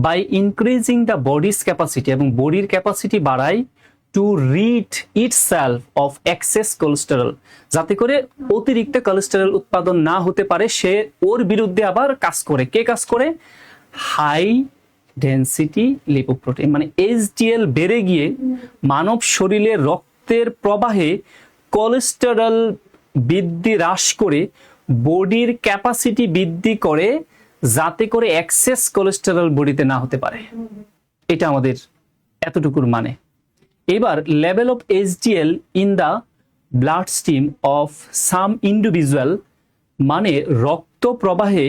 By increasing the body's capacity, এবং বডির ক্যাপাসিটি বাড়ায় to rid itself of excess cholesterol, যাতে করে অতিরিক্ত কোলেস্টেরল উৎপাদন না হতে পারে, সে ওর বিরুদ্ধে আবার কাজ করে। কে কাজ করে? হাই ডেন্সিটি লিপোপ্রোটিন, মানে এইচডিএল বেড়ে গিয়ে মানব শরীরে রক্তের প্রবাহে কোলেস্টেরল বৃদ্ধি হ্রাস করে বডির ক্যাপাসিটি বৃদ্ধি করে, যাতে করে এক্সেস কোলেস্টেরল বডিতে না হতে পারে। এটা আমাদের এতটুকুর মানে। এবার level of HDL in the blood stream of some individual, মানে রক্ত প্রবাহে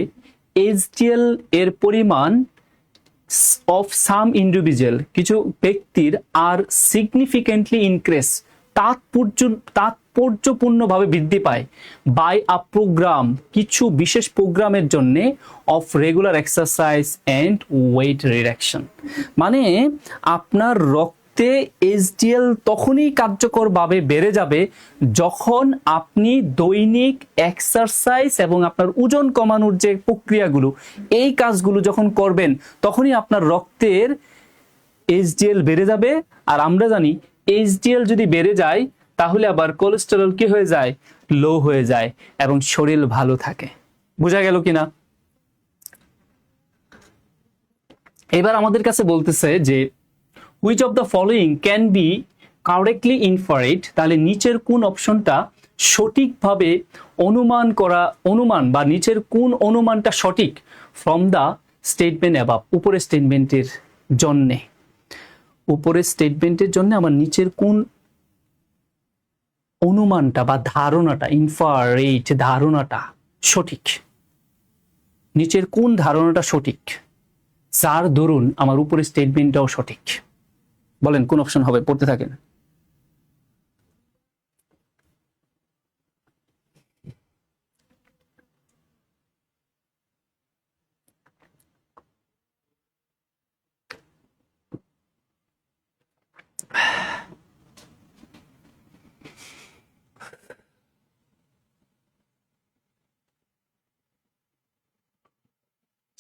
এইচডিএল এর পরিমাণ অফ সাম ইন্ডিভিজুয়াল, কিছু ব্যক্তির আর সিগনিফিকেন্টলি ইনক্রিজ, তাৎপর্যপূর্ণভাবে বৃদ্ধি পায় বাই আ প্রোগ্রাম, কিছু বিশেষ প্রোগ্রামের জন্য of regular exercise and weight reduction. মানে আপনার রক্তে এইচডিএল তখনই কার্যকরভাবে বেড়ে যাবে যখন আপনি দৈনিক এক্সারসাইজ এবং আপনার ওজন কমানোর যে প্রক্রিয়াগুলো, এই কাজগুলো যখন করবেন, তখনই আপনার রক্তের এইচডিএল বেড়ে যাবে। আর আমরা জানি এইচডিএল যদি বেড়ে যায় তাহলে আবার কোলেস্টেরল কি হয়ে যায়? লো হয়ে যায়, এবং শরীর ভালো থাকে। বোঝা গেল কিনা? এবার আমাদের কাছে বলতেছে যে which of the following can be correctly inferred, তাহলে নিচের কোন অপশনটা সঠিকভাবে অনুমান বা নিচের কোন অনুমানটা সঠিক ফ্রম দ্য স্টেটমেন্ট অ্যাবাভ, উপরের স্টেটমেন্টের জন্যে, উপরের স্টেটমেন্টের জন্য আমার নিচের কোন অনুমানটা বা ধারণাটা, ইনফারেট ধারণাটা সঠিক, নিচের কোন ধারণাটা সঠিক, যার দরুন আমার উপরের স্টেটমেন্টটাও সঠিক। বলেন কোন অপশন হবে? পড়তে থাকেন।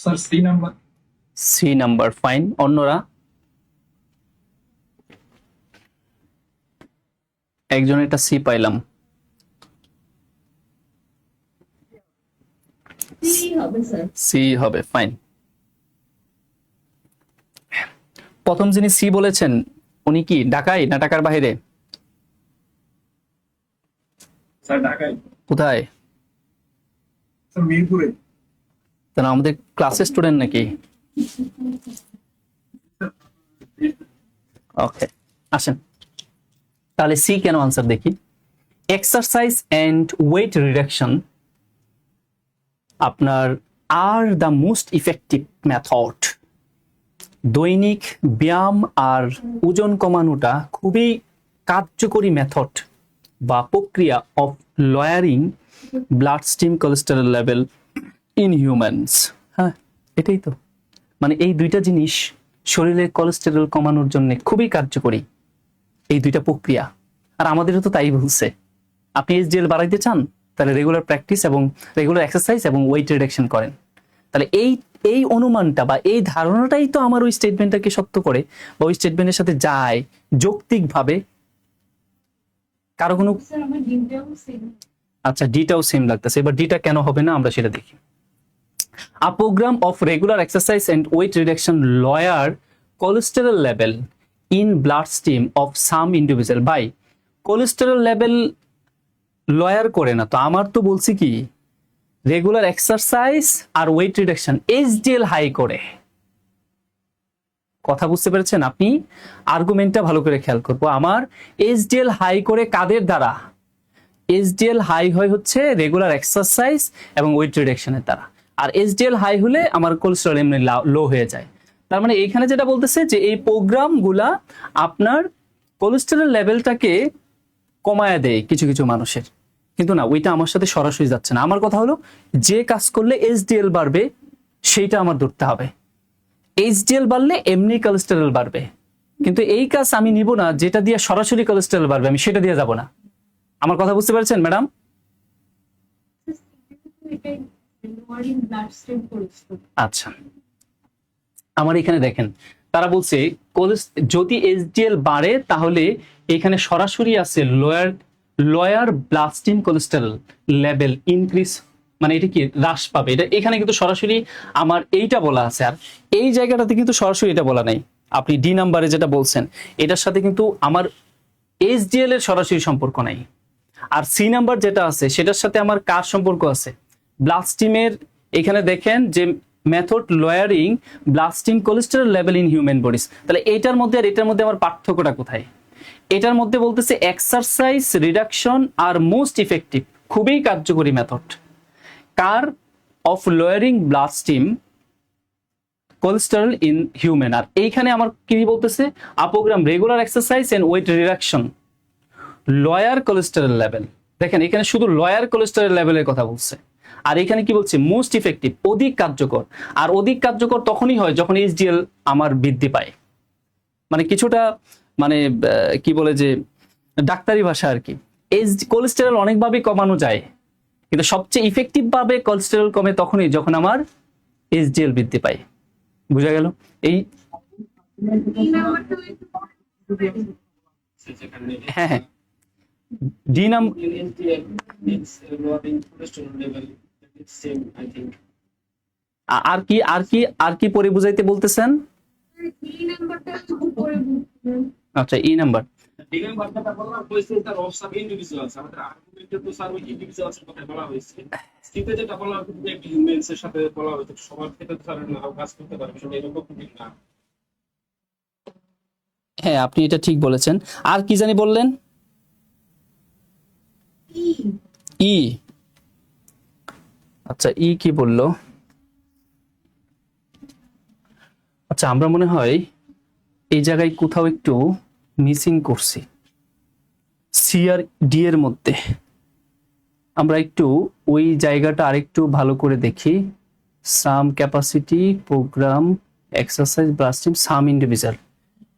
Sir C number. C number, fine. অন্যরা? একজন এটা সি পাইলাম। সি হবে স্যার। সি হবে, ফাইন। প্রথম যিনি সি বলেছেন উনি কি ঢাকায় না ঢাকার বাইরে? স্যার ঢাকায়। কোথায়? স্যার মিরপুরে। তাহলে আমাদের ক্লাসের স্টুডেন্ট নাকি? ওকে, আসেন তাহলে সি কেন আনসার দেখি। এক্সারসাইজ এন্ড ওয়েট রিডাকশন আপনার are the most effective method. দৈনিক ব্যায়াম আর ওজন কমানোটা খুবই কার্যকরী মেথড বা প্রক্রিয়া of lowering blood stream cholesterol level in humans. হ্যাঁ, এটাই তো, মানে এই দুইটা জিনিস শরীরের কোলেস্টেরল কমানোর জন্য খুবই কার্যকরী, এই দুইটা প্রক্রিয়া। আর আমাদেরও তো তাই বলছে, আপনি এইচডিএল বাড়াইতে চান তাহলে রেগুলার প্র্যাকটিস এবং রেগুলার এক্সারসাইজ এবং ওয়েট রিডাকশন করেন। তাহলে এই অনুমানটা বা এই ধারণাটাই তো আমার ওই স্টেটমেন্টটাকে সত্য করে বা ওই স্টেটমেন্টের সাথে যায় যৌক্তিকভাবে। কারো কোনো স্যার আমার ডিমটাও সেম। আচ্ছা, ডিটাও সেম লাগতেছে, এবার ডিটা কেন হবে না আমরা সেটা দেখি। A program of regular exercise and weight reduction lower cholesterol level in bloodstream of some individual by cholesterol level lower করে না তো, আমার তো বলছি কি রেগুলার এক্সারসাইজ আর ওয়েট রিডাকশন এইচডিএল হাই করে। কথা বুঝতে পেরেছেন আপনি? আর্গুমেন্টটা ভালো করে খেয়াল করবো। আমার এইচডিএল হাই করে কাদের দ্বারা? এইচডিএল হাই হয় হচ্ছে রেগুলার এক্সারসাইজ এবং ওয়েট রিডাকশনের দ্বারা। আর এইচডিএল হাই হলে আমার কোলেস্টেরল এমনি লো হয়ে যায়। তার মানে এইখানে যেটা বলতেছে যে এই প্রোগ্রামগুলা আপনার কোলেস্টেরল লেভেলটাকে কমায় দেয় কিছু কিছু মানুষের, কিন্তু না, ওইটা আমার সাথে সরাসরি যাচ্ছে না। আমার কথা হলো যে কাজ করলে এইচডিএল বাড়বে সেইটা আমার ধরতে হবে। এইচডিএল বাড়লে এমনি কোলেস্টেরল বাড়বে, কিন্তু এই কাজ আমি নিব না যেটা দিয়ে সরাসরি কোলেস্টেরল বাড়বে, আমি সেটা দিয়ে যাব না। আমার কথা বুঝতে পারছেন ম্যাডাম? এটাই লোয়ারিং ব্লাড স্ট্রিম কোলেস্টেরল। আচ্ছা, আমার এখানে দেখেন তারা বলছে যদি এইচডিএল বাড়ে তাহলে এখানে সরাসরি আছে lower blood stream cholesterol level increase, মানে এটা কি হ্রাস পাবে। এটা এখানে কিন্তু সরাসরি আমার এইটা বলা আছে, আর এই জায়গাটাতে কিন্তু সরাসরি এটা বলা নাই। আপনি ডি নাম্বারে যেটা বলছেন এটার সাথে কিন্তু আমার এইচডিএল এর সরাসরি সম্পর্ক নাই। আর সি নাম্বার যেটা আছে সেটার সাথে আমার কার সম্পর্ক আছে? ব্লাড স্টিমের। এখানে দেখেন যে method lowering blood stream cholesterol level in human bodies. তাহলে এটার মধ্যে আর এটার মধ্যে আমার পার্থক্যটা কোথায়? এটার মধ্যে বলতেছে exercise reduction are most effective, খুবই কার্যকরী মেথড কার of lowering blood stream cholesterol in human. আর এইখানে আমার কি বলতেছে? A program regular exercise and weight reduction lower cholesterol level. দেখেন এখানে শুধু লয়ার কোলেস্টেরল লেভেলের কথা বলছে, আর এখানে কি বলছে? মোস্ট ইফেক্টিভ, অধিক কার্যকর। আর অধিক কার্যকর তখনই হয় যখন এইচডিএল আমার বৃদ্ধি পায়, মানে কিছুটা মানে কি বলে যে ডাক্তারি ভাষা আর কি। কোলেস্টেরল অনেকভাবে কমানো যায়, কিন্তু সবচেয়ে ইফেক্টিভ ভাবে কোলেস্টেরল কমে তখনই যখন আমার এইচডিএল বৃদ্ধি পায়। বুঝা গেল? এই এই নাম্বারটা একটু হ্যাঁ হ্যাঁ, D number HDL means lowering cholesterol level. It's same, I think. আর কি পরে বুঝাইতে বলতেছেন? এই নাম্বারটা একটু উপরে বুঝবেন। আচ্ছা, ই নাম্বার। ডিগ্রি বার্তাটা বললাম হয়েছে তার অফ সাব ইন্ডিভিজুয়ালস, আমাদের আর্গুমেন্টে তো স্যার ওই ইন্ডিভিজুয়ালস এর কথা বলা হয়েছে। স্থিতে যেটা বলা হয়েছে যে হিউম্যানস এর সাথে বলা হয়েছে সবার ক্ষেত্রে তো স্যার না কাজ করতে পারবে, সেটা এরকম ঠিক না। হ্যাঁ, আপনি এটা ঠিক বলেছেন। আর কি জানি বললেন? ই। আচ্ছা, ই কি বললো? আচ্ছা, আমরা মনে হয় এই জায়গায় কোথাও একটু মিসিং করছি। সি আর ডি এর মধ্যে আমরা একটু ওই জায়গাটা আরেকটু ভালো করে দেখি। সাম ক্যাপাসিটি প্রোগ্রাম এক্সারসাইজ ব্লাস্টিং সাম ইন্ডিভিজুয়াল,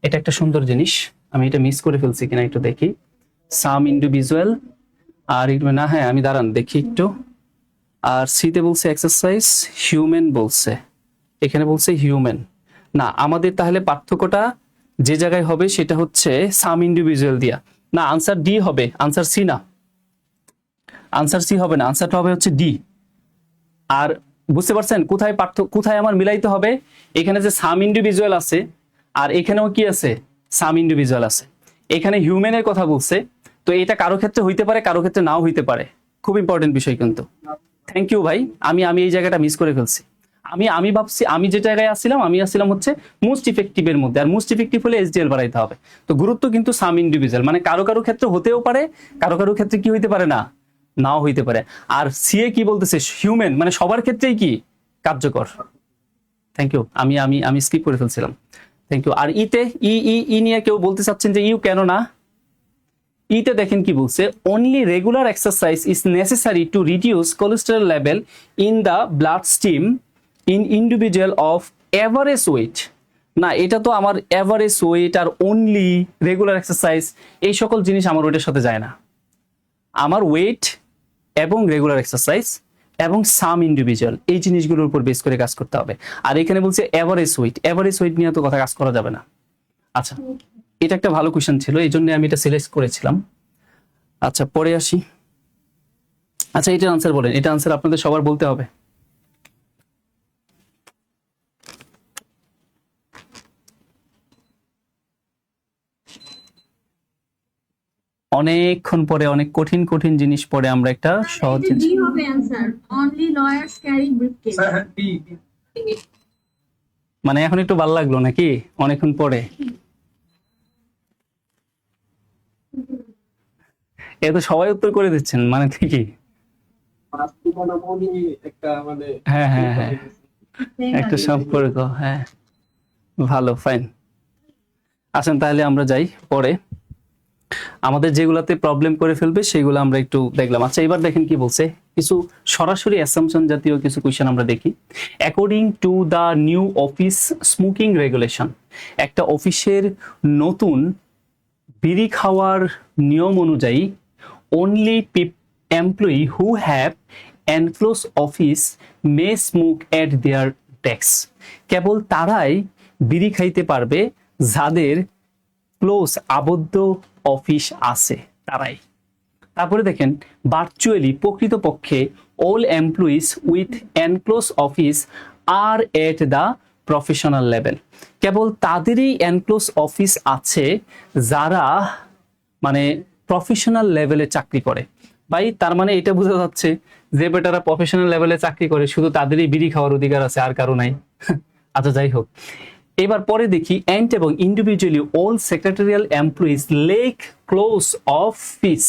এটা একটা সুন্দর জিনিস। আমি এটা মিস করে ফেলছি কিনা একটু দেখি। সাম ইন্ডিভিজুয়াল আর না, হ্যাঁ আমি দাঁড়ান দেখি একটু। আর সিতে বলছে এক্সারসাইজ হিউম্যান বলছে। এখানে বলছে হিউম্যান। না, আমাদের তাহলে পার্থক্যটা যে জায়গায় হবে সেটা হচ্ছে সাম ইন্ডিভিজুয়াল দিয়া। না, আনসার ডি হবে, আনসার সি না, আনসার সি হবে না, আনসারটা হবে হচ্ছে ডি। আর বুঝতে পারছেন কোথায় কোথায় আমার মিলাইতে হবে? এখানে যে সাম ইন্ডিভিজুয়াল আছে আর এখানেও কি আছে? সাম ইন্ডিভিজুয়াল আছে। এখানে হিউম্যানের কথা বলছে, তো এটা কারো ক্ষেত্রে হইতে পারে, কারো ক্ষেত্রে নাও হইতে পারে। খুব ইম্পর্টেন্ট বিষয় কিন্তু। থ্যাংক ইউ ভাই, আমি এই জায়গাটা মিস করে ফেলছি। আমি ভাবছি আমি যে জায়গায় আসছিলাম, আমি আসছিলাম হচ্ছে মোস্ট ইফেক্টিভের মধ্যে, আর মোস্ট ইফেক্টিভ হলে এসডিএল বাড়াইতে হবে। তো গুরুত্ব কিন্তু সাম ইন্ডিভিজুয়াল, মানে কারো কারো ক্ষেত্রে হতেও পারে, কারো কারো ক্ষেত্রে কি হইতে পারে না, নাও হইতে পারে। আর সিএ কি বলতেছে? হিউম্যান মানে সবার ক্ষেত্রেই কি কার্যকর। থ্যাংক ইউ, আমি স্কিপ করে ফেলছিলাম। Thank you. আর ইতে ই নিয়ে কেউ বলতে চাচ্ছেন যে ইউ কেন না? ইতে দেখেন কি বলছে, only regular exercise is necessary to reduce cholesterol level in the blood stream in individual of average weight. না, এটা তো আমার এভারেজ ওয়েট আর অনলি রেগুলার এক্সারসাইজ এই সকল জিনিস আমার ওয়েটের সাথে যায় না। আমার ওয়েট এবং রেগুলার এক্সারসাইজ এবং সাম ইন্ডিভিজুয়াল এই জিনিসগুলোর উপর বেস করে কাজ করতে হবে। আর এখানে বলছে এভারেজ ওয়েট নিয়ে তো কথা কাজ করা যাবে না। আচ্ছা, এটা একটা ভালো কোয়েশ্চেন ছিল, এই জন্য আমি এটা সিলেক্ট করেছিলাম। আচ্ছা, পরে আসি। আচ্ছা, এটার আনসার বলেন, এটা আনসার আপনাদের সবার বলতে হবে। অনেকক্ষণ পরে, অনেক কঠিন কঠিন জিনিস পরে আমরা একটা সহজ জিনিস। ডি হবে answer, only lawyers carry briefcase. মানে এখন একটু ভালো লাগলো নাকি অনেকক্ষণ পরে? এ তো সবাই উত্তর করে দিচ্ছেন, মানে ঠিকই। একটা মানে হ্যাঁ হ্যাঁ হ্যাঁ, একটা সম্পর্ক, হ্যাঁ, ভালো, ফাইন। আসেন তাহলে আমরা যাই পরে, আমাদের যেগুলাতে প্রবলেম করে ফেলবে সেগুলো আমরা একটু দেখলাম। আচ্ছা, এবার দেখেন কি বলছে, কিছু সরাসরি অ্যাসাম্পশন জাতীয় কিছু কোয়েশ্চেন আমরা দেখি। According to the new office smoking regulation, একটা অফিসের নতুন বিড়ি খাওয়ার নিয়ম অনুযায়ী, only employee who have enclosed office may smoke at their desks. কেবল তারাই বিড়ি খাইতে পারবে যাদের ক্লোজ আবদ্ধ অফিস আছে, তারাই। তারপরে দেখেন, ভার্চুয়ালি প্রকৃতপক্ষে all employees with enclosed office are at the professional level. কেবল তাদেরই এনক্লোজ অফিস আছে যারা মানে প্রফেশনাল লেভেলে চাকরি করে। ভাই, তার মানে এটা বোঝা যাচ্ছে যে বেটারা প্রফেশনাল লেভেলে চাকরি করে শুধু তাদেরই বিড়ি খাওয়ার অধিকার আছে, আর কারো নাই। আচ্ছা, যাই হোক, এবার পরে দেখি, এন্ড এবং individually all secretarial employees lake close office.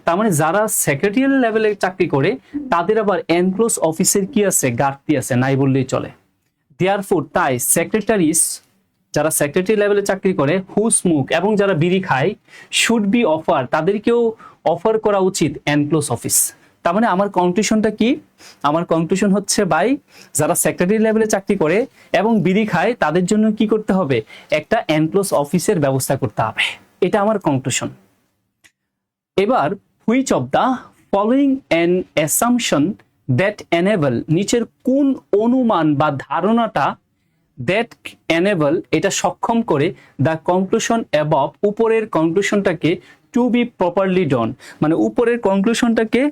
তার মানে যারা সেক্রেটারিয়াল লেভেলে চাকরি করে তাদের আবার এনক্লোজ অফিসের কি আছে, ঘাটতি আছে, নাই বললেই চলে। দেয়ারফোর, তাই সেক্রেটারিজ, যারা সেক্রেটারি লেভেলে চাকরি করে, হু স্মোক, এবং যারা বিড়ি খায়, শুড বি অফার, তাদেরকেও অফার করা উচিত এনক্লোজ অফিস। তার মানে আমার কনক্লুশনটা কি? আমার কনক্লুশন হচ্ছে ভাই, যারা সেক্রেটারি লেভেলে চাকরি করে এবং বিড়ি খায় তাদের জন্য কি করতে হবে, একটা এনক্লোজ অফিসের ব্যবস্থা করতে হবে। এটা আমার কনক্লুশন। এবার, which of the following an assumption that enable, নিচের কোন অনুমান বা ধারণাটা দ্যাট এনেবল, এটা সক্ষম করে দ্য কনক্লুশন অ্যাবভ, উপরের কনক্লুশনটাকে টু বি প্রপারলি ডন, মানে উপরের কনক্লুশনটাকে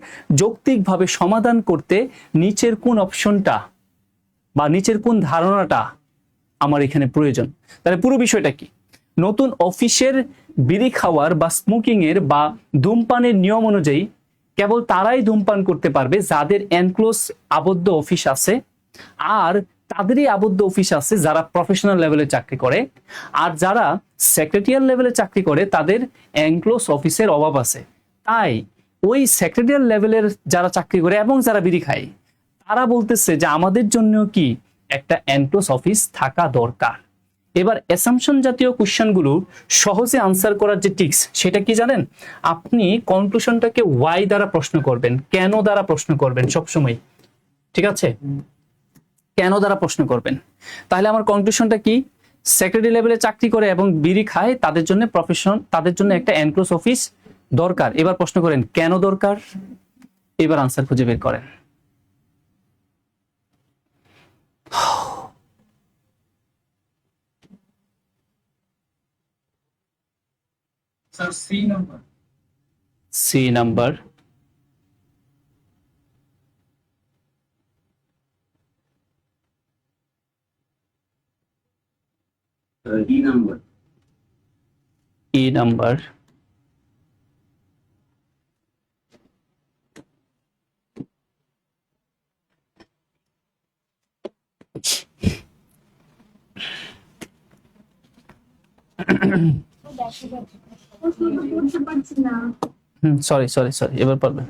যৌক্তিকভাবে সমাধান করতে নিচের কোন অপশনটা বা নিচের কোন ধারণাটা আমার এখানে প্রয়োজন। তাহলে পুরো বিষয়টা কি? নতুন অফিসের বিড়ি খাওয়ার বা স্মোকিং এর বা ধূমপানের নিয়ম অনুযায়ী কেবল তারাই ধূমপান করতে পারবে যাদের এনক্লোজ আবদ্ধ অফিস আছে, আর তাদেরই আবদ্ধ অফিস আছে যারা প্রফেশনাল লেভেলে চাকরি করে, আর যারা সেক্রেটারিয়াল লেভেলে চাকরি করে তাদের এনক্লোজ অফিসের অভাব আছে। তাই ওই সেক্রেটারিয়াল লেভেলের যারা চাকরি করে এবং যারা বিড়ি খায় তারা বলতেছে যে আমাদের জন্য কি একটা এনক্লোজ অফিস থাকা দরকার। এবার অ্যাসাম্পশন জাতীয় কোশ্চেনগুলো সহজে আনসার করার যে টিক্স সেটা কি জানেন? আপনি কনক্লুশনটাকে ওয়াই দ্বারা প্রশ্ন করবেন, কেন দ্বারা প্রশ্ন করবেন সবসময়, ঠিক আছে? কেন দ্বারা প্রশ্ন করবেন। তাহলে আমার কনক্লুশনটা কি? সেক্রেটারি লেভেলে চাকরি করে এবং বিড়ি খায় তাদের জন্য তাদের জন্য একটা এনক্লোজ অফিস দরকার। এবার প্রশ্ন করেন কেন দরকার, এবার আনসার খুঁজে বের করেন। Sir C number. C number, D number. E number, প্রশ্নটা করতে পারছি না। সরি সরি সরি, এবার পারবেন।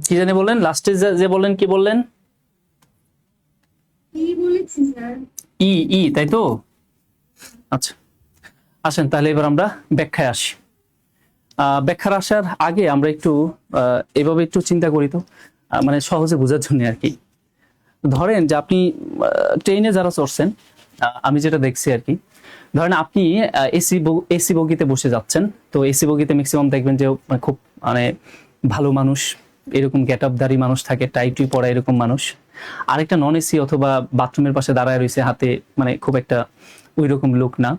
কি জানি বললেন লাস্টে, যে বললেন, কি বললেন? কি বলেছি স্যার? ই, ই তাই তো? আচ্ছা, আসেন তাহলে এবার আমরা ব্যাখ্যায় আসি। ব্যাখ্যার আসার আগে আমরা একটু এভাবে একটু চিন্তা করি তো, মানে সহজে বোঝার জন্য আর কি। ধরেন যে আপনি ট্রেনে যারা চড়ছেন, আমি যেটা দেখছি আর কি, ধরেন আপনি এসি বগিতে বসে যাচ্ছেন, তো এসি বগিতে ম্যাক্সিমাম দেখবেন যে খুব মানে ভালো মানুষ, এরকম গেট আপধারী মানুষ থাকে, টাই টুই পরা এরকম মানুষ। আরেকটা নন এসি অথবা বাথরুমের পাশে দাঁড়ায় রয়েছে, হাতে মানে খুব একটা ওই রকম লোক না।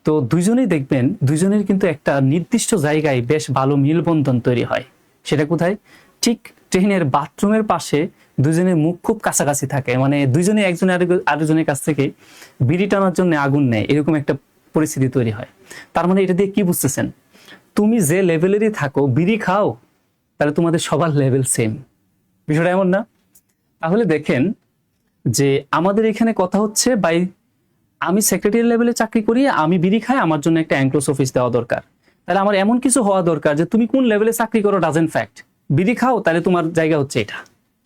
তো দুইজনেই দেখবেন, দুইজনের কিন্তু একটা নির্দিষ্ট জায়গায় বেশ ভালো মেলবন্ধন তৈরি হয়। সেটা কোথায়? ঠিক ট্রেনের বাথরুমের পাশে দুজনের মুখ খুব কাছাকাছি থাকে, মানে দুইজনে একজনে আরেকজনের কাছ থেকে বিড়ি টানার জন্য আগুন নেয়, এরকম একটা পরিস্থিতি তৈরি হয়। তার মানে এটা দিয়ে কি বুঝতেছেন? তুমি যে লেভেলেরই থাকো, বিড়ি খাও, তাহলে তোমাদের সবার লেভেল সেম। বিষয়টা এমন না? তাহলে দেখেন যে আমাদের এখানে কথা হচ্ছে, বাই আমি সেক্রেটারি লেভেলে চাকরি করি, আমি বিড়ি খাই, আমার জন্য একটা অ্যাঙ্ক্লোস অফিস দেওয়া দরকার। তাহলে আমার এমন কিছু হওয়া দরকার যে তুমি কোন লেভেলে চাকরি করো ডাজেন্ট ফ্যাক্ট, বিড়ি খাও তাহলে তোমার জায়গা হচ্ছে এটা,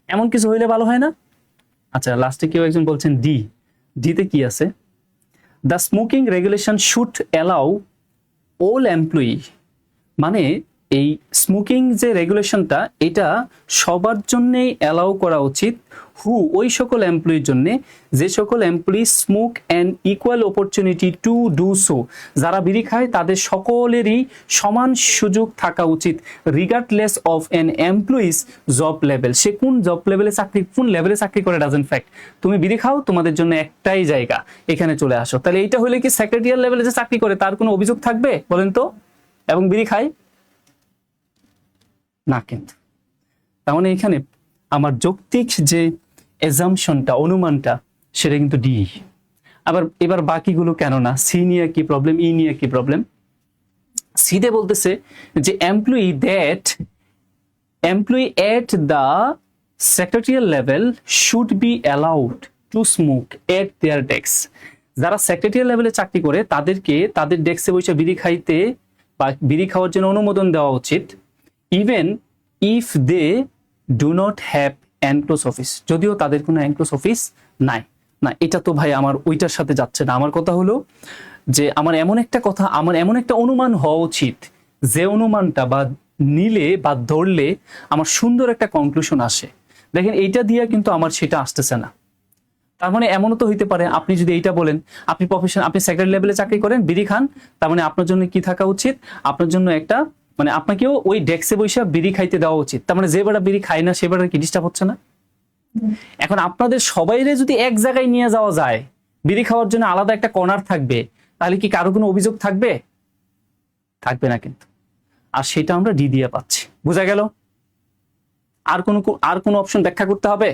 এমন কিছু হইলে ভালো হয় না? আচ্ছা, লাস্টে কেউ একজন বলছেন ডি। ডিতে কি আছে? The smoking regulation should allow all employee, মানে এই স্মোকিং যে রেগুলেশনটা, এটা সবার জন্যই অ্যালাউ করা উচিত। হু, ওই সকল এমপ্লয়ির জন্য যে সকল employee smoke and equal opportunity to do so, যারা বিড়ি খায় তাদের সকলেরই সমান সুযোগ থাকা উচিত, regardless of an employees job level. সে কোন জব লেভেলে চাকরি, কোন লেভেলে চাকরি করে ডাজেন্ট ফ্যাক্ট, তুমি বিড়ি খাও, তোমাদের জন্য একটাই জায়গা, এখানে চলে আসো। তাহলে এইটা হলে কি সেক্রেটারিয়াল লেভেলে যে চাকরি করে তার কোনো অভিযোগ থাকবে বলেন তো? এবং বিড়ি খায় না কিন্তু। তার মানে এখানে আমার যৌক্তিক যে এজাম্পশনটা, অনুমানটা, সেটা কিন্তু ডি। আবার এবার বাকিগুলো কেন না? সি নিয়ে কি প্রবলেম, ই নিয়ে কি প্রবলেম? সিতে বলতেছে যে employee at the secretarial level should be allowed to smoke at their desk. যারা সেক্রেটারিয়াল লেভেলে চাকরি করে তাদেরকে তাদের ডেস্কে বসে বিড়ি খাইতে বা বিড়ি খাওয়ার জন্য অনুমোদন দেওয়া উচিত, even if they do not have enclose office, যদিও তাদের কোনো এনক্লোজ অফিস নাই। না, এটা তো ভাই আমার ওইটার সাথে যাচ্ছে না। আমার কথা হলো যে আমার এমন একটা অনুমান হওয়া উচিত, যে অনুমানটা বা নিলে বা ধরলে আমার সুন্দর একটা কনক্লুশন আসে। দেখেন এইটা দিয়ে কিন্তু আমার সেটা আসতেছে না। তার মানে এমনও তো হইতে পারে, আপনি যদি এইটা বলেন, আপনি সেক্রেটারি লেভেলে চাকরি করেন, বিড়ি খান, তার মানে আপনার জন্য কি থাকা উচিত? আপনার জন্য একটা, মানে আপনাকেও ওই ডেস্কে বসে বিড়ি খাইতে দেওয়া উচিত। তার মানে যে বেটা বিড়ি খায় না সে বেটা কি ডিস্টার্ব হচ্ছে না? এখন আপনাদের সবাইরে যদি এক জায়গায় নিয়ে যাওয়া যায়, বিড়ি খাওয়ার জন্য আলাদা একটা কর্নার থাকবে, তাহলে কি কারো কোনো অভিযোগ থাকবে? থাকবে না কিন্তু। আর সেটা আমরা ডি দিয়ে পাচ্ছি। বোঝা গেল? আর কোনো অপশন ব্যাখ্যা করতে হবে?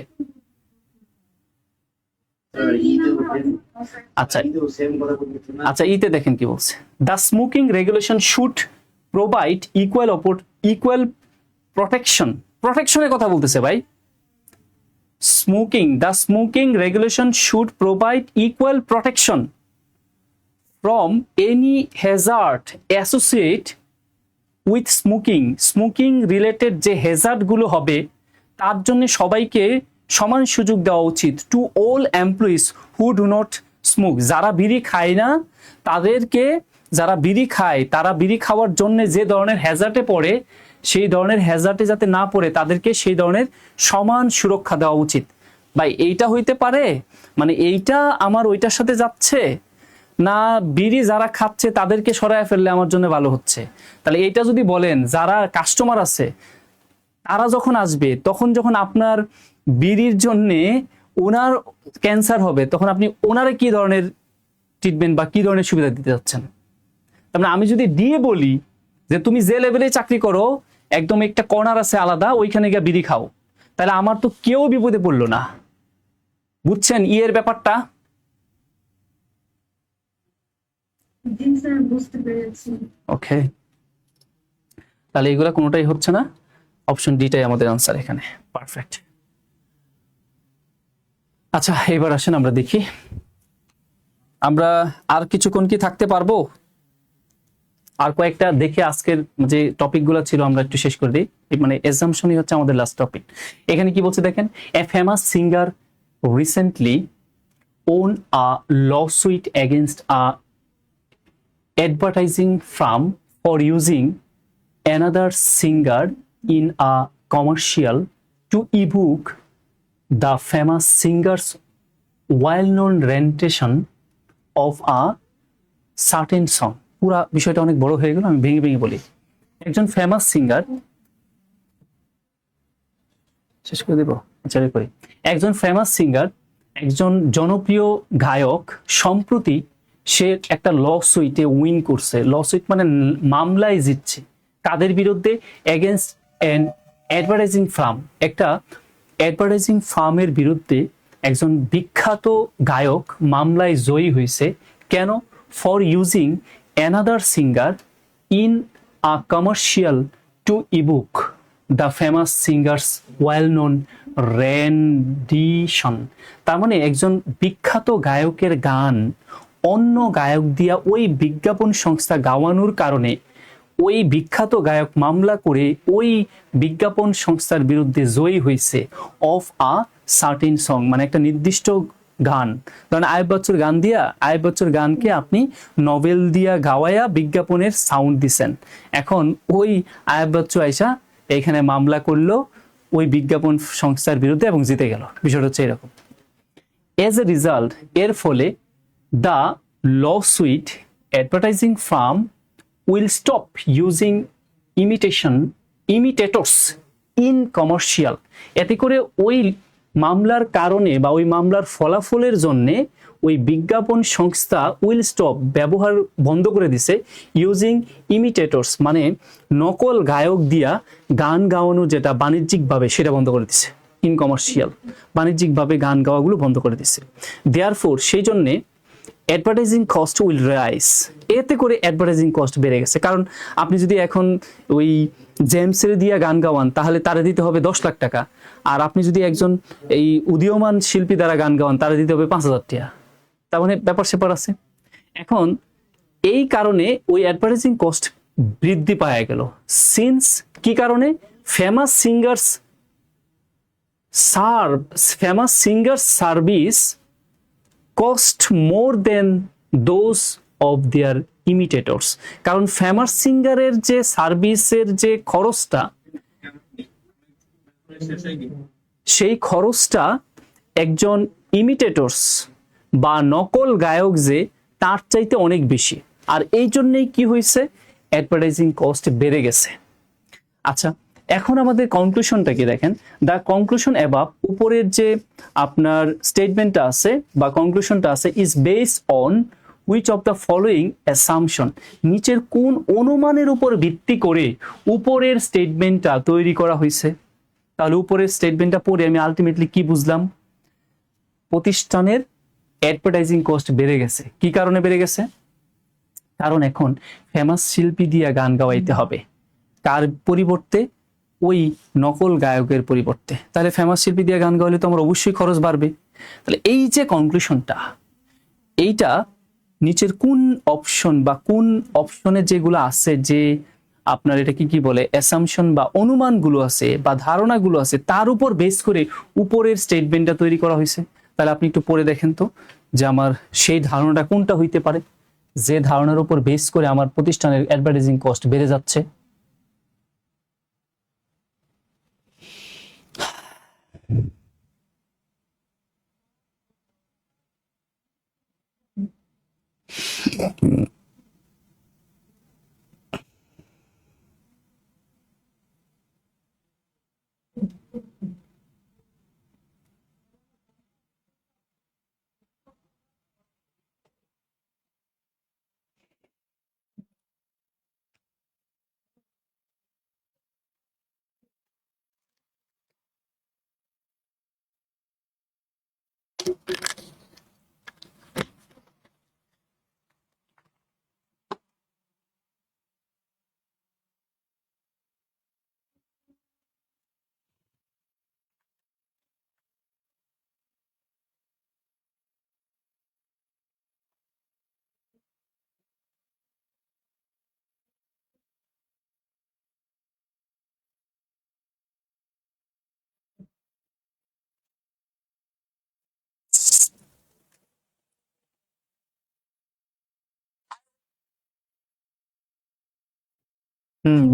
আচ্ছা আচ্ছা, ইতে দেখেন কি বলছে, the smoking regulation should provide equal protection. প্রোটেকশনের কথা বলতেছে ভাই। The smoking regulation should provide equal protection from any hazard associate with smoking related যে হ্যাজার্ড গুলো হবে তার জন্য সবাইকে সমান সুযোগ দেওয়া উচিত। To all employees who do not smoke, যারা বিড়ি খায় না তাদেরকে, যারা বিড়ি খায় তারা বিড়ি খাওয়ার জন্য যে ধরনের হ্যাজার্ডে পড়ে সেই ধরনের হ্যাজার্ডে যাতে না পড়ে তাদেরকে সেই ধরনের সমান সুরক্ষা দেওয়া উচিত। ভাই এইটা হইতে পারে, মানে এইটা আমার ওইটার সাথে যাচ্ছে না, বিড়ি যারা খাচ্ছে তাদেরকে সরায় ফেললে আমার জন্য ভালো হচ্ছে? তাহলে এইটা যদি বলেন, যারা কাস্টমার আছে তারা যখন আসবে, তখন যখন আপনার বিড়ির জন্যে ওনার ক্যান্সার হবে, তখন আপনি ওনারে কি ধরনের ট্রিটমেন্ট বা কি ধরনের সুবিধা দিতে যাচ্ছেন? তার মানে আমি যদি দিয়ে বলি যে তুমি যে লেভেলে চাকরি করো একদম একটা কর্নার আছে আলাদা, ওইখানে গিয়ে বিড়ি খাও, তাহলে আমার তো কেউ বিপদে পড়লো না। বুঝছেন ইয়ের ব্যাপারটা? জি স্যার, বুঝতে পেরেছি। ওকে, তাহলে এগুলা কোনোটাই হচ্ছে না, অপশন ডিটাই আমাদের আনসার এখানে। পারফেক্ট। আচ্ছা, এবার আসেন আমরা দেখি আমরা আর কিছুক্ষণ কি থাকতে পারবো, আর কয়েকটা দেখে আজকের যে টপিকগুলো ছিল আমরা একটু শেষ করে দিই। মানে এক্সাম্পশনই হচ্ছে আমাদের লাস্ট টপিক। এখানে কি বলছে দেখেন, a famous singer recently won a lawsuit against a advertising firm for using another singer in a commercial to evoke the famous singer's well-known rendition of a certain song. পুরা বিষয়টা অনেক বড় হয়ে গেল, আমি ভেঙে ভেঙে বলি। একজন ফেমাস সিঙ্গার, শেষ করে দেব, আচ্ছা করি। একজন ফেমাস সিঙ্গার, একজন জনপ্রিয় গায়ক সম্প্রতি সে একটা লসুইটে উইন করছে। লসুইট মানে মামলায় জিতছে। কাদের বিরুদ্ধে? এগেনস্ট অ্যান অ্যাডভার্টাইজিং ফার্ম, একটা অ্যাডভার্টাইজিং ফার্মের বিরুদ্ধে একজন বিখ্যাত গায়ক মামলায় জয়ী হয়েছে। কেন? For using another singer in a commercial to evoke the famous singer's well known rendition. তার মানে একজন বিখ্যাত গায়কের গান অন্য গায়ক দিয়া ওই বিজ্ঞাপন সংস্থা গাওয়ানোর কারণে ওই বিখ্যাত গায়ক মামলা করে ওই বিজ্ঞাপন সংস্থার বিরুদ্ধে জয়ী হয়েছে অফ আ সার্টেন সং, মানে একটা নির্দিষ্ট গান। ধরেন আয়ুব বাচ্চুর গান দিয়া, আয়ুব বাচ্চুর গানকে আপনি নভেল দিয়া গাওয়ায়া বিজ্ঞাপনের সাউন্ড দিছেন। এখন ওই আয়ুব বাচ্চু আইসা এখানে মামলা করলো ওই বিজ্ঞাপন সংস্থার বিরুদ্ধে এবং জিতে গেল। বিষয়টা হচ্ছে এরকম। এজ এ রিজাল্ট, এর ফলে the lawsuit advertising firm will stop using imitators in commercial. এতে করে ওই মামলার কারণে বা ওই মামলার ফলাফলের জন্য ওই বিজ্ঞাপন সংস্থা উইল স্টপ, ব্যবহার বন্ধ করে দিছে, ইউজিং ইমিটেটরস মানে নকল গায়ক দিয়া গান গাওয়ানো, যেটা বাণিজ্যিকভাবে, সেটা বন্ধ করে দিছে। ইন কমার্শিয়াল, বাণিজ্যিকভাবে গান গাওয়াগুলো বন্ধ করে দিছে। দেয়ারফোর সেই জন্যে অ্যাডভার্টাইজিং কস্ট উইল রাইজ, এতে করে অ্যাডভার্টাইজিং কস্ট বেড়ে গেছে। কারণ আপনি যদি এখন ওই জেমসের দিয়া গান গাওয়ান তাহলে তারা দিতে হবে 10 লাখ টাকা, আর আপনি যদি একজন এই উদীয়মান শিল্পী দ্বারা গান গাওয়ান তারা দিতে হবে 5,000 টাকা। তার মানে ব্যাপার স্যাপার আছে। এখন এই কারণে ওই অ্যাডভার্টাইজিং কস্ট বৃদ্ধি পাওয়া গেল। সিন্স কি কারণে? Famous singers service cost more than those of their imitators. কারণ ফেমাস সিঙ্গারের যে সার্ভিসের যে খরচটা, সেই খরচটা একজন ইমিটেটরস বা নকল গায়ক যে তার চাইতে অনেক বেশি। আর এই জন্যই কি হয়েছে? অ্যাডভার্টাইজিং কস্ট বেড়ে গেছে। আচ্ছা, এখন আমাদের কনক্লুশনটা কি দেখেন। দ্য কনক্লুশন অ্যাবাভ, উপরের যে আপনার স্টেটমেন্টটা আছে বা কনক্লুশনটা আছে, is based on which of the following assumption, নিচের কোন অনুমানের উপর ভিত্তি করে উপরের স্টেটমেন্টটা তৈরি করা হয়েছে। তাহলে উপরের স্টেটমেন্টটা পড়ে আমি আলটিমেটলি কি বুঝলাম? প্রতিষ্ঠানের অ্যাডভার্টাইজিং কস্ট বেড়ে গেছে। কি কারণে বেড়ে গেছে? কারণ এখন ফেমাস শিল্পী দিয়া গান গাওয়াইতে হবে, কার পরিবর্তে? ওই নকল গায়কের পরিবর্তে। তাহলে ফেমাস শিল্পী দিয়ে গান গাওয়ালে তো আমার অবশ্যই খরচ বাড়বে। তাহলে এই যে কনক্লুশনটা, এইটা নিচের কোন অপশন বা কোন অপশনে যেগুলো আছে, যে আপনার এটা কি বলে অ্যাসাম্পশন বা অনুমানগুলো আছে বা ধারণাগুলো আছে, তার উপর বেস করে উপরের স্টেটমেন্টটা তৈরি করা হয়েছে। তাহলে আপনি একটু পড়ে দেখেন তো যে আমার সেই ধারণাটা কোনটা হইতে পারে, যে ধারণার উপর বেস করে আমার প্রতিষ্ঠানের অ্যাডভার্টাইজিং কস্ট বেড়ে যাচ্ছে।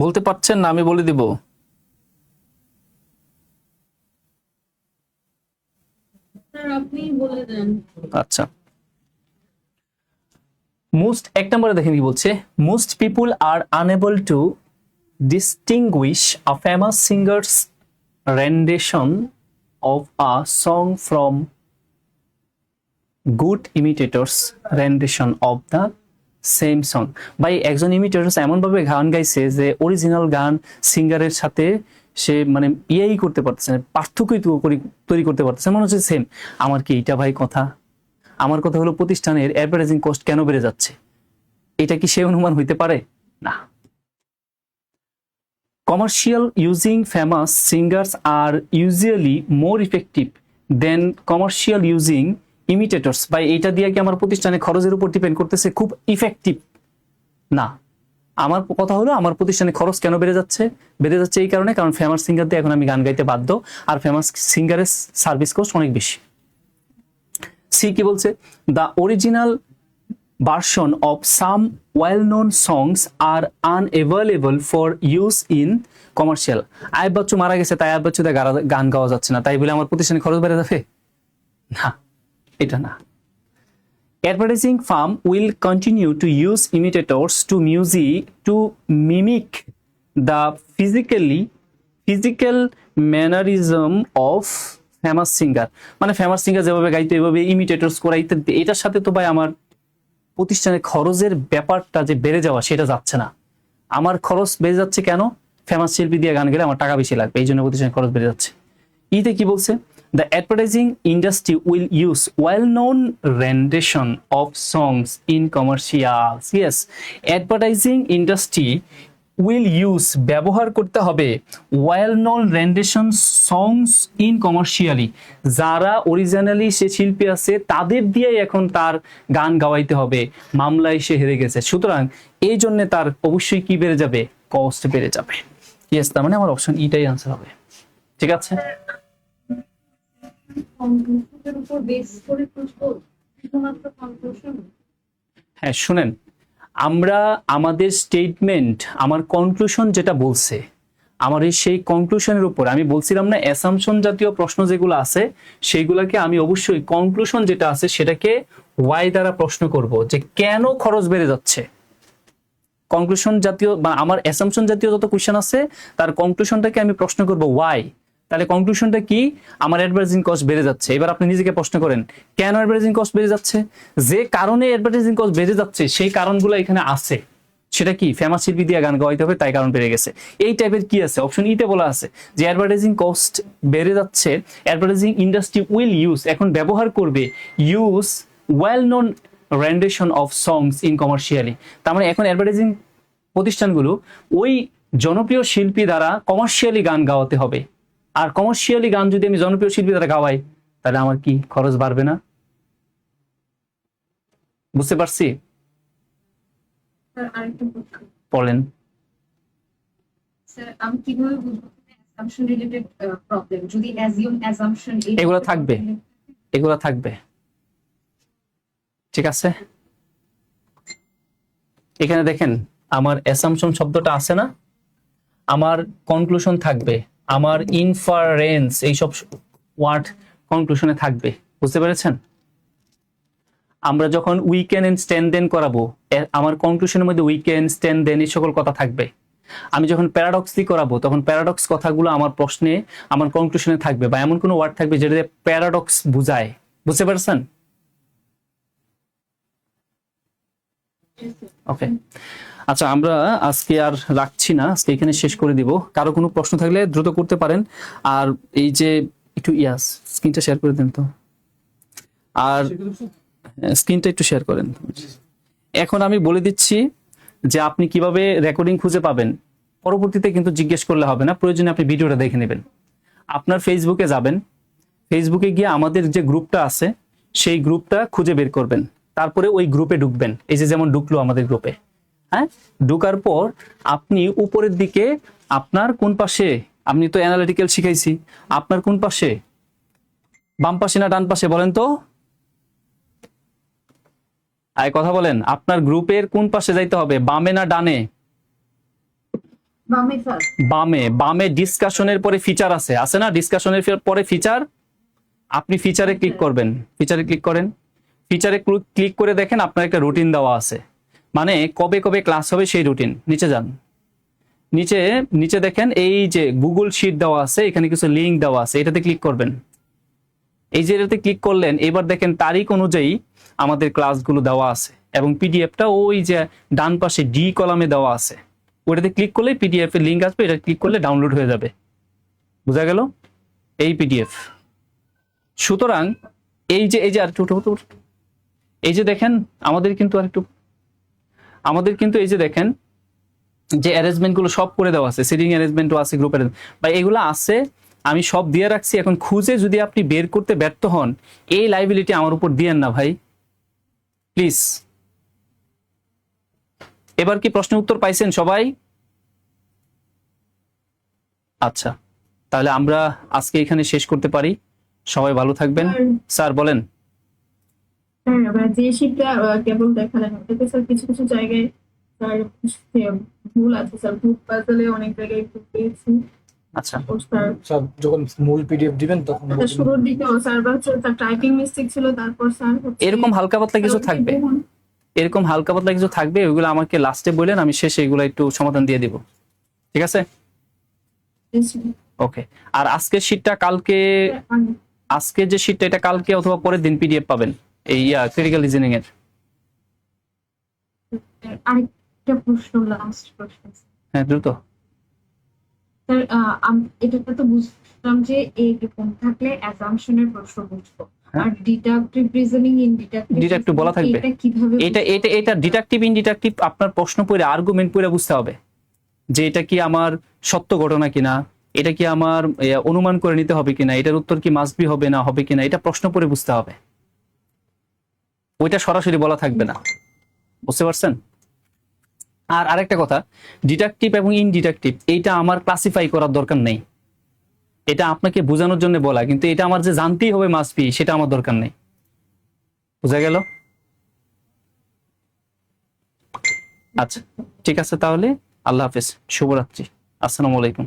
বলতে পারছেন না? আমি বলে দিব। স্যার আপনি বলে দেন। আচ্ছা, মোস্ট এক নম্বরে দেখেন কি বলছে, most people are unable to distinguish a famous singer's rendition of a song from good imitators rendition of the same song. ভাই একজন ইমিটেটর্স এমনভাবে গান গাইছে যে অরিজিনাল গান সিঙ্গারের সাথে সে মানে ইয়েই করতে পারতেছে না, পার্থক্যই তৈরি করতে পারতেছে, মনে হচ্ছে সেম। আমার কি এইটা ভাই কথা? আমার কথা হলো প্রতিষ্ঠানের অ্যাডভার্টাইজিং কস্ট কেন বেড়ে যাচ্ছে, এটা কি সে অনুমান হইতে পারে? না। কমার্শিয়াল ইউজিং ফেমাস সিঙ্গার্স আর ইউজুয়ালি মোর ইফেক্টিভ দেন কমার্শিয়াল ইউজিং ইমিটেটর্স। বা এইটা দিয়ে কি আমার প্রতিষ্ঠানে খরচের উপর ডিপেন্ড করতেছে খুব ইফেক্টিভ? না। আমার কথা হলো আমার প্রতিষ্ঠানে খরচ কেন বেড়ে যাচ্ছে? বেড়ে যাচ্ছে এই কারণে, কারণ ফেমাস সিঙ্গার দিয়ে এখন আমি গান গাইতে বাধ্য, আর ফেমাস সিঙ্গারের সার্ভিস কস্ট অনেক বেশি। সি কি বলছে, the original version of some well known songs are unavailable for use in commercial. Ayub Bachchu মারা গেছে, তাই আয়েব বাচ্চু গান গাওয়া যাচ্ছে না, তাই বলে আমার প্রতিষ্ঠানে খরচ বেড়ে যাবে? না, এটা না। Advertising firm will continue to use imitators to mimic the physical mannerism of famous singer। মানে ফেমাস সিঙ্গার যেভাবে গাইতে এভাবে ইমিটেটর্স করাইতে, এটার সাথে তো ভাই আমার প্রতিষ্ঠানের খরচের ব্যাপারটা যে বেড়ে যাওয়া সেটা যাচ্ছে না। আমার খরচ বেড়ে যাচ্ছে কেন? ফেমাস শিল্পী দিয়ে গান গেলে আমার টাকা বেশি লাগবে, এই জন্য প্রতিষ্ঠানের খরচ বেড়ে যাচ্ছে। ইতে কি বলছে, the advertising industry will use well-known rendition of songs in commercials। Yes, advertising industry will use ব্যবহার করতে হবে well-known rendition songs in commercially। যারা অরিজিনালি সে শিল্পী আছে তাদের দিয়েই এখন তার গান গাওয়াইতে হবে, মামলায় সে হেরে গেছে, সুতরাং এই জন্য তার অবশ্যই কি বেড়ে যাবে? কস্ট বেড়ে যাবে। ইয়েস, তার মানে আমার অপশন ইটাই আনসার হবে। ঠিক আছে, কনক্লুশনের উপর বেস করে প্রশ্ন, শুধুমাত্র কনক্লুশন? হ্যাঁ শুনেন, আমরা আমাদের স্টেটমেন্ট, আমার কনক্লুশন যেটা বলছে, আমার এই সেই কনক্লুশনের উপর আমি বলছিলাম না অ্যাসাম্পশন জাতীয় প্রশ্ন যেগুলো আছে সেইগুলোকে আমি অবশ্যই কনক্লুশন যেটা আছে সেটাকে ওয়াই দ্বারা প্রশ্ন করব, যে কেন খরচ বেড়ে যাচ্ছে। কনক্লুশন জাতীয় বা আমার অ্যাসাম্পশন জাতীয় যত কোশ্চেন আছে তার কনক্লুশনটাকে আমি প্রশ্ন করব ওয়াই। তাহলে কনক্লুশনটা কি? আমার অ্যাডভার্টাইজিং কস্ট বেড়ে যাচ্ছে। এবার আপনি নিজেকে প্রশ্ন করেন, কেন অ্যাডভার্টাইজিং কস্ট বেড়ে যাচ্ছে? যে কারণে অ্যাডভার্টাইজিং কস্ট বেড়ে যাচ্ছে সেই কারণগুলো এখানে আছে। সেটা কি? ফেমাস শিল্পী দিয়ে গান গাইতে হবে তাই কারণ বেড়ে গেছে। এই টাইপের কি আছে? অপশন ইতে বলা আছে যে অ্যাডভার্টাইজিং কস্ট বেড়ে যাচ্ছে, অ্যাডভার্টাইজিং ইন্ডাস্ট্রি উইল ইউজ, এখন ব্যবহার করবে, use well known rendition of songs in commercially. তার মানে এখন অ্যাডভার্টাইজিং প্রতিষ্ঠানগুলো ওই জনপ্রিয় শিল্পী দ্বারা কমার্শিয়ালি গান গাওয়াতে হবে। আর কমার্শিয়ালি গান যদি আমি জনপ্রিয় শিল্পী দ্বারা গাওয়াই, তাহলে আমার কি খরচ বাড়বে না? বুঝতে পারছি? স্যার আরেকটা প্রশ্ন, বলেন। স্যার আমি কিভাবে বুঝবো অ্যাসাম্পশন রিলেটেড প্রবলেম? যদি অ্যাজিউম অ্যাসাম্পশন এগুলো থাকবে। এগুলো থাকবে, ঠিক আছে? এখানে দেখেন আমার অ্যাসাম্পশন শব্দটা আছে না, আমার কনক্লুশন থাকবে, আমার ইনফারেন্স, এইসব ওয়ার্ড কনক্লুশনে থাকবে। বুঝতে পেরেছেন? আমরা যখন উইকেন এন্ড স্ট্যান্ড দেন করাবো, আমার কনক্লুশনের মধ্যে উইকেন স্ট্যান্ড দেন এই সকল কথা থাকবে। আমি যখন প্যারাডক্সই করাবো, তখন প্যারাডক্স কথাগুলো আমার প্রশ্নে, আমার কনক্লুশনে থাকবে, বা এমন কোনো ওয়ার্ড থাকবে যেটা প্যারাডক্স বুঝায়। বুঝতে পারছেন? ওকে, আচ্ছা আমরা আজকে আর রাখছি না, আজকে এখানে শেষ করে দিব। কারো কোনো প্রশ্ন থাকলে দ্রুত করতে পারেন। আর এই যে একটু স্ক্রিনটা শেয়ার করে দেন তো, আর স্ক্রিনটা একটু শেয়ার করেন। এখন আমি বলে দিচ্ছি যে আপনি কিভাবে রেকর্ডিং খুঁজে পাবেন। পরবর্তীতে কিন্তু জিজ্ঞেস করলে হবে না, প্রয়োজনে আপনি ভিডিওটা দেখে নেবেন। আপনার ফেসবুকে যাবেন, ফেসবুকে গিয়ে আমাদের যে গ্রুপটা আছে সেই গ্রুপটা খুঁজে বের করবেন, তারপরে ওই গ্রুপে ঢুকবেন। এই যে যেমন ঢুকলো আমাদের গ্রুপে, হ্যাঁ, ঢুকার পর আপনি উপরের দিকে আপনার কোন পাশে, আমি তো অ্যানালিটিক্যাল শিখাইছি, আপনার কোন পাশে, বাম পাশে না ডান পাশে বলেন তো? আয় কথা বলেন, আপনার গ্রুপের কোন পাশে যাইতে হবে, বামে না ডানে? বামে স্যার। বামে। বামে ডিসকাশনের পরে ফিচার আছে না? ডিসকাশনের পরে ফিচার, আপনি ফিচারে ক্লিক করবেন। ফিচারে ক্লিক করেন, ফিচারে ক্লিক করে দেখেন আপনার একটা রুটিন দেওয়া আছে, মানে কবে কবে ক্লাস হবে সেই রুটিন। নিচে যান, নিচে নিচে দেখেন এই যে গুগল শিট দেওয়া আছে, এখানে কিছু লিঙ্ক দেওয়া আছে, এটাতে ক্লিক করবেন। এই যে এটাতে ক্লিক করলেন, এবার দেখেন তারিখ অনুযায়ী আমাদের ক্লাসগুলো দেওয়া আছে, এবং পিডিএফটা ওই যে ডান পাশে ডি কলামে দেওয়া আছে, ওটাতে ক্লিক করলে পিডিএফ এর লিঙ্ক আসবে, এটা ক্লিক করলে ডাউনলোড হয়ে যাবে। বোঝা গেল? এই পিডিএফ। সুতরাং এই যে আর এই যে দেখেন আমাদের কিন্তু এই যে দেখেন যে অ্যারেঞ্জমেন্ট গুলো সব করে দেওয়া আছে, সিটিং অ্যারেঞ্জমেন্টও আছে, গ্রুপ বা এগুলো আছে, আমি সব দিয়ে রাখছি। এখন খুঁজে যদি আপনি বের করতে ব্যর্থ হন, এই লাইবিলিটি আমার উপর দিয়েন না ভাই, প্লিজ। এবার কি প্রশ্নের উত্তর পাইছেন সবাই? আচ্ছা, তাহলে আমরা আজকে এখানে শেষ করতে পারি। সবাই ভালো থাকবেন। স্যার বলেন। যে শীটটা কেবল দেখালেন ওটাতে স্যার কিছু কিছু জায়গায় স্যার ভুল আছে স্যার, গ্রুপ পাজলে অনেক জায়গায় ভুল পেয়েছি। আচ্ছা, স্যার যখন মূল পিডিএফ দিবেন তখন শুরুর দিকে স্যার বা হচ্ছে তার টাইপিং মিস্টেক ছিল, তারপর স্যার এরকম হালকা পাতলা কিছু থাকবে, এরকম হালকা পাতলা কিছু থাকবে, ওইগুলো আমাকে লাস্টে বললেন, আমি শেষে এগুলো একটু সমাধান দিয়ে দিব। ঠিক আছে? ওকে। আর আজকের শীটটা কালকে, আজকে যে শীটটা এটা কালকে অথবা পরের দিন পিডিএফ পাবেন, এই ক্রিটিক্যাল রিজনিং এর। আরেকটা প্রশ্ন, লাস্ট প্রশ্ন হ্যাঁ দ্রুত। স্যার, এটা তো বুঝলাম যে এরকম থাকলে অ্যাসাম্পশনের প্রশ্ন বুঝবো, আর ডিডাকটিভ রিজনিং ইন ডিডাকটিভ বলা থাকবে। এটা কিভাবে? এটা ডিডাকটিভ ইনডিডাকটিভ আপনার প্রশ্ন পড়ে আর্গুমেন্ট পড়ে বুঝতে হবে যে এটা কি আমার সত্য ঘটনা কিনা, এটা কি আমার অনুমান করে নিতে হবে কিনা, এটার উত্তর কি মাস্ট বি হবে না হবে কিনা, এটা প্রশ্ন পড়ে বুঝতে হবে, ওইটা সরাসরি বলা থাকবে না। বুঝতে পারছেন? আর আরেকটা কথা, ডিডাকটিভ এবং ইনডিডাকটিভ এইটা আমার ক্লাসিফাই করার দরকার নেই, এটা আপনাকে বোঝানোর জন্য বলা, কিন্তু এটা আমার যে জানতেই হবে মাস্ট বি, সেটা আমার দরকার নেই। বুঝা গেল? আচ্ছা ঠিক আছে, তাহলে আল্লাহ হাফেজ, শুভরাত্রি, আসসালামু আলাইকুম।